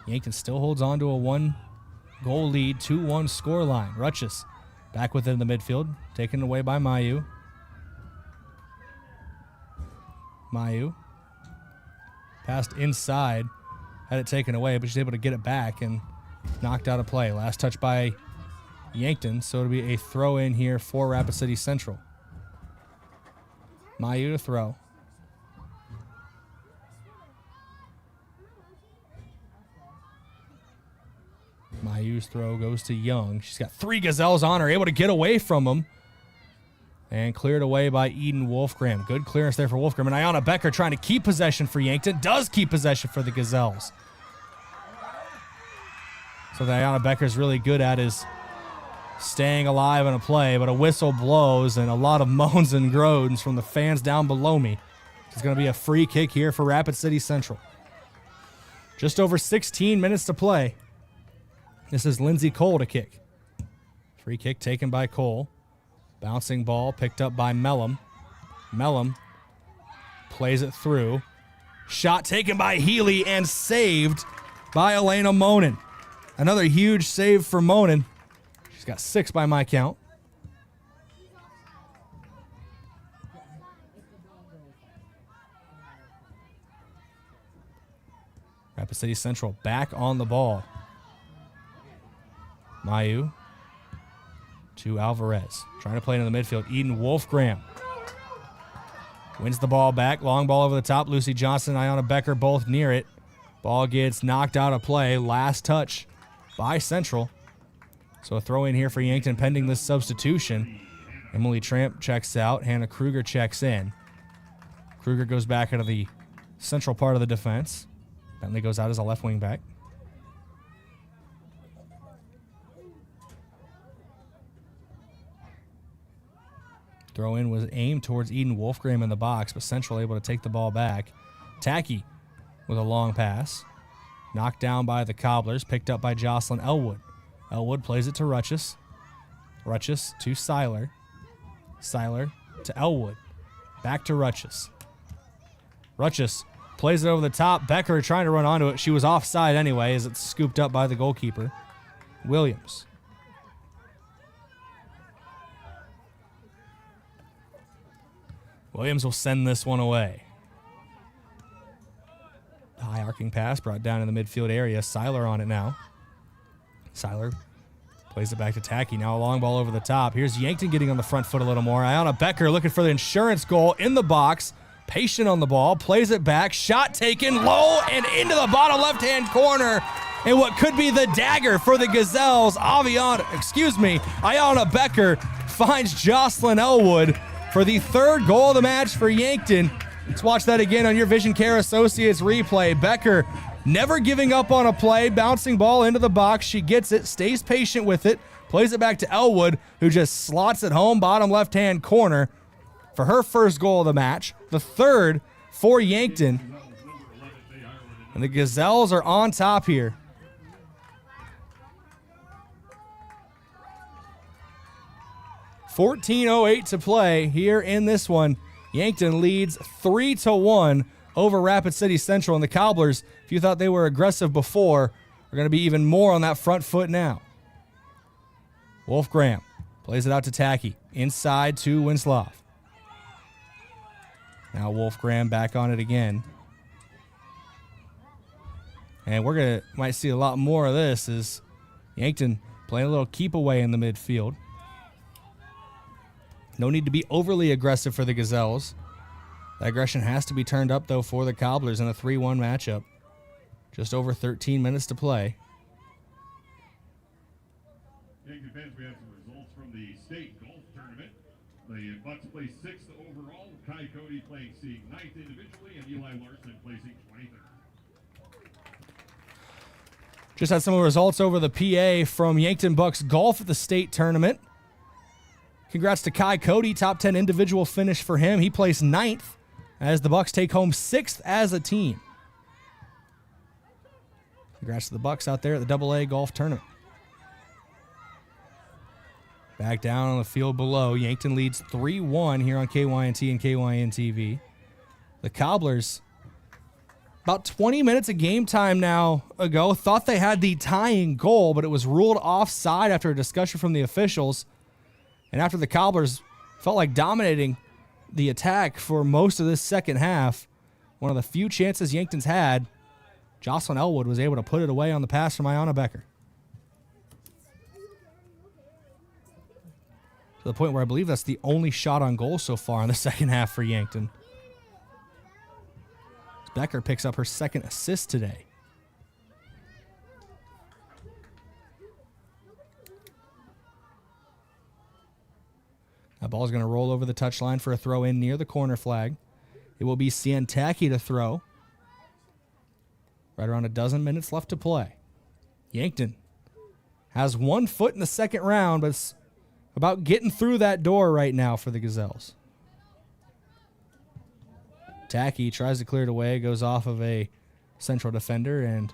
Yankton still holds on to a 1-goal lead, 2-1 scoreline. Rutschus back within the midfield, taken away by Mayu. Mayu passed inside, had it taken away, but she's able to get it back and knocked out of play. Last touch by Yankton, so it'll be a throw in here for Rapid City Central. Mayu to throw. Mayu's throw goes to Young. She's got 3 Gazelles on her, able to get away from them. And cleared away by Eden Wolfgram. Good clearance there for Wolfgram. And Ayana Becker trying to keep possession for Yankton. Does keep possession for the Gazelles. So that Ayana Becker's really good at is staying alive in a play, but a whistle blows and a lot of moans and groans from the fans down below me. It's going to be a free kick here for Rapid City Central. Just over 16 minutes to play. This is Lindsay Cole to kick. Free kick taken by Cole. Bouncing ball picked up by Mellum. Mellum plays it through. Shot taken by Healy and saved by Elena Monin. Another huge save for Monin. She's got 6 by my count. Rapid City Central back on the ball. Mayu to Alvarez. Trying to play it in the midfield. Eden Wolfgram wins the ball back. Long ball over the top. Lucy Johnson and Ayana Becker both near it. Ball gets knocked out of play. Last touch by Central. So a throw in here for Yankton pending this substitution. Emily Tramp checks out. Hannah Kruger checks in. Kruger goes back into the central part of the defense. Bentley goes out as a left wing back. Throw in was aimed towards Eden Wolfgram in the box, but Central able to take the ball back. Tacky with a long pass. Knocked down by the Cobblers, picked up by Jocelyn Elwood. Elwood plays it to Rutschus. Rutschus to Seiler. Seiler to Elwood. Back to Rutschus. Rutschus plays it over the top. Becker trying to run onto it. She was offside anyway as it's scooped up by the goalkeeper. Williams. Williams will send this one away. High arcing pass brought down in the midfield area. Seiler on it now. Seiler plays it back to Tacky. Now a long ball over the top. Here's Yankton getting on the front foot a little more. Ayana Becker looking for the insurance goal in the box. Patient on the ball. Plays it back. Shot taken low and into the bottom left-hand corner. And what could be the dagger for the Gazelles. Ayana Becker finds Jocelyn Elwood for the 3rd goal of the match for Yankton. Let's watch that again on your Vision Care Associates replay. Becker never giving up on a play, bouncing ball into the box. She gets it, stays patient with it, plays it back to Elwood, who just slots it home, bottom left-hand corner for her 1st goal of the match, the 3rd for Yankton. And the Gazelles are on top here. .14:08 to play here in this one. Yankton leads 3-1 over Rapid City Central. And the Cobblers, if you thought they were aggressive before, are going to be even more on that front foot now. Wolfgram plays it out to Tacky. Inside to Winslow. Now Wolfgram back on it again. And might see a lot more of this as Yankton playing a little keep away in the midfield. No need to be overly aggressive for the Gazelles. The aggression has to be turned up, though, for the Cobblers in a 3-1 matchup. Just over 13 minutes to play. Yankton fans, we have some results from the state golf tournament. The Bucks placed 6th overall. Kai Cody placing 9th individually, and Eli Larson placing 23rd. Just had some of the results over the PA from Yankton Bucks golf at the state tournament. Congrats to Kai Cody, top 10 individual finish for him. He placed 9th as the Bucks take home 6th as a team. Congrats to the Bucks out there at the AA golf tournament. Back down on the field below, Yankton leads 3-1 here on KYNT and KYN-TV. The Cobblers, about 20 minutes of game time now ago, thought they had the tying goal, but it was ruled offside after a discussion from the officials. And after the Cobblers felt like dominating the attack for most of this second half, one of the few chances Yankton's had, Jocelyn Elwood was able to put it away on the pass from Ayanna Becker. To the point where I believe that's the only shot on goal so far in the second half for Yankton. Becker picks up her second assist today. That ball is going to roll over the touchline for a throw in near the corner flag. It will be Sientaki to throw. Right around a dozen minutes left to play. Yankton has 1 foot in the second round, but it's about getting through that door right now for the Gazelles. Tacky tries to clear it away, goes off of a central defender, and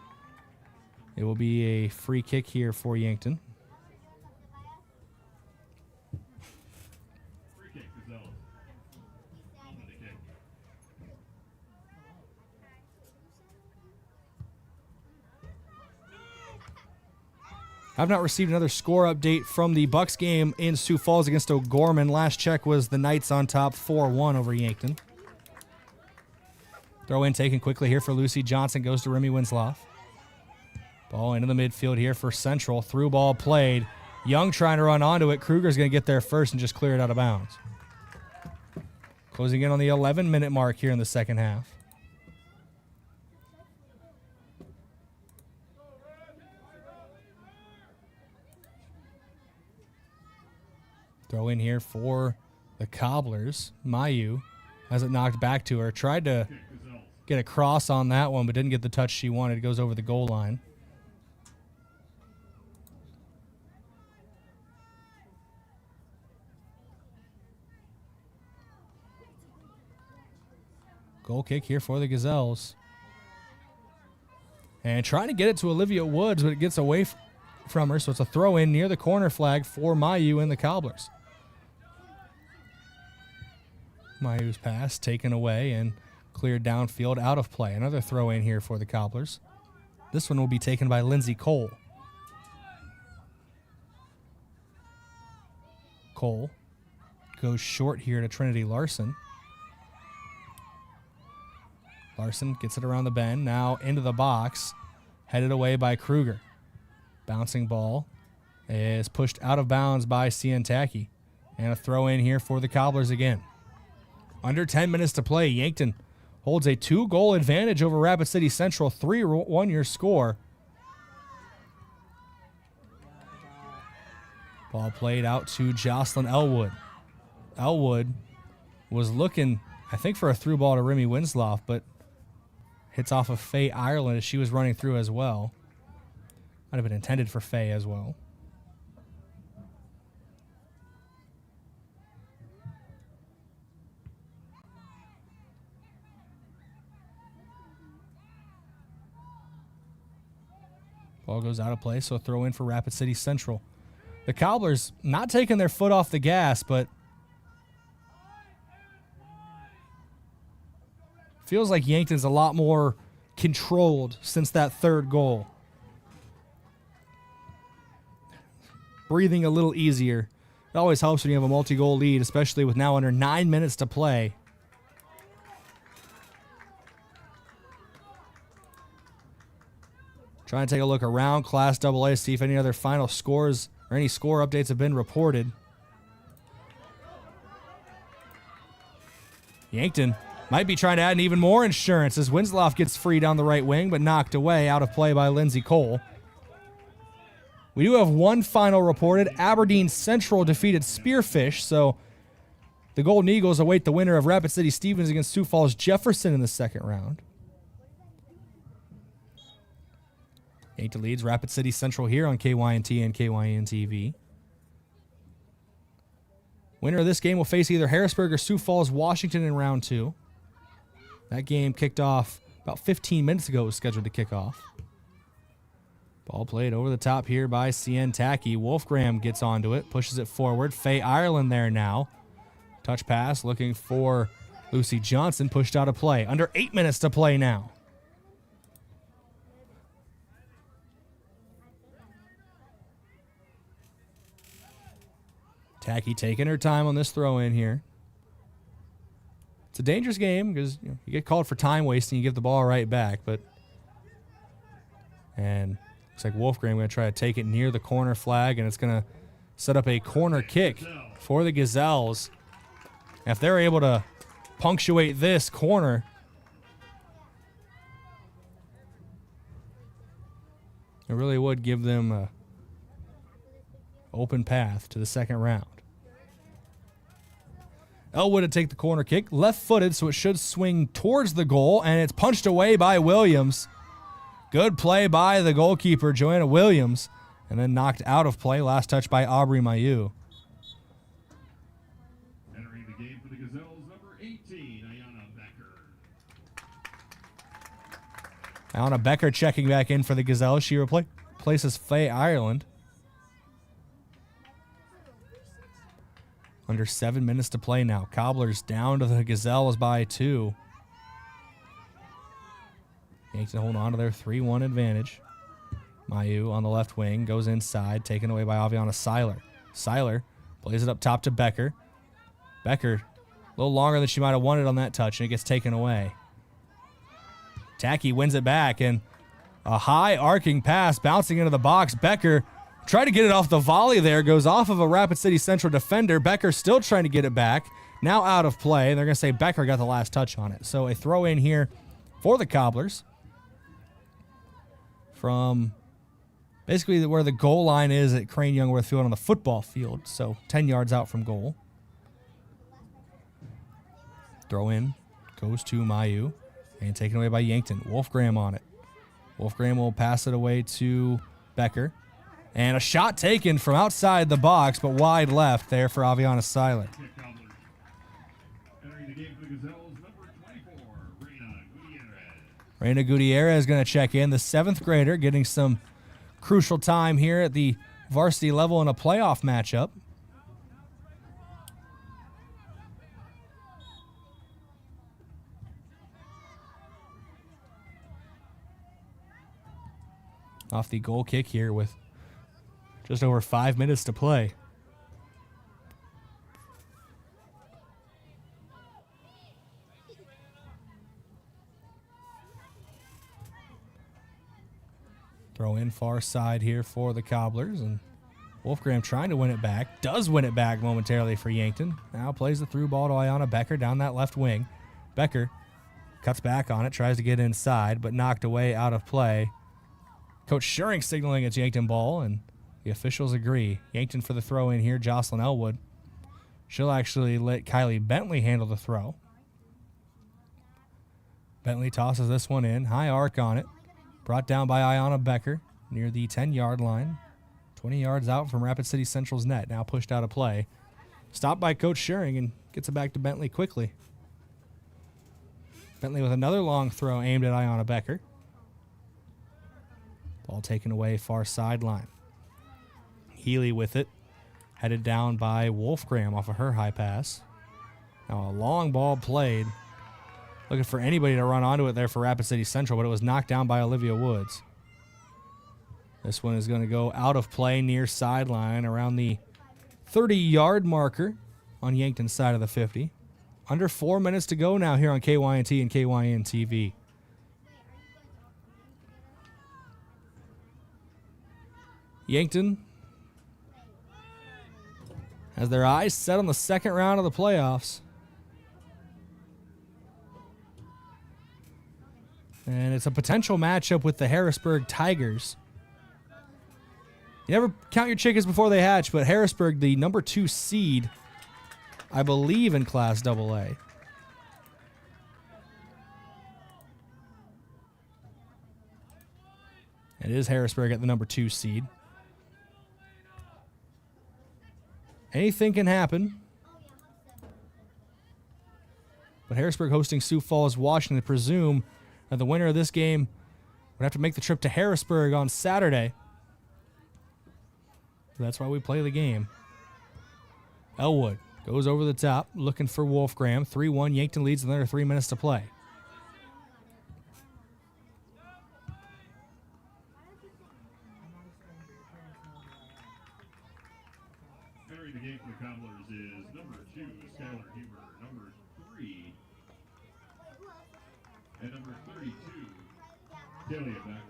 it will be a free kick here for Yankton. Free kick, Gazelles. On the kick. I've not received another score update from the Bucks game in Sioux Falls against O'Gorman. Last check was the Knights on top 4-1 over Yankton. Throw in taken quickly here for Lucy Johnson. Goes to Remy Winslow. Ball into the midfield here for Central. Through ball played. Young trying to run onto it. Kruger's going to get there first and just clear it out of bounds. Closing in on the 11-minute mark here in the second half. Throw in here for the Cobblers. Mayu has it knocked back to her. Tried to get a cross on that one, but didn't get the touch she wanted. It goes over the goal line. Goal kick here for the Gazelles. And trying to get it to Olivia Woods, but it gets away from her, so it's a throw in near the corner flag for Mayu and the Cobblers. Mayu's pass taken away and cleared downfield out of play. Another throw in here for the Cobblers. This one will be taken by Lindsay Cole. Cole goes short here to Trinity Larson. Larson gets it around the bend, now into the box, headed away by Kruger. Bouncing ball is pushed out of bounds by Sientaki. And a throw in here for the Cobblers again. Under 10 minutes to play, Yankton holds a 2-goal advantage over Rapid City Central, 3-1 your score. Ball played out to Jocelyn Elwood. Elwood was looking, I think, for a through ball to Remy Winslow, but hits off of Faye Ireland as she was running through as well. Might have been intended for Faye as well. Ball goes out of play, so a throw in for Rapid City Central. The Cobblers not taking their foot off the gas, but feels like Yankton's a lot more controlled since that third goal. Breathing a little easier. It always helps when you have a multi-goal lead, especially with now under 9 minutes to play. Trying to take a look around Class AA, see if any other final scores or any score updates have been reported. Yankton might be trying to add even more insurance as Winslow gets free down the right wing, but knocked away out of play by Lindsay Cole. We do have one final reported. Aberdeen Central defeated Spearfish, so the Golden Eagles await the winner of Rapid City Stevens against Sioux Falls Jefferson in the second round. Yankton leads Rapid City Central here on KYNT and KYN-TV. Winner of this game will face either Harrisburg or Sioux Falls, Washington in round 2. That game kicked off about 15 minutes ago. It was scheduled to kick off. Ball played over the top here by CN Tacky. Wolfgram gets onto it, pushes it forward. Faye Ireland there now. Touch pass looking for Lucy Johnson, pushed out of play. Under 8 minutes to play now. Tacky taking her time on this throw in here. It's a dangerous game because you get called for time wasting, you give the ball right back, and looks like Wolfgram going to try to take it near the corner flag, and it's going to set up a corner kick for the Gazelles. If they're able to punctuate this corner, it really would give them an open path to the second round. Elwood to take the corner kick, left-footed, so it should swing towards the goal, and it's punched away by Williams. Good play by the goalkeeper, Joanna Williams, and then knocked out of play. Last touch by Aubrey Mayu. Entering the game for the Gazelles, number 18, Ayana Becker. Ayana Becker checking back in for the Gazelles. She replaces Faye Ireland. Under 7 minutes to play now. Cobblers down to the Gazelles by 2. Yankton holding on to their 3-1 advantage. Mayu on the left wing goes inside, taken away by Aviana Seiler. Seiler plays it up top to Becker. Becker, a little longer than she might have wanted on that touch, and it gets taken away. Tacky wins it back, and a high arcing pass bouncing into the box. Becker tried to get it off the volley there, goes off of a Rapid City Central defender. Becker still trying to get it back. Now out of play. They're going to say Becker got the last touch on it. So a throw in here for the Cobblers from basically where the goal line is at Crane-Youngworth Field on the football field. So 10 yards out from goal. Throw in goes to Mayu and taken away by Yankton. Wolfgram on it. Wolfgram will pass it away to Becker. And a shot taken from outside the box, but wide left there for Aviana Seiler. Entering the game for the Gazelles, number 24, Reina Gutierrez. Reina Gutierrez is going to check in, the 7th grader, getting some crucial time here at the varsity level in a playoff matchup. Off the goal kick here with just over 5 minutes to play. Throw in far side here for the Cobblers, and Wolfgram trying to win it back. Does win it back momentarily for Yankton. Now plays the through ball to Ayana Becker down that left wing. Becker cuts back on it, tries to get inside, but knocked away out of play. Coach Schuring signaling it's Yankton ball, and the officials agree. Yankton for the throw in here, Jocelyn Elwood. She'll actually let Kylie Bentley handle the throw. Bentley tosses this one in. High arc on it. Brought down by Ayana Becker near the 10-yard line. 20 yards out from Rapid City Central's net. Now pushed out of play. Stopped by Coach Schuring and gets it back to Bentley quickly. Bentley with another long throw aimed at Ayana Becker. Ball taken away far sideline. Healy with it. Headed down by Wolfgram off of her high pass. Now a long ball played. Looking for anybody to run onto it there for Rapid City Central, but it was knocked down by Olivia Woods. This one is going to go out of play near sideline around the 30-yard marker on Yankton's side of the 50. Under 4 minutes to go now here on KYNT and KYN-TV. Yankton has their eyes set on the second round of the playoffs. And it's a potential matchup with the Harrisburg Tigers. You never count your chickens before they hatch, but Harrisburg, the number 2 seed, I believe, in Class AA. It is Harrisburg at the number 2 seed. Anything can happen. But Harrisburg hosting Sioux Falls, Washington. Presume that the winner of this game would have to make the trip to Harrisburg on Saturday. So that's why we play the game. Elwood goes over the top, looking for Wolfgram. 3-1, Yankton leads with under 3 minutes to play. Entering the game for the Cobblers is number 2, Skylar Huber, number 3, and number 32, Talia Becker.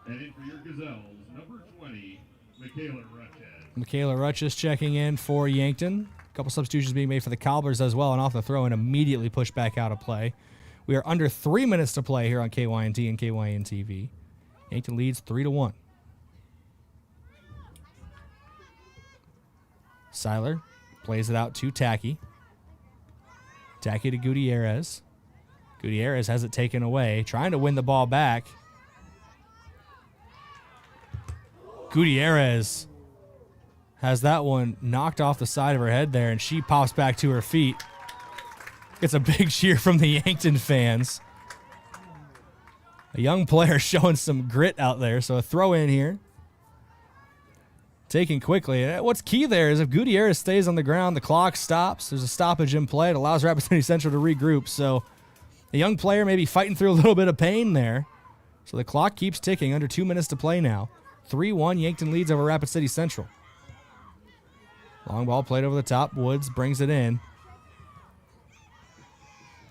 And in for your Gazelles, number 20, Michaela Rutches. Michaela Rutches checking in for Yankton. A couple substitutions being made for the Cobblers as well, and off the throw and immediately pushed back out of play. We are under 3 minutes to play here on KYNT and KYN TV. Yankton leads 3-1. Seiler plays it out to Tacky. Tacky to Gutierrez. Gutierrez has it taken away, trying to win the ball back. Gutierrez has that one knocked off the side of her head there, and she pops back to her feet. Gets a big cheer from the Yankton fans. A young player showing some grit out there, so a throw in here. Taken quickly. What's key there is if Gutierrez stays on the ground, the clock stops. There's a stoppage in play. It allows Rapid City Central to regroup. So a young player may be fighting through a little bit of pain there. So the clock keeps ticking. Under 2 minutes to play now. 3-1, Yankton leads over Rapid City Central. Long ball played over the top. Woods brings it in.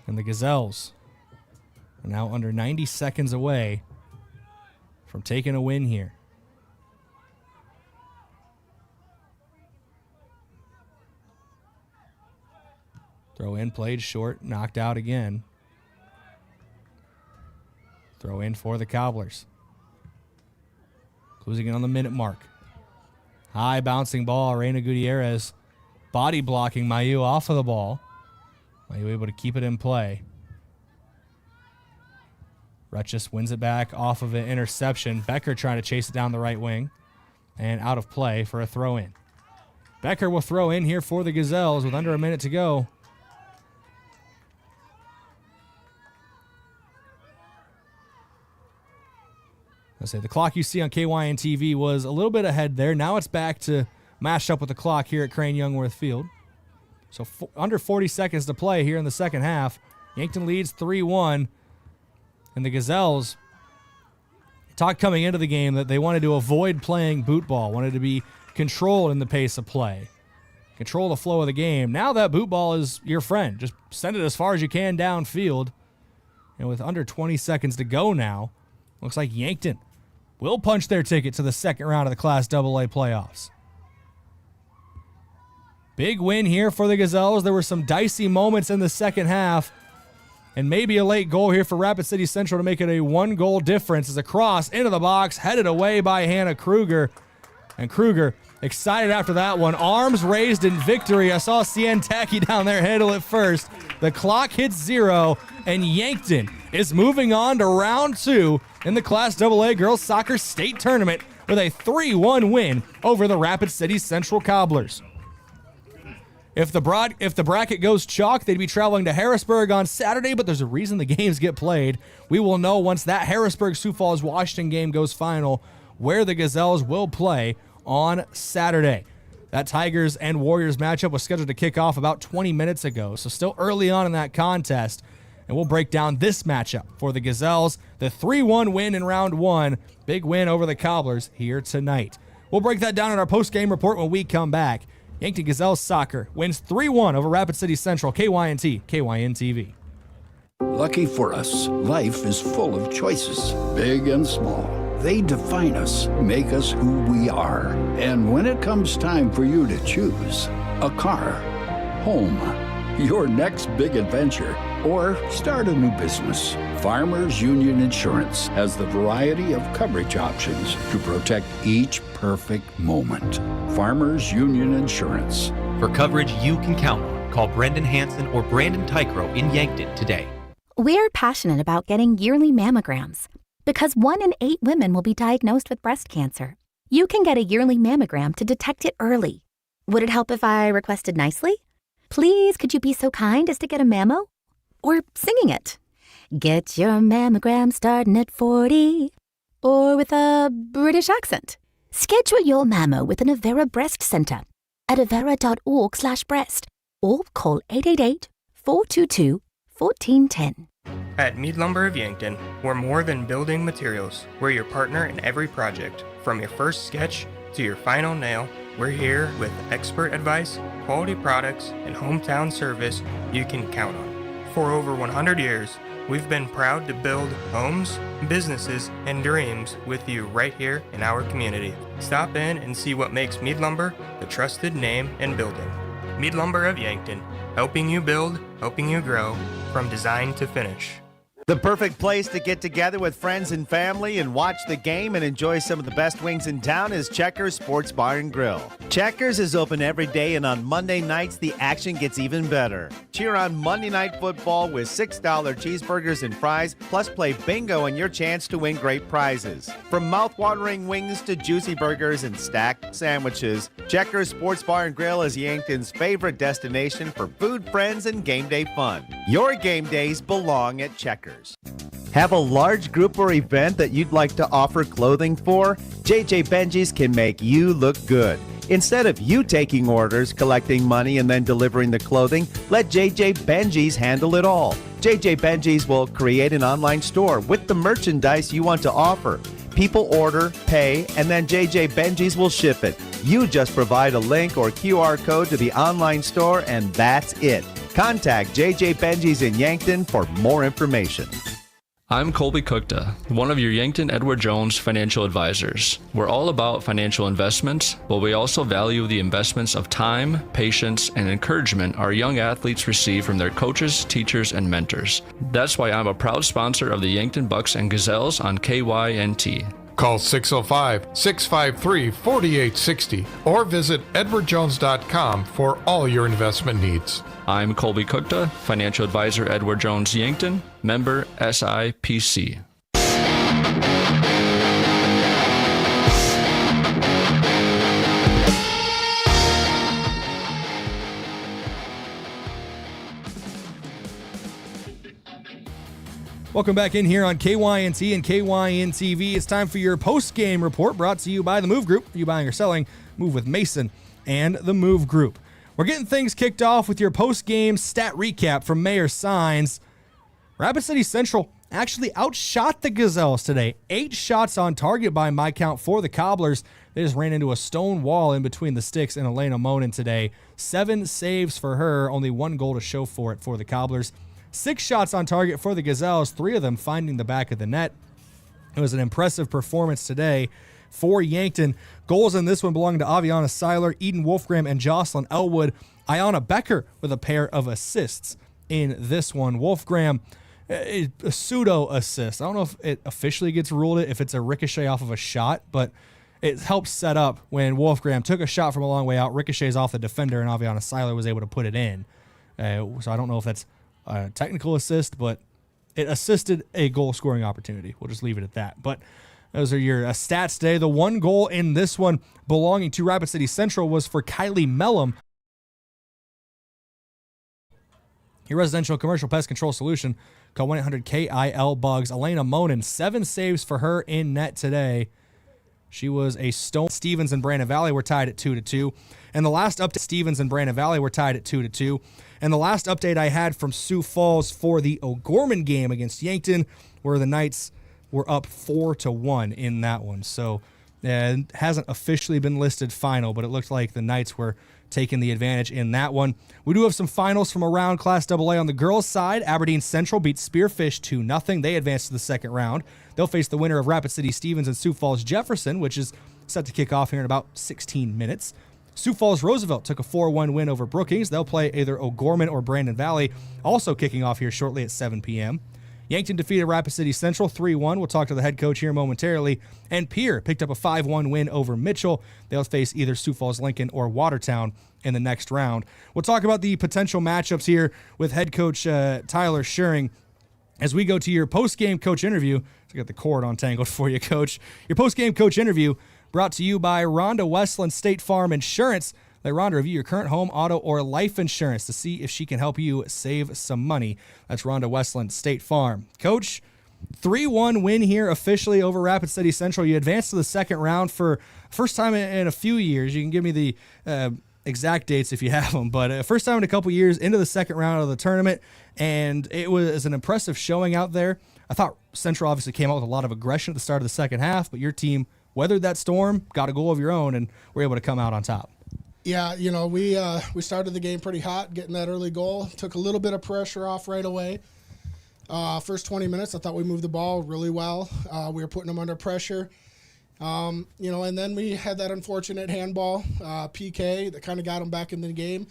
And the Gazelles are now under 90 seconds away from taking a win here. Throw in, played short, knocked out again. Throw in for the Cobblers. Closing in on the minute mark. High bouncing ball, Reina Gutierrez body blocking Mayu off of the ball. Mayu able to keep it in play. Rutches wins it back off of an interception. Becker trying to chase it down the right wing. And out of play for a throw in. Becker will throw in here for the Gazelles with under a minute to go. Let's say the clock you see on KYN TV was a little bit ahead there. Now it's back to matched up with the clock here at Crane-Youngworth Field. So under 40 seconds to play here in the second half. Yankton leads 3-1. And the Gazelles talked coming into the game that they wanted to avoid playing boot ball, wanted to be controlled in the pace of play, control the flow of the game. Now that boot ball is your friend. Just send it as far as you can downfield. And with under 20 seconds to go now, looks like Yankton will punch their ticket to the second round of the Class AA playoffs. Big win here for the Gazelles. There were some dicey moments in the second half, and maybe a late goal here for Rapid City Central to make it a 1-goal difference as a cross into the box, headed away by Hannah Kruger. And Kruger excited after that one. Arms raised in victory. I saw Cien Tacky down there handle it first. The clock hits 0, and Yankton is moving on to round 2 in the Class AA Girls Soccer State Tournament with a 3-1 win over the Rapid City Central Cobblers. If the bracket goes chalk, they'd be traveling to Harrisburg on Saturday, but there's a reason the games get played. We will know once that Harrisburg-Sioux Falls-Washington game goes final where the Gazelles will play on Saturday. That Tigers and Warriors matchup was scheduled to kick off about 20 minutes ago, so still early on in that contest. And we'll break down this matchup for the Gazelles. The 3-1 win in round 1. Big win over the Cobblers here tonight. We'll break that down in our post-game report when we come back. Yankton Gazelles Soccer wins 3-1 over Rapid City Central. KYNT, KYN TV. Lucky for us, life is full of choices, big and small. They define us, make us who we are. And when it comes time for you to choose, a car, home, your next big adventure, or start a new business, Farmers Union Insurance has the variety of coverage options to protect each perfect moment. Farmers Union Insurance. For coverage you can count on, call Brendan Hansen or Brandon Tycro in Yankton today. We're passionate about getting yearly mammograms. because 1 in 8 women will be diagnosed with breast cancer. You can get a yearly mammogram to detect it early. Would it help if I requested nicely? Please, could you be so kind as to get a mammo? Or singing it. Get your mammogram starting at 40. Or with a British accent. Schedule your mammo with an Avera Breast Center at avera.org/breast or call 888-422-1410. At Mead Lumber of Yankton, we're more than building materials. We're your partner in every project. From your first sketch to your final nail, we're here with expert advice, quality products, and hometown service you can count on. For over 100 years, we've been proud to build homes, businesses, and dreams with you right here in our community. Stop in and see what makes Mead Lumber the trusted name in building. Mead Lumber of Yankton, helping you build, helping you grow, from design to finish. The perfect place to get together with friends and family and watch the game and enjoy some of the best wings in town is Checkers Sports Bar and Grill. Checkers is open every day, and on Monday nights, the action gets even better. Cheer on Monday Night Football with $6 cheeseburgers and fries, plus play bingo and your chance to win great prizes. From mouth-watering wings to juicy burgers and stacked sandwiches, Checkers Sports Bar and Grill is Yankton's favorite destination for food, friends, and game day fun. Your game days belong at Checkers. Have a large group or event that you'd like to offer clothing for? JJ Benji's can make you look good. Instead of you taking orders, collecting money, and then delivering the clothing, let JJ Benji's handle it all. JJ Benji's will create an online store with the merchandise you want to offer. People order, pay, and then JJ Benji's will ship it. You just provide a link or QR code to the online store, and that's it. Contact JJ Benji's in Yankton for more information. I'm Colby Cookta, one of your Yankton Edward Jones financial advisors. We're all about financial investments, but we also value the investments of time, patience, and encouragement our young athletes receive from their coaches, teachers, and mentors. That's why I'm a proud sponsor of the Yankton Bucks and Gazelles on KYNT. Call 605-653-4860 or visit edwardjones.com for all your investment needs. I'm Colby Cookta, financial advisor Edward Jones Yankton, member SIPC. Welcome back in here on KYNT and KYN-TV. It's time for your post-game report brought to you by the Move Group. Are you buying or selling? Move with Mason and the Move Group. We're getting things kicked off with your post-game stat recap from Mayor Signs. Rapid City Central actually outshot the Gazelles today. 8 shots on target by my count for the Cobblers. They just ran into a stone wall in between the sticks and Elena Monin today. 7 saves for her, only 1 goal to show for it for the Cobblers. 6 shots on target for the Gazelles, 3 of them finding the back of the net. It was an impressive performance today for Yankton. Goals in this one belong to Aviana Seiler, Eden Wolfgram, and Jocelyn Elwood. Ayana Becker with a pair of assists in this one. Wolfgram, a pseudo assist. I don't know if it officially gets ruled if it's a ricochet off of a shot, but it helps set up when Wolfgram took a shot from a long way out, ricochets off the defender, and Aviana Seiler was able to put it in. So I don't know if that's a technical assist, but it assisted a goal-scoring opportunity. We'll just leave it at that. But those are your stats today. The 1 goal in this one belonging to Rapid City Central was for Kylie Mellum. Your residential commercial pest control solution. Call 1-800-KIL-BUGS. Elena Monin, 7 saves for her in net today. She was a stone. Stevens and Brandon Valley were tied at 2-2. And the last update, Stevens and Brandon Valley were tied at 2-2. And the last update I had from Sioux Falls for the O'Gorman game against Yankton, where the Knights were up 4-1 in that one. So it hasn't officially been listed final, but it looked like the Knights were taking the advantage in that one. We do have some finals from around Class AA on the girls' side. Aberdeen Central beat Spearfish 2-0. They advanced to the second round. They'll face the winner of Rapid City Stevens and Sioux Falls Jefferson, which is set to kick off here in about 16 minutes. Sioux Falls Roosevelt took a 4-1 win over Brookings. They'll play either O'Gorman or Brandon Valley, also kicking off here shortly at 7 p.m. Yankton defeated Rapid City Central 3-1. We'll talk to the head coach here momentarily. And Pierre picked up a 5-1 win over Mitchell. They'll face either Sioux Falls Lincoln or Watertown in the next round. We'll talk about the potential matchups here with head coach Tyler Schuring. as we go to your post-game coach interview. I got the cord untangled for you, Coach. Your post-game coach interview brought to you by Rhonda Westland State Farm Insurance. Let Rhonda review your current home, auto, or life insurance to see if she can help you save some money. That's Rhonda Westland State Farm. Coach, 3-1 win here officially over Rapid City Central. You advanced to the second round for first time in a few years. You can give me the exact dates if you have them, but first time in a couple years into the second round of the tournament, and it was an impressive showing out there. I thought Central obviously came out with a lot of aggression at the start of the second half, but your team weathered that storm, got a goal of your own, and were able to come out on top. Yeah, we started the game pretty hot, getting that early goal. Took a little bit of pressure off right away. First 20 minutes, I thought we moved the ball really well. We were putting them under pressure. And then we had that unfortunate handball, PK, that kind of got them back in the game.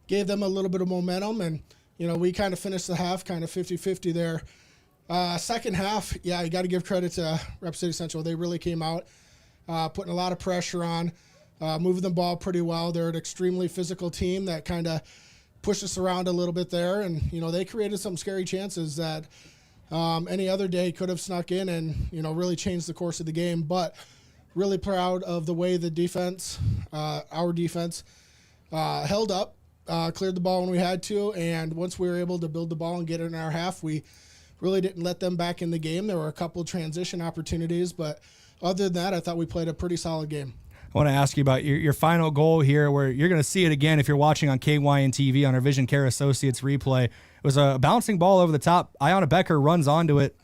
Gave them a little bit of momentum, and, we kind of finished the half kind of 50-50 there. Second half, you got to give credit to Rapid City Central. They really came out, putting a lot of pressure on, moving the ball pretty well. They're an extremely physical team that kind of pushed us around a little bit there, and, they created some scary chances that any other day could have snuck in and, really changed the course of the game. But really proud of the way the defense, our defense, held up, cleared the ball when we had to, and once we were able to build the ball and get it in our half, we really didn't let them back in the game. There were a couple transition opportunities, but other than that, I thought we played a pretty solid game. I want to ask you about your final goal here, where you're going to see it again if you're watching on KYN TV on our Vision Care Associates replay. It was a bouncing ball over the top. Ayanna Becker runs onto it,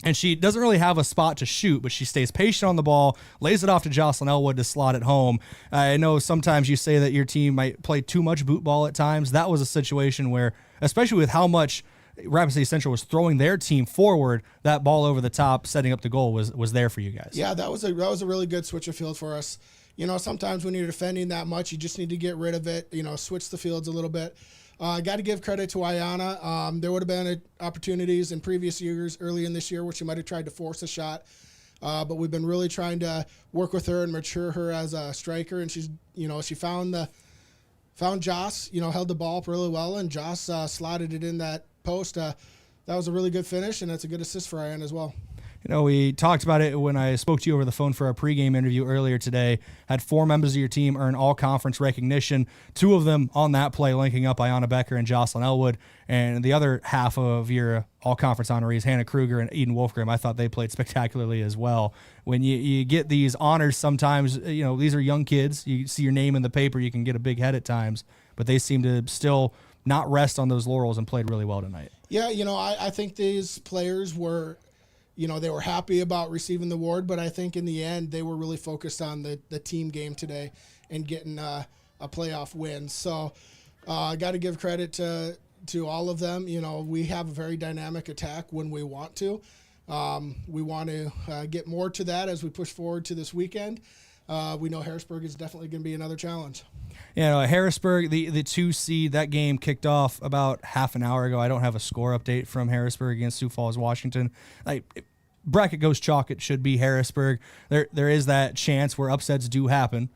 and she doesn't really have a spot to shoot, but she stays patient on the ball, lays it off to Jocelyn Elwood to slot it home. I know sometimes you say that your team might play too much boot ball at times. That was a situation where, especially with how much Rapid City Central was throwing their team forward, that ball over the top, setting up the goal was there for you guys. Yeah, that was a really good switch of field for us. Sometimes when you're defending that much, you just need to get rid of it, switch the fields a little bit. I got to give credit to Ayanna. There would have been opportunities in previous years, early in this year, where she might have tried to force a shot. But we've been really trying to work with her and mature her as a striker. And she's, she found Joss, held the ball up really well, and Joss slotted it in that post. That was a really good finish, and it's a good assist for Ayanna as well. We talked about it when I spoke to you over the phone for our pregame interview earlier today. Had 4 members of your team earn all-conference recognition, 2 of them on that play linking up Ayanna Becker and Jocelyn Elwood, and the other half of your all-conference honorees, Hannah Kruger and Eden Wolfgram, I thought they played spectacularly as well. When you get these honors sometimes, these are young kids. You see your name in the paper, you can get a big head at times, but they seem to still not rest on those laurels and played really well tonight. Yeah, I think these players were – they were happy about receiving the award, but I think in the end they were really focused on the team game today and getting a playoff win. So I got to give credit to all of them. We have a very dynamic attack when we want to. We want to get more to that as we push forward to this weekend. We know Harrisburg is definitely going to be another challenge. Harrisburg, the 2 seed, that game kicked off about half an hour ago. I don't have a score update from Harrisburg against Sioux Falls, Washington. Bracket goes chalk, it should be Harrisburg. There is that chance where upsets do happen,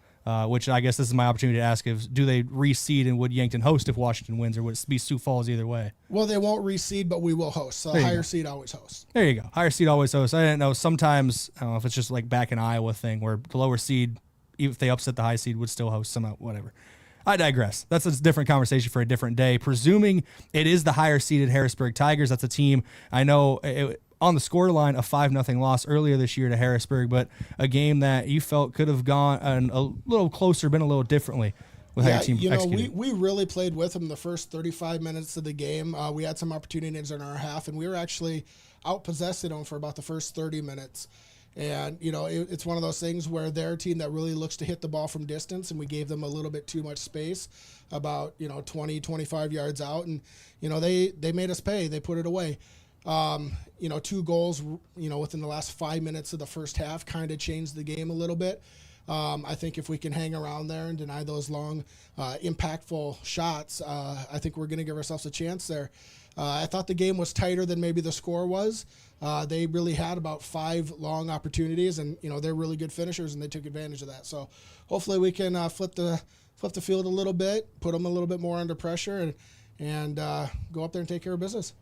which I guess this is my opportunity to ask do they reseed and would Yankton host if Washington wins, or would it be Sioux Falls either way? Well, they won't reseed, but we will host. So higher seed always hosts. There you go. Higher seed always hosts. I didn't know. Sometimes, I don't know if it's just like back in Iowa thing where the lower seed, even if they upset the high seed, would still host somehow, whatever. I digress. That's a different conversation for a different day. Presuming it is the higher seeded Harrisburg Tigers, that's a team I know on the scoreline, a 5-0 loss earlier this year to Harrisburg, but a game that you felt could have gone a little closer, been a little differently with how your team executed. We really played with them the first 35 minutes of the game. We had some opportunities in our half, and we were actually out-possessing them for about the first 30 minutes. And, it's one of those things where they're a team that really looks to hit the ball from distance, and we gave them a little bit too much space, about, 20, 25 yards out. And, they made us pay. They put it away. 2 goals, within the last 5 minutes of the first half kind of changed the game a little bit. I think if we can hang around there and deny those long, impactful shots, I think we're going to give ourselves a chance there. I thought the game was tighter than maybe the score was. They really had about 5 long opportunities, and they're really good finishers, and they took advantage of that. So hopefully we can flip the field a little bit, put them a little bit more under pressure, and go up there and take care of business.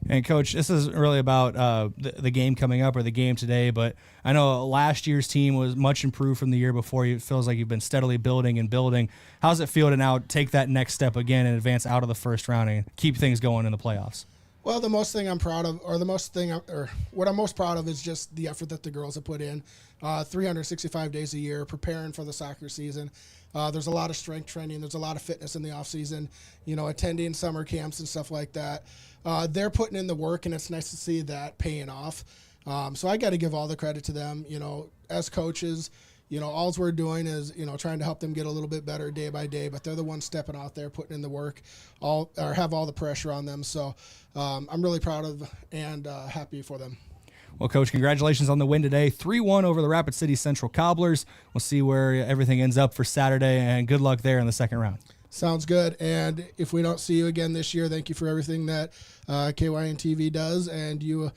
And, Coach, this is really about the game coming up or the game today, but I know last year's team was much improved from the year before. It feels like you've been steadily building and building. How's it feel to now take that next step again and advance out of the first round and keep things going in the playoffs? Well, the most thing I'm proud of, or what I'm most proud of is just the effort that the girls have put in. 365 days a year preparing for the soccer season. There's a lot of strength training. There's a lot of fitness in the off season, attending summer camps and stuff like that. They're putting in the work, and it's nice to see that paying off. So I got to give all the credit to them. As coaches, all we're doing is, trying to help them get a little bit better day by day, but they're the ones stepping out there, putting in the work, have all the pressure on them. So I'm really proud of and happy for them. Well, Coach, congratulations on the win today. 3-1 over the Rapid City Central Cobblers. We'll see where everything ends up for Saturday, and good luck there in the second round. Sounds good. And if we don't see you again this year, thank you for everything that KYN-TV does and you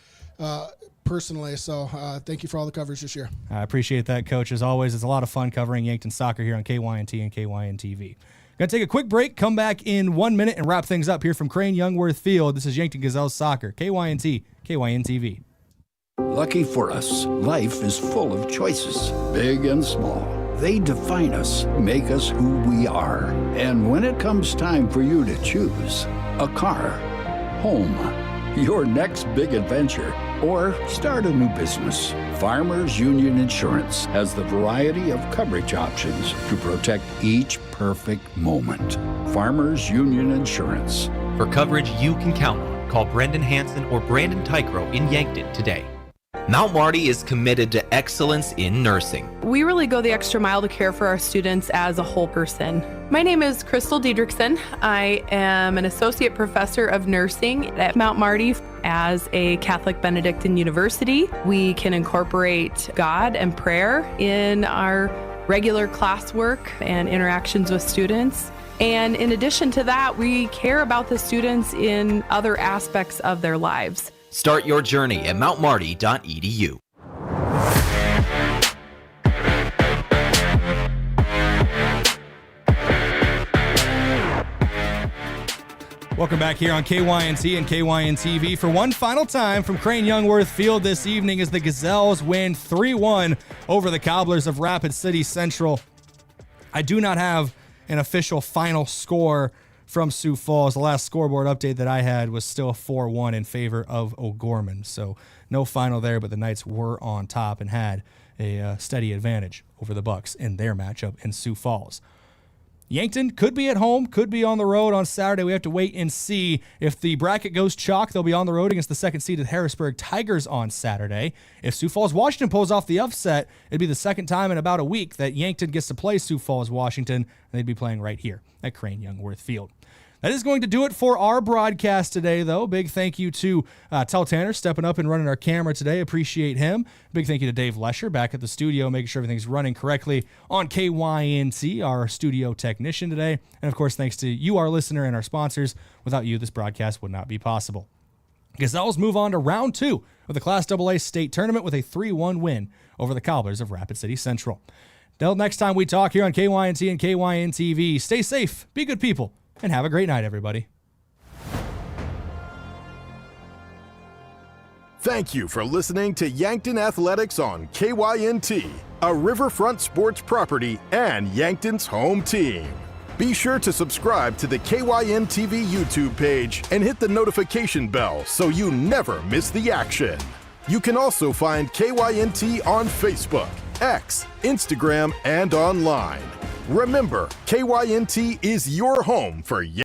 personally. So thank you for all the coverage this year. I appreciate that, Coach. As always, it's a lot of fun covering Yankton soccer here on KYNT and KYN-TV. Going to take a quick break, come back in 1 minute, and wrap things up here from Crane-Youngworth Field. This is Yankton Gazelles Soccer, KYNT, KYN-TV. Lucky for us, life is full of choices, big and small. They define us, make us who we are. And when it comes time for you to choose, a car, home, your next big adventure, or start a new business, Farmers Union Insurance has the variety of coverage options to protect each perfect moment. Farmers Union Insurance. For coverage you can count on, call Brendan Hansen or Brandon Tykrow in Yankton today. Mount Marty is committed to excellence in nursing. We really go the extra mile to care for our students as a whole person. My name is Crystal Diedrichson. I am an associate professor of nursing at Mount Marty. As a Catholic Benedictine university, we can incorporate God and prayer in our regular classwork and interactions with students. And in addition to that, we care about the students in other aspects of their lives. Start your journey at mountmarty.edu. Welcome back here on KYNT and KYN-TV for one final time from Crane-Youngworth Field this evening as the Gazelles win 3-1 over the Cobblers of Rapid City Central. I do not have an official final score from Sioux Falls. The last scoreboard update that I had was still 4-1 in favor of O'Gorman. So no final there, but the Knights were on top and had a steady advantage over the Bucks in their matchup in Sioux Falls. Yankton could be at home, could be on the road on Saturday. We have to wait and see. If the bracket goes chalk, they'll be on the road against the second-seeded Harrisburg Tigers on Saturday. If Sioux Falls Washington pulls off the upset, it'd be the second time in about a week that Yankton gets to play Sioux Falls Washington, and they'd be playing right here at Crane-Youngworth Field. That is going to do it for our broadcast today, though. Big thank you to Tell Tanner stepping up and running our camera today. Appreciate him. Big thank you to Dave Lesher back at the studio, making sure everything's running correctly on KYNT, our studio technician today. And, of course, thanks to you, our listener, and our sponsors. Without you, this broadcast would not be possible. Gazelles move on to round 2 of the Class AA state tournament with a 3-1 win over the Cobblers of Rapid City Central. Till next time we talk here on KYNT and KYN-TV, stay safe, be good people, and have a great night, everybody. Thank you for listening to Yankton Athletics on KYNT, a Riverfront sports property and Yankton's home team. Be sure to subscribe to the KYN-TV YouTube page and hit the notification bell so you never miss the action. You can also find KYNT on Facebook, X, Instagram, and online. Remember, KYNT is your home for